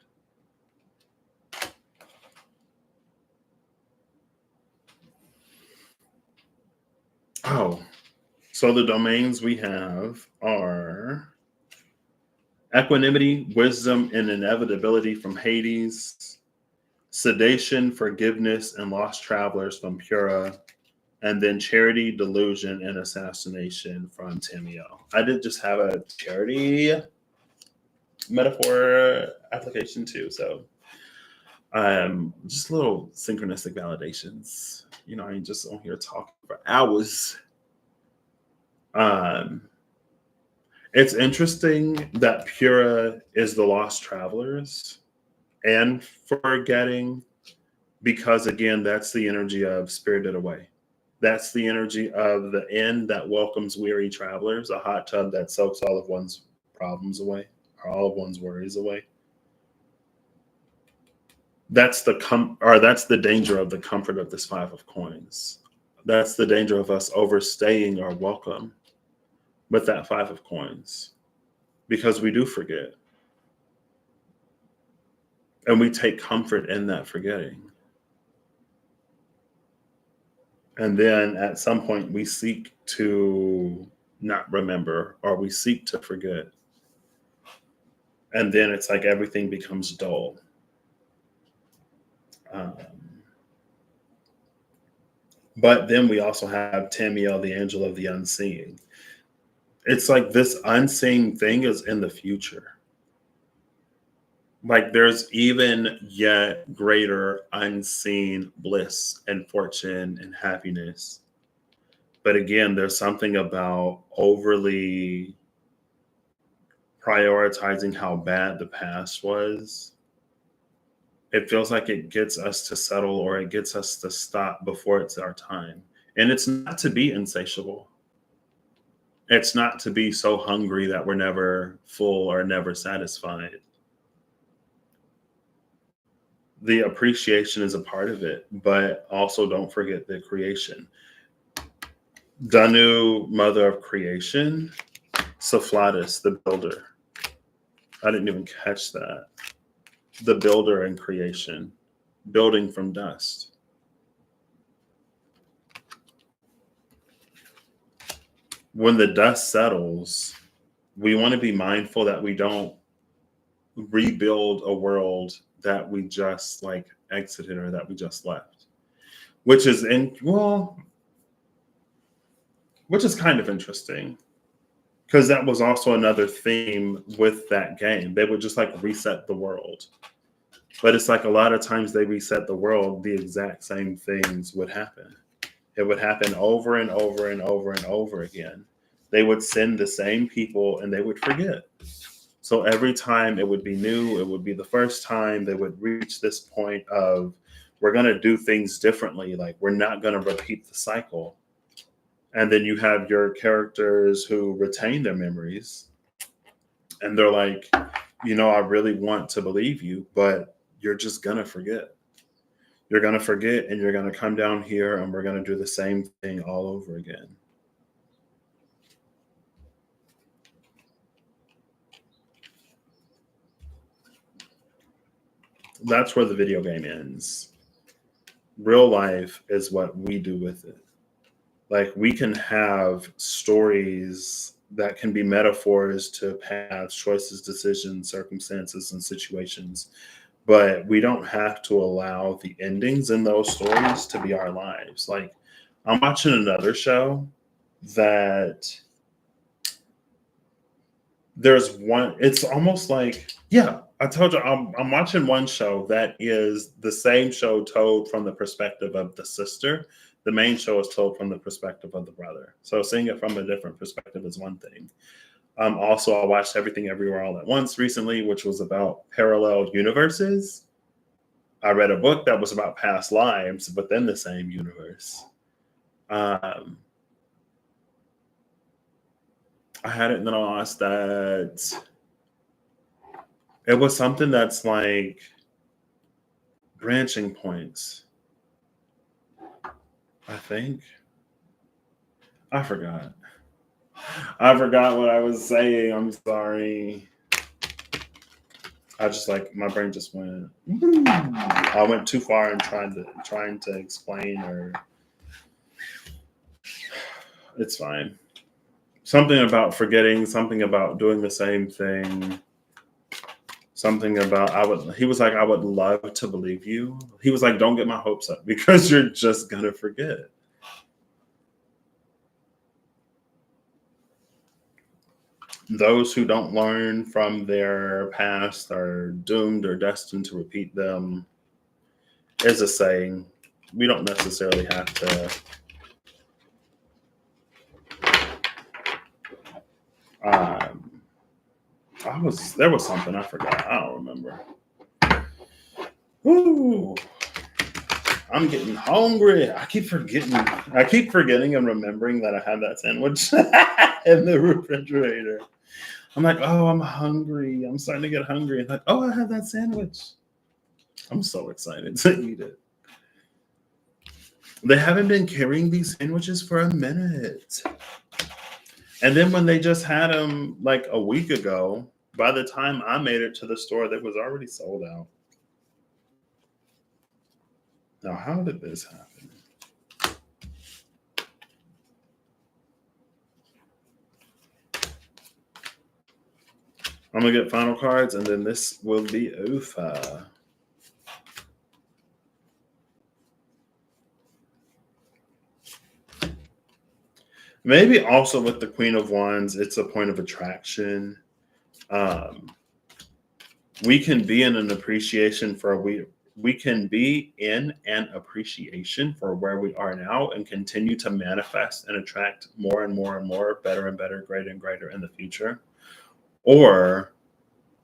Oh, so the domains we have are equanimity, wisdom, and inevitability from Hades, sedation, forgiveness, and lost travelers from Pura, and then charity, delusion, and assassination from Tamiel. I did just have a charity metaphor application too, so just little synchronistic validations. You know, I ain't just on here talking for hours. It's interesting that Pura is the lost travelers and forgetting, because again, that's the energy of spirited away. That's the energy of the inn that welcomes weary travelers, a hot tub that soaks all of one's problems away or all of one's worries away. That's that's the danger of the comfort of this five of coins. That's the danger of us overstaying our welcome with that five of coins, because we do forget. And we take comfort in that forgetting. And then at some point we seek to not remember, or we seek to forget. And then it's like everything becomes dull. But then we also have Tamiel, the angel of the unseen. It's like this unseen thing is in the future. Like there's even yet greater unseen bliss and fortune and happiness. But again, there's something about overly prioritizing how bad the past was. It feels like it gets us to settle, or it gets us to stop before it's our time. And it's not to be insatiable. It's not to be so hungry that we're never full or never satisfied. The appreciation is a part of it, but also don't forget the creation. Danu, mother of creation, Sophlatus, the builder. I didn't even catch that. The builder and creation, building from dust. When the dust settles, we want to be mindful that we don't rebuild a world that we just like exited or that we just left, which is which is kind of interesting, because that was also another theme with that game. They would just like reset the world. But it's like a lot of times they reset the world, the exact same things would happen. It would happen over and over and over and over again. They would send the same people and they would forget. So every time it would be new, it would be the first time they would reach this point of, we're going to do things differently. Like, we're not going to repeat the cycle. And then you have your characters who retain their memories. And they're like, I really want to believe you, but you're just going to forget. You're going to forget, and you're going to come down here and we're going to do the same thing all over again. That's where the video game ends. Real life is what we do with it. Like, we can have stories that can be metaphors to paths, choices, decisions, circumstances, and situations. But we don't have to allow the endings in those stories to be our lives. Like, I'm watching another show that there's one, it's almost like, yeah, I told you I'm watching one show that is the same show told from the perspective of the sister. The main show is told from the perspective of the brother. So seeing it from a different perspective is one thing. Also, I watched Everything Everywhere All at Once recently, which was about parallel universes. I read a book that was about past lives within the same universe. Um, I had it in the last that it was something that's like branching points. I think I forgot. I forgot what I was saying. I'm sorry. I just like my brain just went. I went too far in trying to explain, or it's fine. Something about forgetting, something about doing the same thing, something about I would. He was like, I would love to believe you. He was like, don't get my hopes up because you're just gonna forget. Those who don't learn from their past are doomed or destined to repeat them, is a saying. We don't necessarily have to. Um, there was something I forgot. I don't remember. Ooh, I'm getting hungry. I keep forgetting and remembering that I had that sandwich in the refrigerator. I'm like, oh, I'm hungry. I'm starting to get hungry. And like, oh, I had that sandwich. I'm so excited to eat it. They haven't been carrying these sandwiches for a minute. And then when they just had them like a week ago, by the time I made it to the store, they was already sold out. Now, how did this happen? I'm gonna get final cards, and then this will be over. Maybe also with the Queen of Wands, it's a point of attraction. Um, we can be in an appreciation for we can be in an appreciation for where we are now and continue to manifest and attract more and more and more, better and better, greater and greater in the future. Or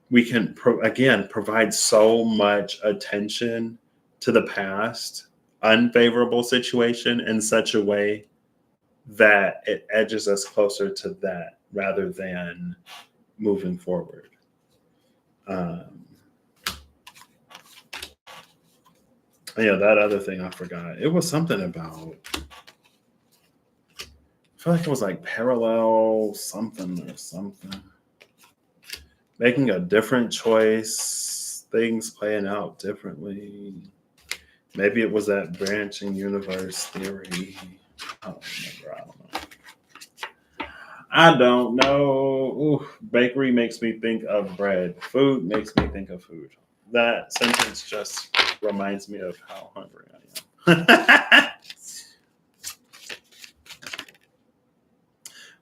we can again provide so much attention to the past unfavorable situation in such a way that it edges us closer to that rather than moving forward. Um, yeah, that other thing I forgot. It was something about. I feel like it was like parallel something or something. Making a different choice, things playing out differently. Maybe it was that branching universe theory. I don't remember. I don't know. Ooh, bakery makes me think of bread. Food makes me think of food. That sentence just reminds me of how hungry I am.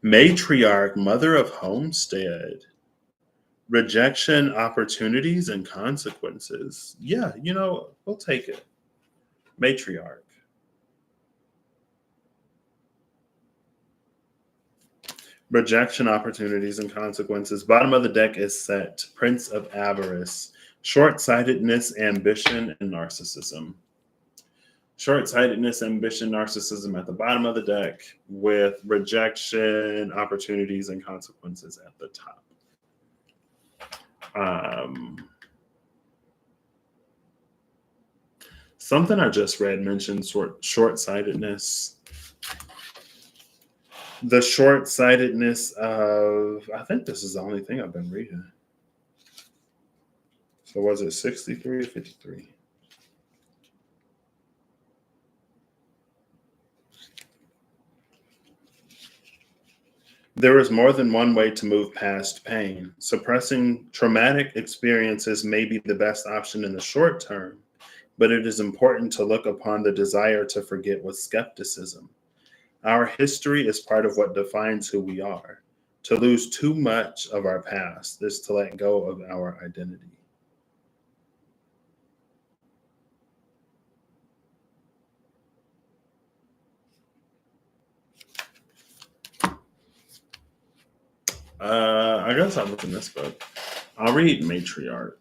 Matriarch, mother of homestead. Rejection, opportunities, and consequences. Yeah, we'll take it. Matriarch. Rejection, opportunities, and consequences. Bottom of the deck is set. Prince of Avarice. Short-sightedness, ambition, and narcissism. Short-sightedness, ambition, narcissism at the bottom of the deck, with rejection, opportunities, and consequences at the top. Something I just read mentioned short-sightedness. The short-sightedness of, I think this is the only thing I've been reading. So was it 63 or 53? There is more than one way to move past pain. Suppressing traumatic experiences may be the best option in the short term, but it is important to look upon the desire to forget with skepticism. Our history is part of what defines who we are. To lose too much of our past is to let go of our identity. I guess I'll look in this book. I'll read Matriarch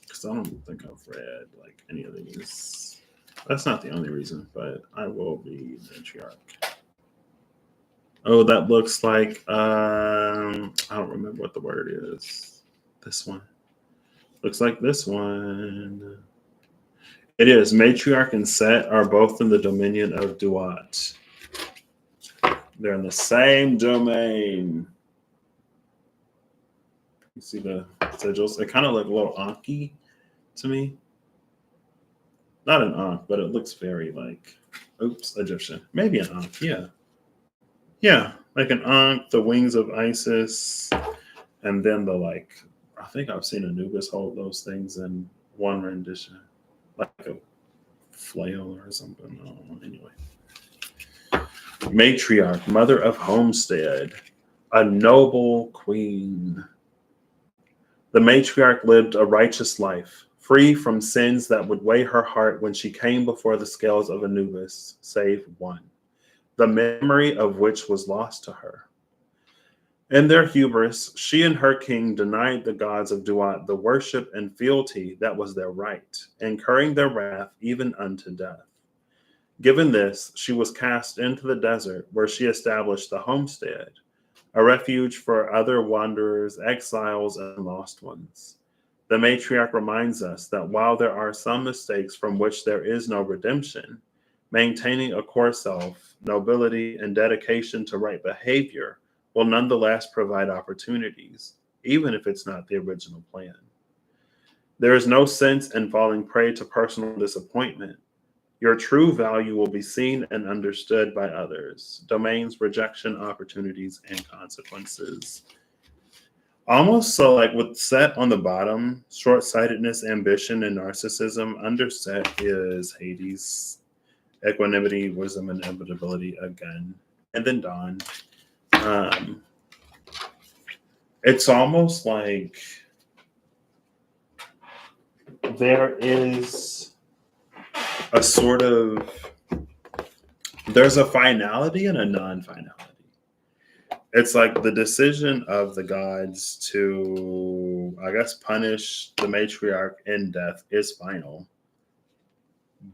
because I don't think I've read like any of these. That's not the only reason, but I will read Matriarch. Oh, that looks like I don't remember what the word is. This one looks like this one. It is. Matriarch and Set are both in the dominion of Duat. They're in the same domain. You see the sigils? It kind of look a little Anki to me. Not an Ankh, but it looks very like, Egyptian. Maybe an Ankh, yeah. Yeah, like an Ankh, the wings of Isis, and then the like, I think I've seen Anubis hold those things in one rendition, like a flail or something. I don't know. Anyway. Matriarch, mother of homestead, a noble queen. The matriarch lived a righteous life, free from sins that would weigh her heart when she came before the scales of Anubis, save one, the memory of which was lost to her. In their hubris, she and her king denied the gods of Duat the worship and fealty that was their right, incurring their wrath even unto death. Given this, she was cast into the desert, where she established the homestead, a refuge for other wanderers, exiles, and lost ones. The matriarch reminds us that while there are some mistakes from which there is no redemption, maintaining a core self, nobility, and dedication to right behavior will nonetheless provide opportunities, even if it's not the original plan. There is no sense in falling prey to personal disappointment. Your true value will be seen and understood by others. Domains, rejection, opportunities, and consequences. Almost so like with Set on the bottom, short-sightedness, ambition, and narcissism. Under Set is Hades, equanimity, wisdom, and inevitability again. And then Dawn. It's almost like there is a sort of, there's a finality and a non-finality. It's like the decision of the gods to, I guess, punish the matriarch in death is final.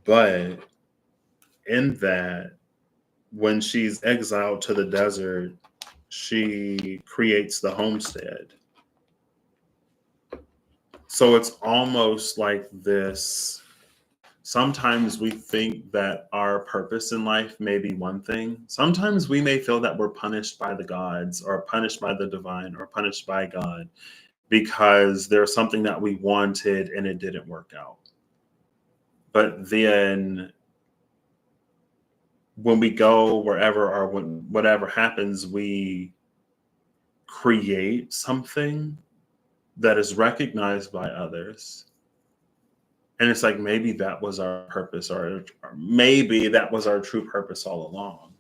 But in that, when she's exiled to the desert, she creates the homestead. So it's almost like this. Sometimes we think that our purpose in life may be one thing. Sometimes we may feel that we're punished by the gods or punished by the divine or punished by God because there's something that we wanted and it didn't work out. But then when we go wherever or when whatever happens, we create something that is recognized by others. And it's like, maybe that was our purpose, or maybe that was our true purpose all along.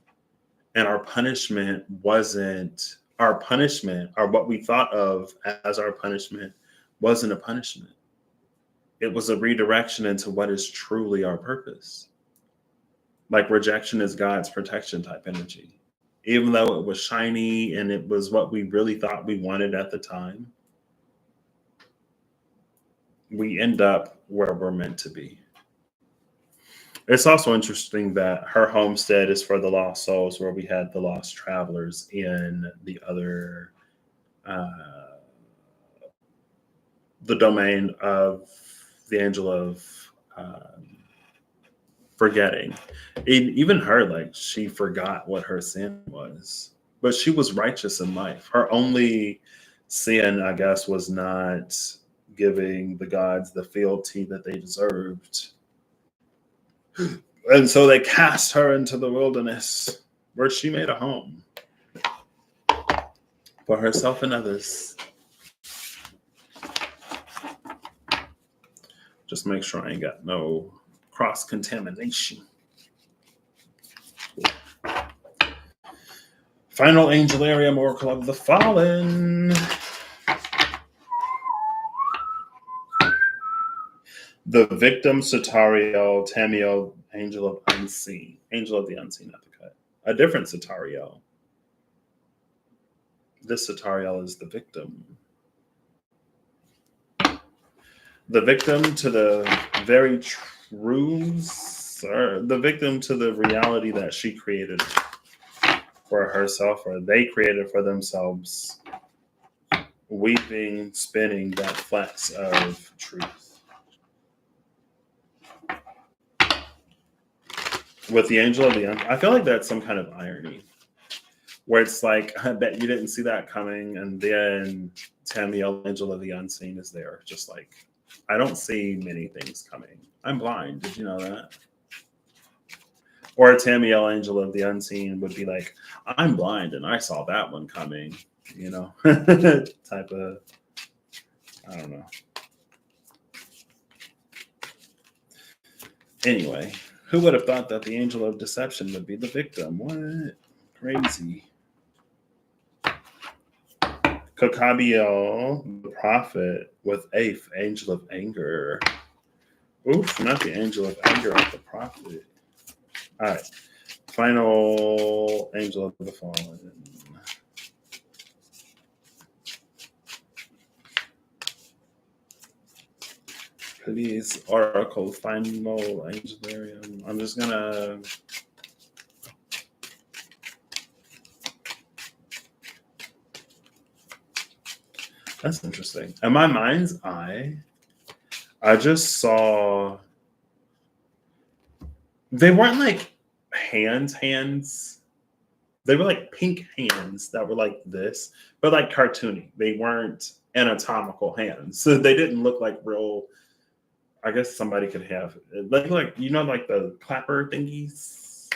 And our punishment wasn't our punishment, or what we thought of as our punishment wasn't a punishment. It was a redirection into what is truly our purpose. Like rejection is God's protection type energy. Even though it was shiny and it was what we really thought we wanted at the time, we end up where we're meant to be. It's also interesting that her homestead is for the lost souls, where we had the lost travelers in the other, the domain of the angel of forgetting. And even her, like, she forgot what her sin was, but she was righteous in life. Her only sin, I guess, was not giving the gods the fealty that they deserved. And so they cast her into the wilderness, where she made a home for herself and others. Just make sure I ain't got no cross-contamination. Final angel area, Oracle of the Fallen. The victim, Satario, Tamiel, angel of unseen. Angel of the unseen at the cut. A different Satario. This Satariel is the victim. The victim to the very truths, or the victim to the reality that she created for herself, or they created for themselves, weeping, spinning that flax of truth. With the angel of the I feel like that's some kind of irony, where it's like, I bet you didn't see that coming, and then Tamiel, angel of the unseen, is there, just like, I don't see many things coming. I'm blind. Did you know that? Or Tamiel, angel of the unseen, would be like, I'm blind and I saw that one coming, you know, type of, I don't know. Anyway, who would have thought that the angel of deception would be the victim? What? Crazy. Kokabiel, the prophet, with Ape, angel of anger. Oof, not the angel of anger of the prophet. All right. Final angel of the fallen. Please, Oracle, final angelarium. I'm just gonna. That's interesting. In my mind's eye, I just saw. They weren't like hands. They were like pink hands that were like this, but like cartoony. They weren't anatomical hands. So they didn't look like real. I guess somebody could have like you know, like the clapper thingies.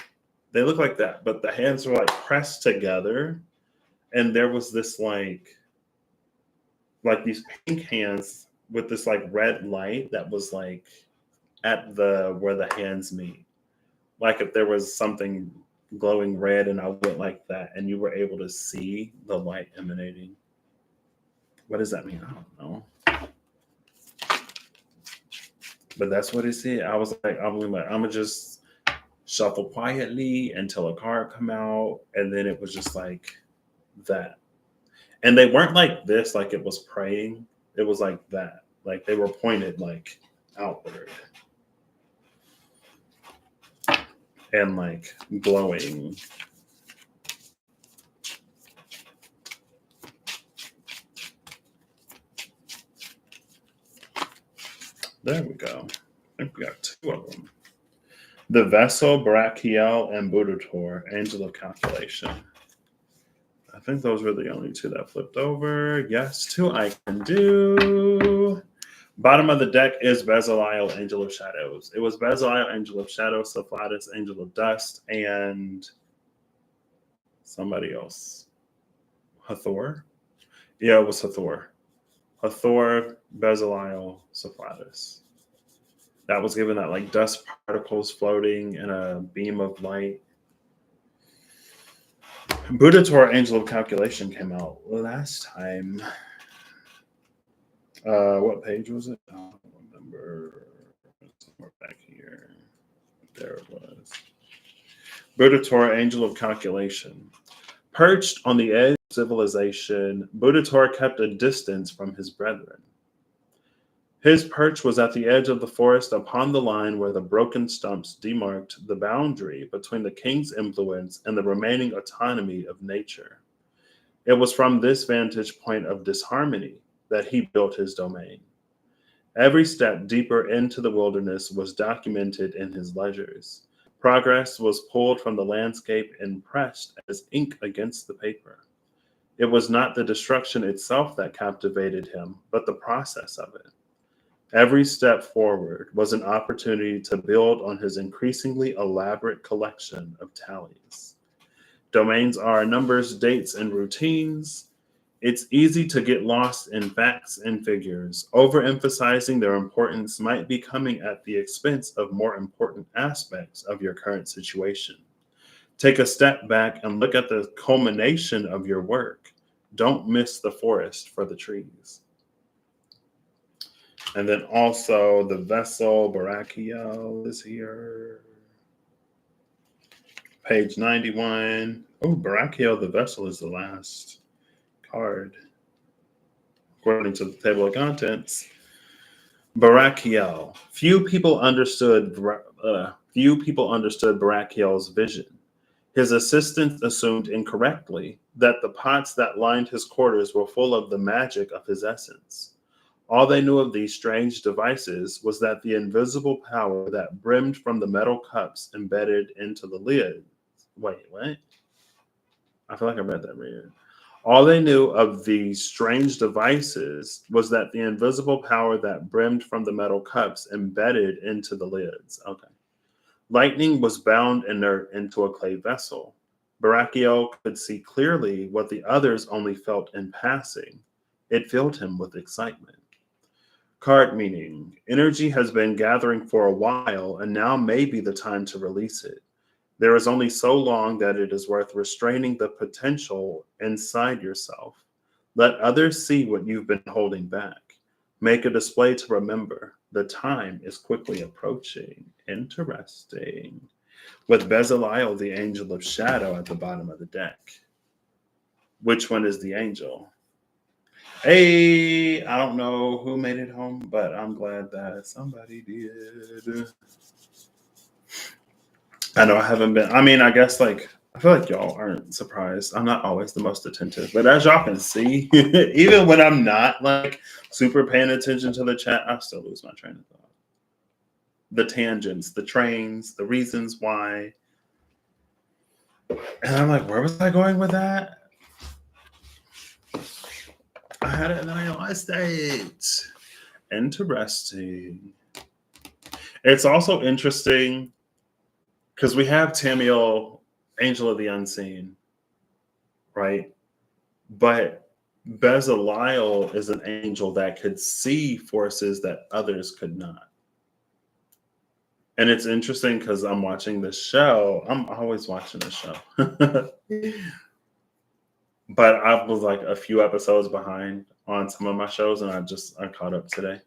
They look like that, but the hands were like pressed together, and there was this like these pink hands with this like red light that was like at the where the hands meet. Like if there was something glowing red and I went like that, and you were able to see the light emanating. What does that mean? I don't know. But that's what it said. I was like, I'm gonna just shuffle quietly until a card come out, and then it was just like that. And they weren't like this, like it was praying. It was like that, like they were pointed like outward and like glowing. There we go. I think we got two of them. The Vessel, Brachiel, and Budator, Angel of Calculation. I think those were the only two that flipped over. Yes, two I can do. Bottom of the deck is Bezaliel, Angel of Shadows. It was Bezaliel, Angel of Shadows, Saphlatis, Angel of Dust, and somebody else. Hathor? Yeah, it was Hathor. Hathor, Bezaliel, Saphlatis. That was given that like dust particles floating in a beam of light. Budator, Angel of Calculation, came out last time. What page was it? I don't remember. Somewhere back here. There it was. Budator, Angel of Calculation. Perched on the edge of civilization, Budator kept a distance from his brethren. His perch was at the edge of the forest upon the line where the broken stumps demarked the boundary between the king's influence and the remaining autonomy of nature. It was from this vantage point of disharmony that he built his domain. Every step deeper into the wilderness was documented in his ledgers. Progress was pulled from the landscape and pressed as ink against the paper. It was not the destruction itself that captivated him, but the process of it. Every step forward was an opportunity to build on his increasingly elaborate collection of tallies. Domains are numbers, dates, and routines. It's easy to get lost in facts and figures. Overemphasizing their importance might be coming at the expense of more important aspects of your current situation. Take a step back and look at the culmination of your work. Don't miss the forest for the trees. And then also the Vessel, Barachiel is here. Page 91. Oh, Barachiel, the Vessel is the last hard. According to the table of contents, Barakiel. Few people understood Barakiel's vision. His assistants assumed incorrectly that the pots that lined his quarters were full of the magic of his essence. All they knew of these strange devices was that the invisible power that brimmed from the metal cups embedded into the lid. Wait, what? I feel like I read that weird. All they knew of these strange devices was that the invisible power that brimmed from the metal cups embedded into the lids. Okay. Lightning was bound inert into a clay vessel. Barakiel could see clearly what the others only felt in passing. It filled him with excitement. Card meaning, energy has been gathering for a while, and now may be the time to release it. There is only so long that it is worth restraining the potential inside yourself. Let others see what you've been holding back. Make a display to remember. The time is quickly approaching. Interesting. With Bezaliel, the angel of shadow, at the bottom of the deck. Which one is the angel? Hey, I don't know who made it home, but I'm glad that somebody did. I know I haven't been. I mean, I guess like I feel like y'all aren't surprised. I'm not always the most attentive, but as y'all can see, even when I'm not like super paying attention to the chat, I still lose my train of thought. The tangents, the trains, the reasons why, and I'm like, where was I going with that? I had it and then I lost it. Interesting. It's also interesting because we have Tamiel, Angel of the Unseen, right? But Bezaliel is an angel that could see forces that others could not. And it's interesting because I'm watching this show. I'm always watching the show. But I was like a few episodes behind on some of my shows, and I caught up today.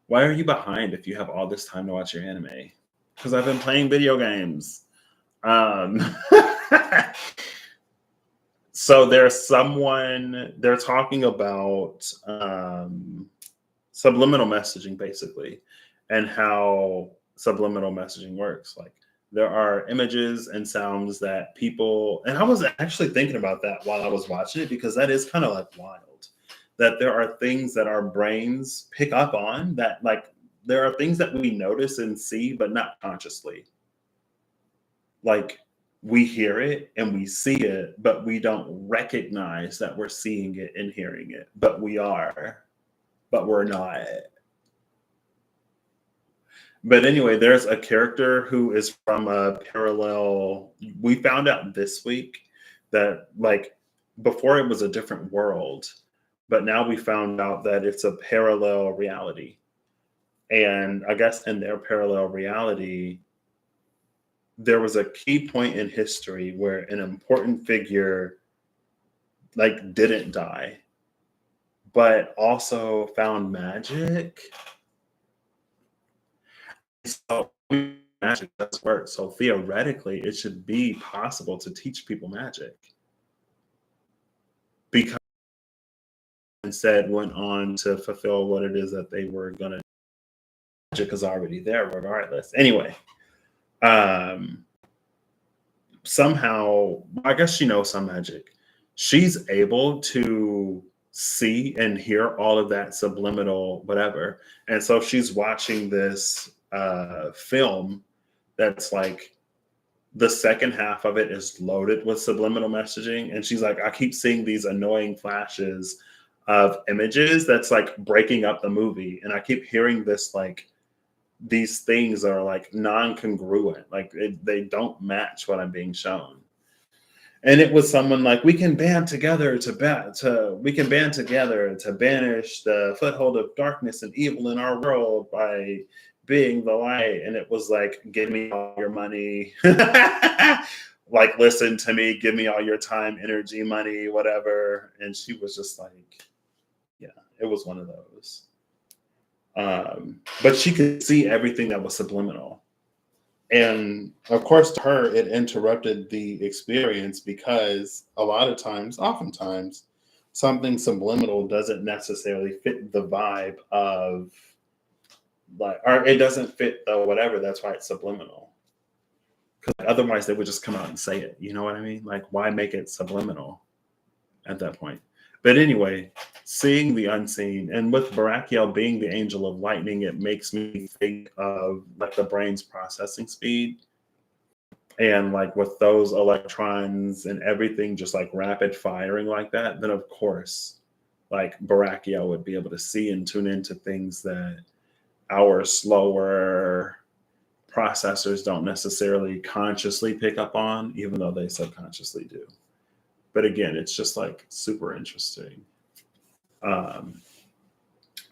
Why are you behind if you have all this time to watch your anime? Because I've been playing video games. So they're talking about subliminal messaging, basically, and how subliminal messaging works. Like there are images and sounds that people, and I was actually thinking about that while I was watching it, because that is kind of like wild, that there are things that our brains pick up on, that like there are things that we notice and see, but not consciously. Like we hear it and we see it, but we don't recognize that we're seeing it and hearing it, but we are, but we're not. But anyway, there's a character who is from a parallel. We found out this week that like before it was a different world, but now we found out that it's a parallel reality. And I guess in their parallel reality, there was a key point in history where an important figure like didn't die, but also found magic. So magic does work. So theoretically, it should be possible to teach people magic. Because instead went on to fulfill what it is that they were gonna. Magic is already there, regardless. Anyway, somehow, I guess she knows some magic. She's able to see and hear all of that subliminal whatever. And so she's watching this film that's like the second half of it is loaded with subliminal messaging. And she's like, I keep seeing these annoying flashes of images that's like breaking up the movie. And I keep hearing this like, these things are like non-congruent, like they don't match what I'm being shown. And it was someone like, we can band together to banish the foothold of darkness and evil in our world by being the light. And it was like, give me all your money. Like, listen to me, give me all your time, energy, money, whatever. And she was just like, yeah, it was one of those. But she could see everything that was subliminal. And of course, to her, it interrupted the experience because oftentimes, something subliminal doesn't necessarily fit the vibe of like, or it doesn't fit the whatever. That's why it's subliminal. Because otherwise they would just come out and say it. You know what I mean? Like, why make it subliminal at that point? But anyway, seeing the unseen, and with Barakiel being the angel of lightning, it makes me think of like the brain's processing speed. And like with those electrons and everything just like rapid firing like that, then of course, like Barakiel would be able to see and tune into things that our slower processors don't necessarily consciously pick up on, even though they subconsciously do. But again, it's just like super interesting.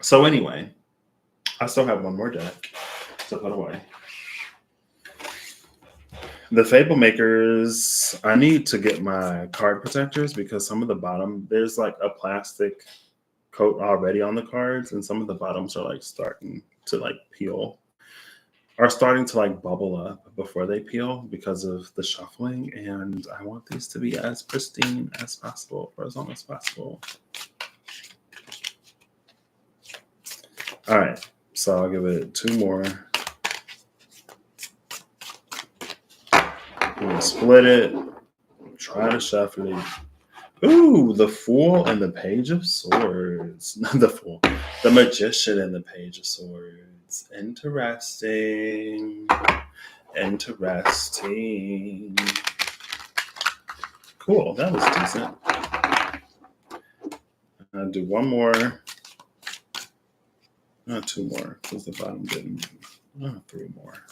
So anyway, I still have one more deck to put away. The Fable Makers, I need to get my card protectors because some of the bottom, there's like a plastic coat already on the cards, and some of the bottoms are like starting to like peel, are starting to like bubble up before they peel because of the shuffling. And I want these to be as pristine as possible for as long as possible. All right, so I'll give it 2 more. I'm gonna split it, try to shuffle it. Ooh, the Fool and the Page of Swords. Not the Fool, the Magician and the Page of Swords. Interesting. Interesting. Cool, that was decent. I'll do one more. Not 2 more, because the bottom didn't. 3 more.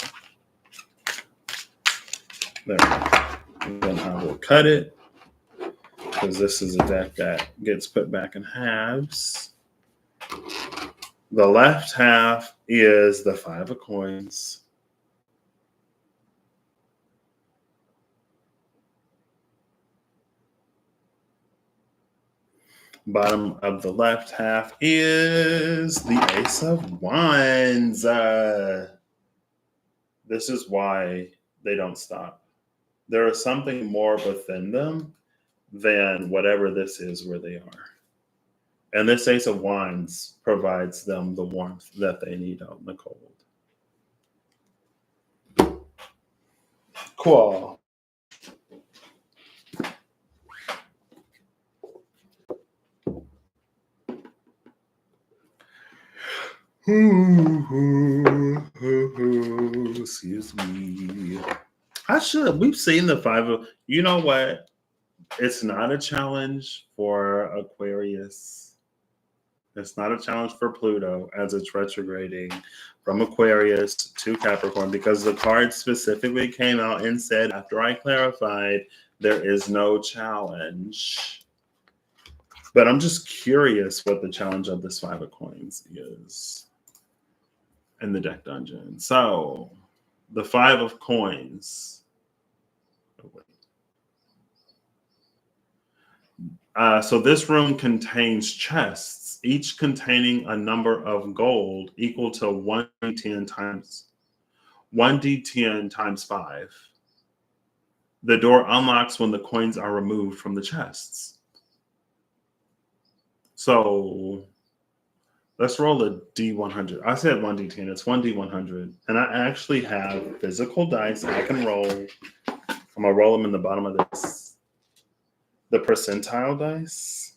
There we go. And then I will cut it, because this is a deck that gets put back in halves. The left half is the 5 of coins. Bottom of the left half is the Ace of Wands. This is why they don't stop. There is something more within them than whatever this is where they are. And this Ace of Wands provides them the warmth that they need out in the cold. Cool. Excuse me. We've seen the 5 of, you know what? It's not a challenge for Aquarius. It's not a challenge for Pluto as it's retrograding from Aquarius to Capricorn, because the card specifically came out and said, after I clarified, there is no challenge. But I'm just curious what the challenge of this 5 of coins is in the deck dungeon. So the 5 of coins. So this room contains chests, each containing a number of gold equal to 1d10 times 5. The door unlocks when the coins are removed from the chests. So let's roll a D100. I said 1d10. It's 1d100. And I actually have physical dice I can roll. I'm going to roll them in the bottom of this. The percentile dice.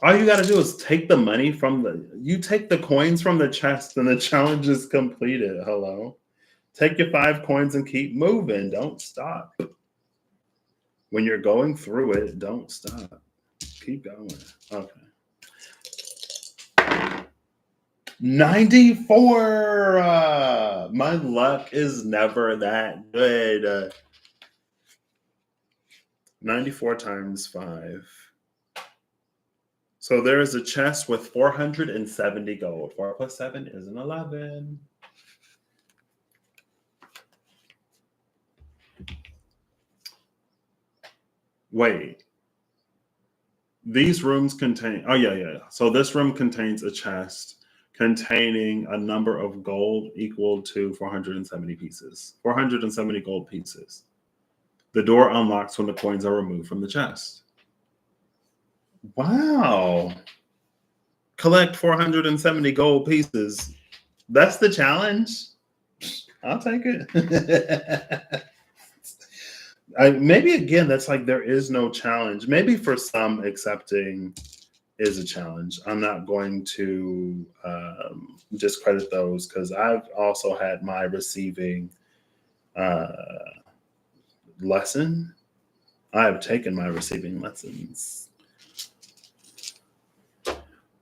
All you got to do is take the money you take the coins from the chest and the challenge is completed. Hello. Take your 5 coins and keep moving. Don't stop. When you're going through it, don't stop. Keep going. Okay. 94. My luck is never that good. 94 times 5. So there is a chest with 470 gold. 4 plus 7 is an 11. Wait. These rooms contain... Oh, yeah. So this room contains a chest containing a number of gold equal to 470 pieces. 470 gold pieces. The door unlocks when the coins are removed from the chest. Wow. Collect 470 gold pieces. That's the challenge. I'll take it. Maybe again, that's like there is no challenge. Maybe for some, accepting is a challenge. I'm not going to discredit those because I've also had my receiving uh, lesson. I have taken my receiving lessons.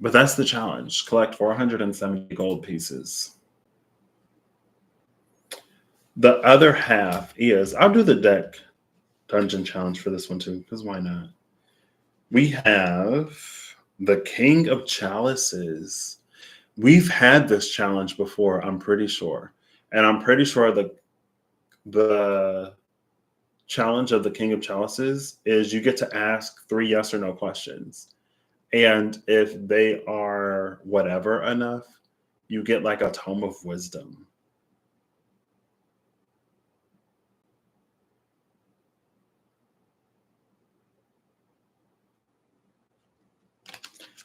But that's the challenge. Collect 470 gold pieces. The other half is I'll do the deck dungeon challenge for this one too, because why not? We have the King of Chalices. We've had this challenge before, I'm pretty sure. And I'm pretty sure the challenge of the King of Chalices is you get to ask 3 yes or no questions. And if they are whatever enough, you get like a tome of wisdom.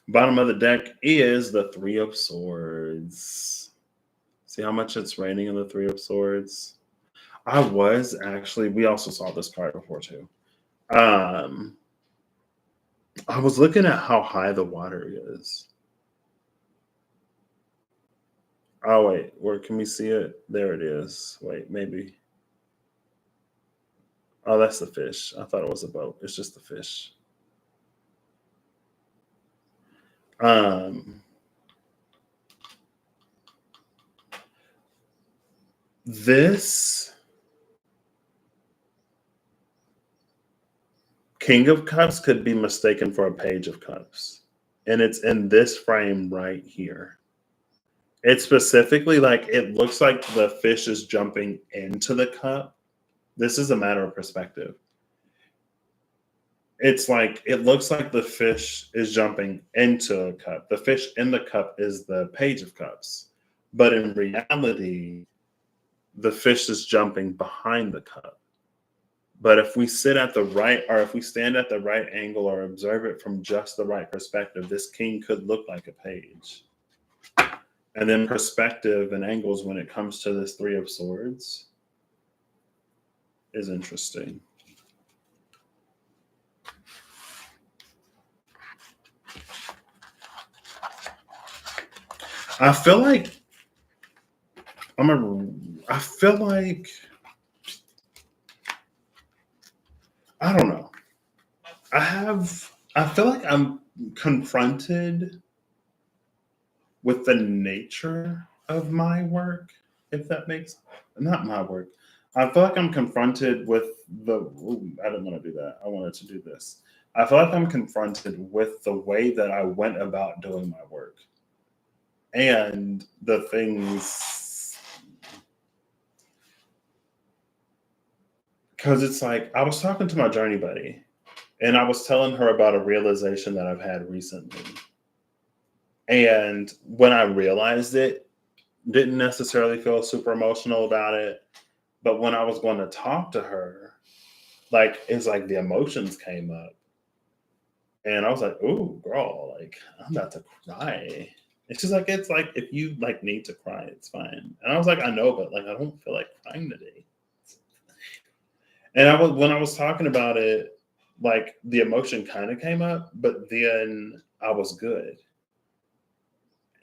Bottom of the deck is the 3 of Swords. See how much it's raining in the 3 of Swords? We also saw this card before too. I was looking at how high the water is. Oh, wait, where can we see it? There it is. Wait, maybe. Oh, that's the fish. I thought it was a boat. It's just the fish. This King of Cups could be mistaken for a Page of Cups. And it's in this frame right here. It's specifically like it looks like the fish is jumping into the cup. This is a matter of perspective. It's like it looks like the fish is jumping into a cup. The fish in the cup is the Page of Cups. But in reality, the fish is jumping behind the cup. But if we sit at the right, or if we stand at the right angle or observe it from just the right perspective, this king could look like a page. And then perspective and angles when it comes to this 3 of Swords is interesting. I feel like I feel like I don't know. I feel like I'm confronted with the nature of my work, if that makes not my work. I feel like I'm confronted with I didn't want to do that. I wanted to do this. I feel like I'm confronted with the way that I went about doing my work and the things, because it's like I was talking to my journey buddy and I was telling her about a realization that I've had recently. And when I realized it, didn't necessarily feel super emotional about it. But when I was going to talk to her, like it's like the emotions came up. And I was like, "Ooh, girl, like I'm about to cry." It's like if you like need to cry, it's fine. And I was like, "I know, but like I don't feel like crying today." And when I was talking about it, like the emotion kind of came up, but then I was good.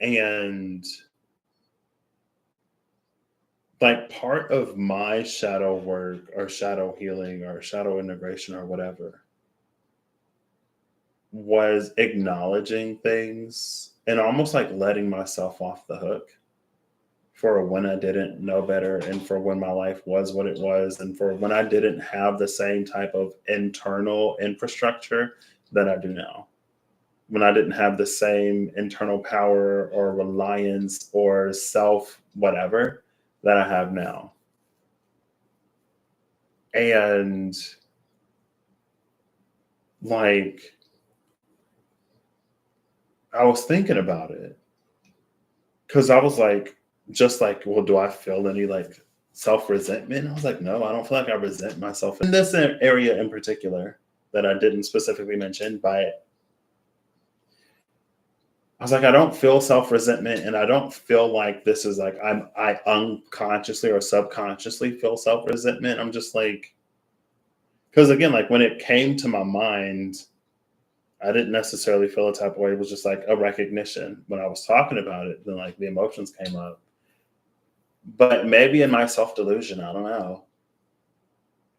And like part of my shadow work or shadow healing or shadow integration or whatever was acknowledging things and almost like letting myself off the hook for when I didn't know better and for when my life was what it was and for when I didn't have the same type of internal infrastructure that I do now. When I didn't have the same internal power or reliance or self whatever that I have now. And like I was thinking about it because I was like, just like, well, do I feel any like self resentment? I was like, no, I don't feel like I resent myself in this area in particular that I didn't specifically mention by I was like, I don't feel self-resentment, and I don't feel like this is like I unconsciously or subconsciously feel self-resentment. I'm just like, because again, like when it came to my mind, I didn't necessarily feel a type of way. It was just like a recognition. When I was talking about it, then like the emotions came up. But maybe in my self-delusion, I don't know.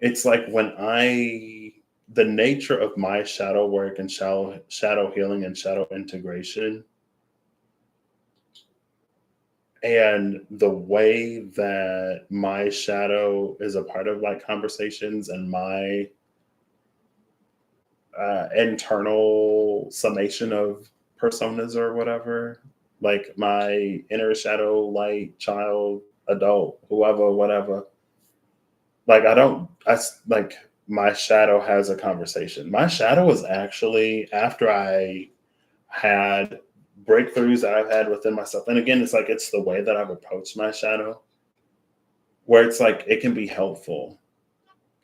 It's like the nature of my shadow work and shadow healing and shadow integration, and the way that my shadow is a part of like conversations and my internal summation of personas or whatever, like my inner shadow, light, child, adult, whoever, whatever. Like I don't, like my shadow has a conversation. My shadow is actually after I had breakthroughs that I've had within myself. And again, it's like it's the way that I've approached my shadow, where it's like it can be helpful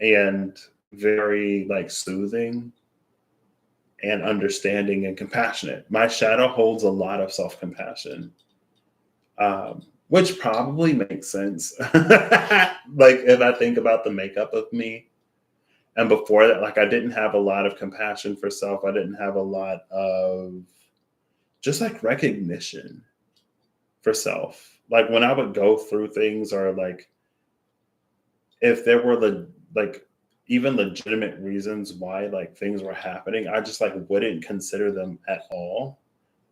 and very like soothing and understanding and compassionate. My shadow holds a lot of self compassion, which probably makes sense. Like if I think about the makeup of me, and before that, like I didn't have a lot of compassion for self. I didn't have a lot of just like recognition for self. Like when I would go through things, or like if there were like even legitimate reasons why like things were happening, I just like wouldn't consider them at all.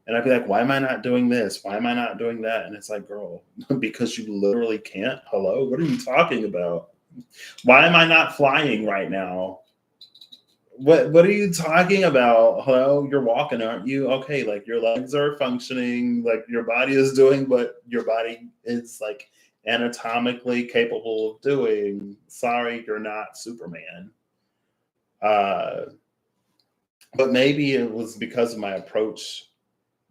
And I'd be like, why am I not doing this? Why am I not doing that? And it's like, girl, because you literally can't. Hello, what are you talking about? Why am I not flying right now? What are you talking about? Hello, you're walking, aren't you? Okay, like your legs are functioning, like your body is doing what your body is like anatomically capable of doing. Sorry, you're not Superman. Uh, but maybe it was because of my approach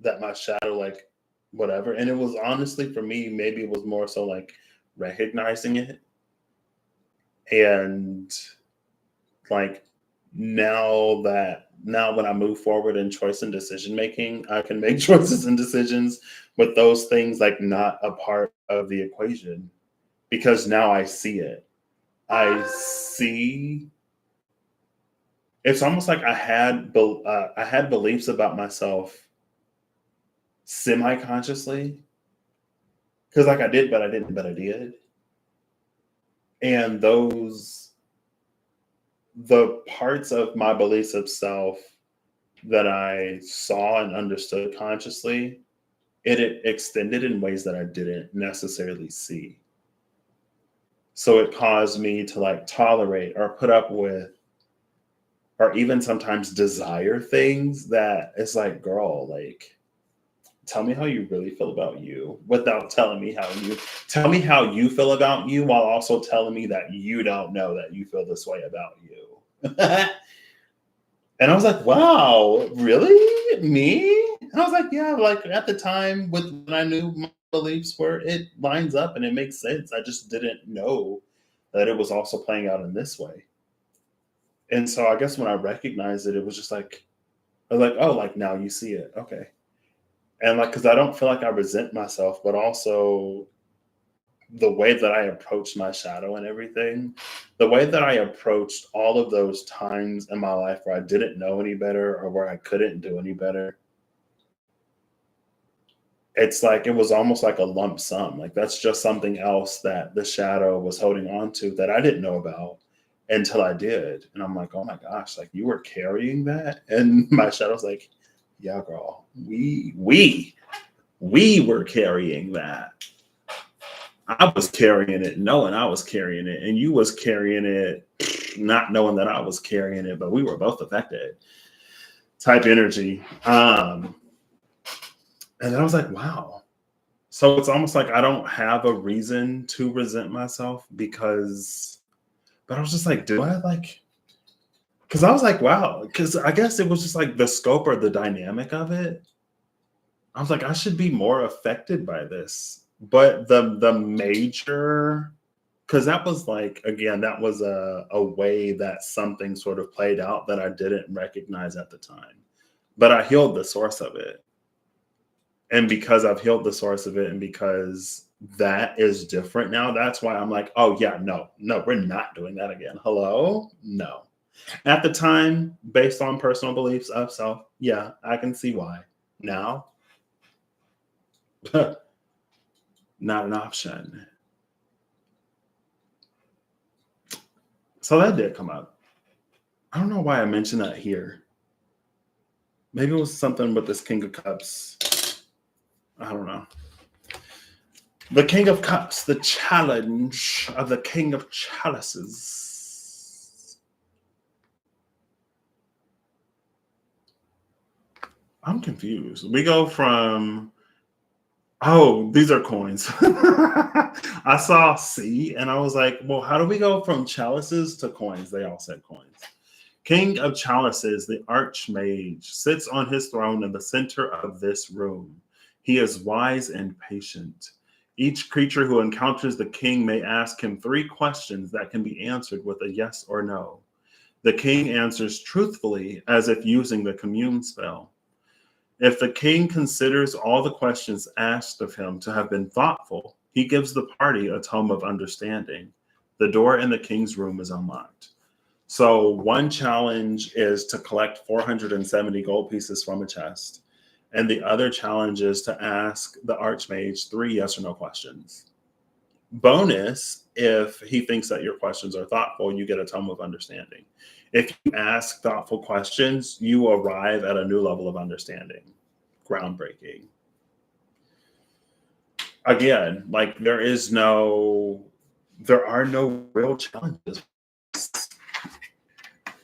that my shadow, like whatever. And it was honestly for me, maybe it was more so like recognizing it, and like now when I move forward in choice and decision making, I can make choices and decisions with those things like not a part of the equation, because now I see it. I see. It's almost like I had beliefs about myself semi consciously, because like I did, but I didn't, but I did, and those the parts of my beliefs of self that I saw and understood consciously, it extended in ways that I didn't necessarily see. So it caused me to like tolerate or put up with, or even sometimes desire things that it's like, girl, like, tell me how you really feel about you without telling me tell me how you feel about you while also telling me that you don't know that you feel this way about you. And I was like, wow, really? Me? And I was like, yeah, like at the time with when I knew my beliefs were, it lines up and it makes sense. I just didn't know that it was also playing out in this way. And so I guess when I recognized it, it was just like, I was like, oh, like now you see it. Okay. And like, cause I don't feel like I resent myself, but also the way that I approached my shadow and everything, the way that I approached all of those times in my life where I didn't know any better or where I couldn't do any better, it's like it was almost like a lump sum. Like that's just something else that the shadow was holding on to that I didn't know about until I did. And I'm like, oh my gosh, like you were carrying that. And my shadow's like, yeah, girl, we were carrying that. I was carrying it knowing I was carrying it, and you was carrying it not knowing that I was carrying it, but we were both affected type energy. And then I was like, wow. So it's almost like I don't have a reason to resent myself because, but I was just like, do I like, because I was like, wow, because I guess it was just like the scope or the dynamic of it. I was like, I should be more affected by this. But the major, because that was like, again, that was a way that something sort of played out that I didn't recognize at the time. But I healed the source of it. And because I've healed the source of it, and because that is different now, that's why I'm like, oh yeah, no, we're not doing that again. Hello? No. At the time, based on personal beliefs of self, yeah, I can see why. Now, not an option. So that did come up. I don't know why I mentioned that here. Maybe it was something with this King of Cups. I don't know. The King of Cups, the challenge of the King of Chalices. I'm confused. We go from, oh, these are coins. I saw C and I was like, well, how do we go from chalices to coins? They all said coins. King of Chalices, the Archmage, sits on his throne in the center of this room. He is wise and patient. Each creature who encounters the king may ask him 3 questions that can be answered with a yes or no. The king answers truthfully, as if using the commune spell. If the king considers all the questions asked of him to have been thoughtful, he gives the party a tome of understanding. The door in the king's room is unlocked. So one challenge is to collect 470 gold pieces from a chest. And the other challenge is to ask the Archmage 3 yes or no questions. Bonus, if he thinks that your questions are thoughtful, you get a tome of understanding. If you ask thoughtful questions, you arrive at a new level of understanding. Groundbreaking. Again, like there are no real challenges.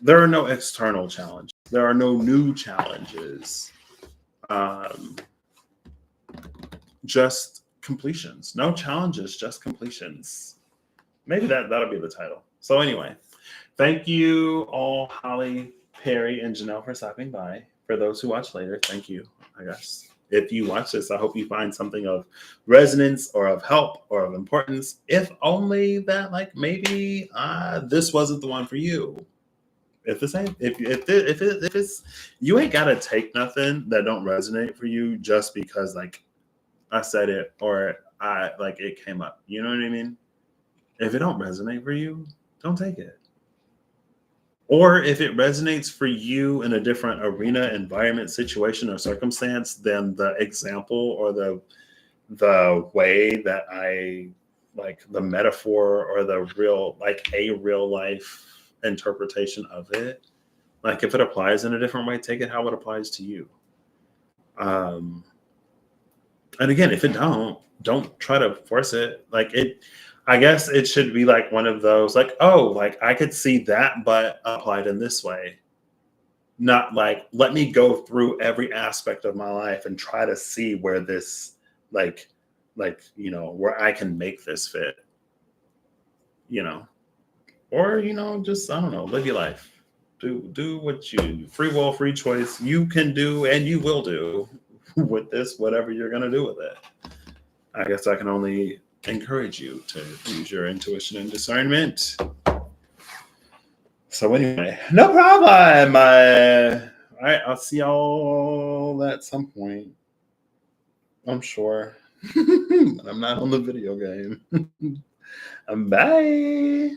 There are no external challenges. There are no new challenges. Just completions. No challenges, just completions. Maybe that'll be the title. So anyway, thank you all, Holly, Perry, and Janelle for stopping by. For those who watch later, thank you, I guess. If you watch this, I hope you find something of resonance or of help or of importance, if only that like maybe this wasn't the one for you. If it's you ain't gotta take nothing that don't resonate for you just because like I said it or I like it came up. You know what I mean? If it don't resonate for you, don't take it. Or if it resonates for you in a different arena, environment, situation, or circumstance than the example or the way that I like the metaphor or the real like a real life interpretation of it, like if it applies in a different way, take it how it applies to you. And again, if it don't try to force it. Like it, I guess it should be like one of those like, oh, like I could see that, but applied in this way. Not like, let me go through every aspect of my life and try to see where this like, where I can make this fit, or, just, I don't know, live your life. Do what you, free will, free choice, you can do and you will do with this, whatever you're going to do with it. I guess I can only encourage you to use your intuition and discernment. So anyway, no problem. All right, I'll see y'all at some point. I'm sure. But I'm not on the video game. Bye.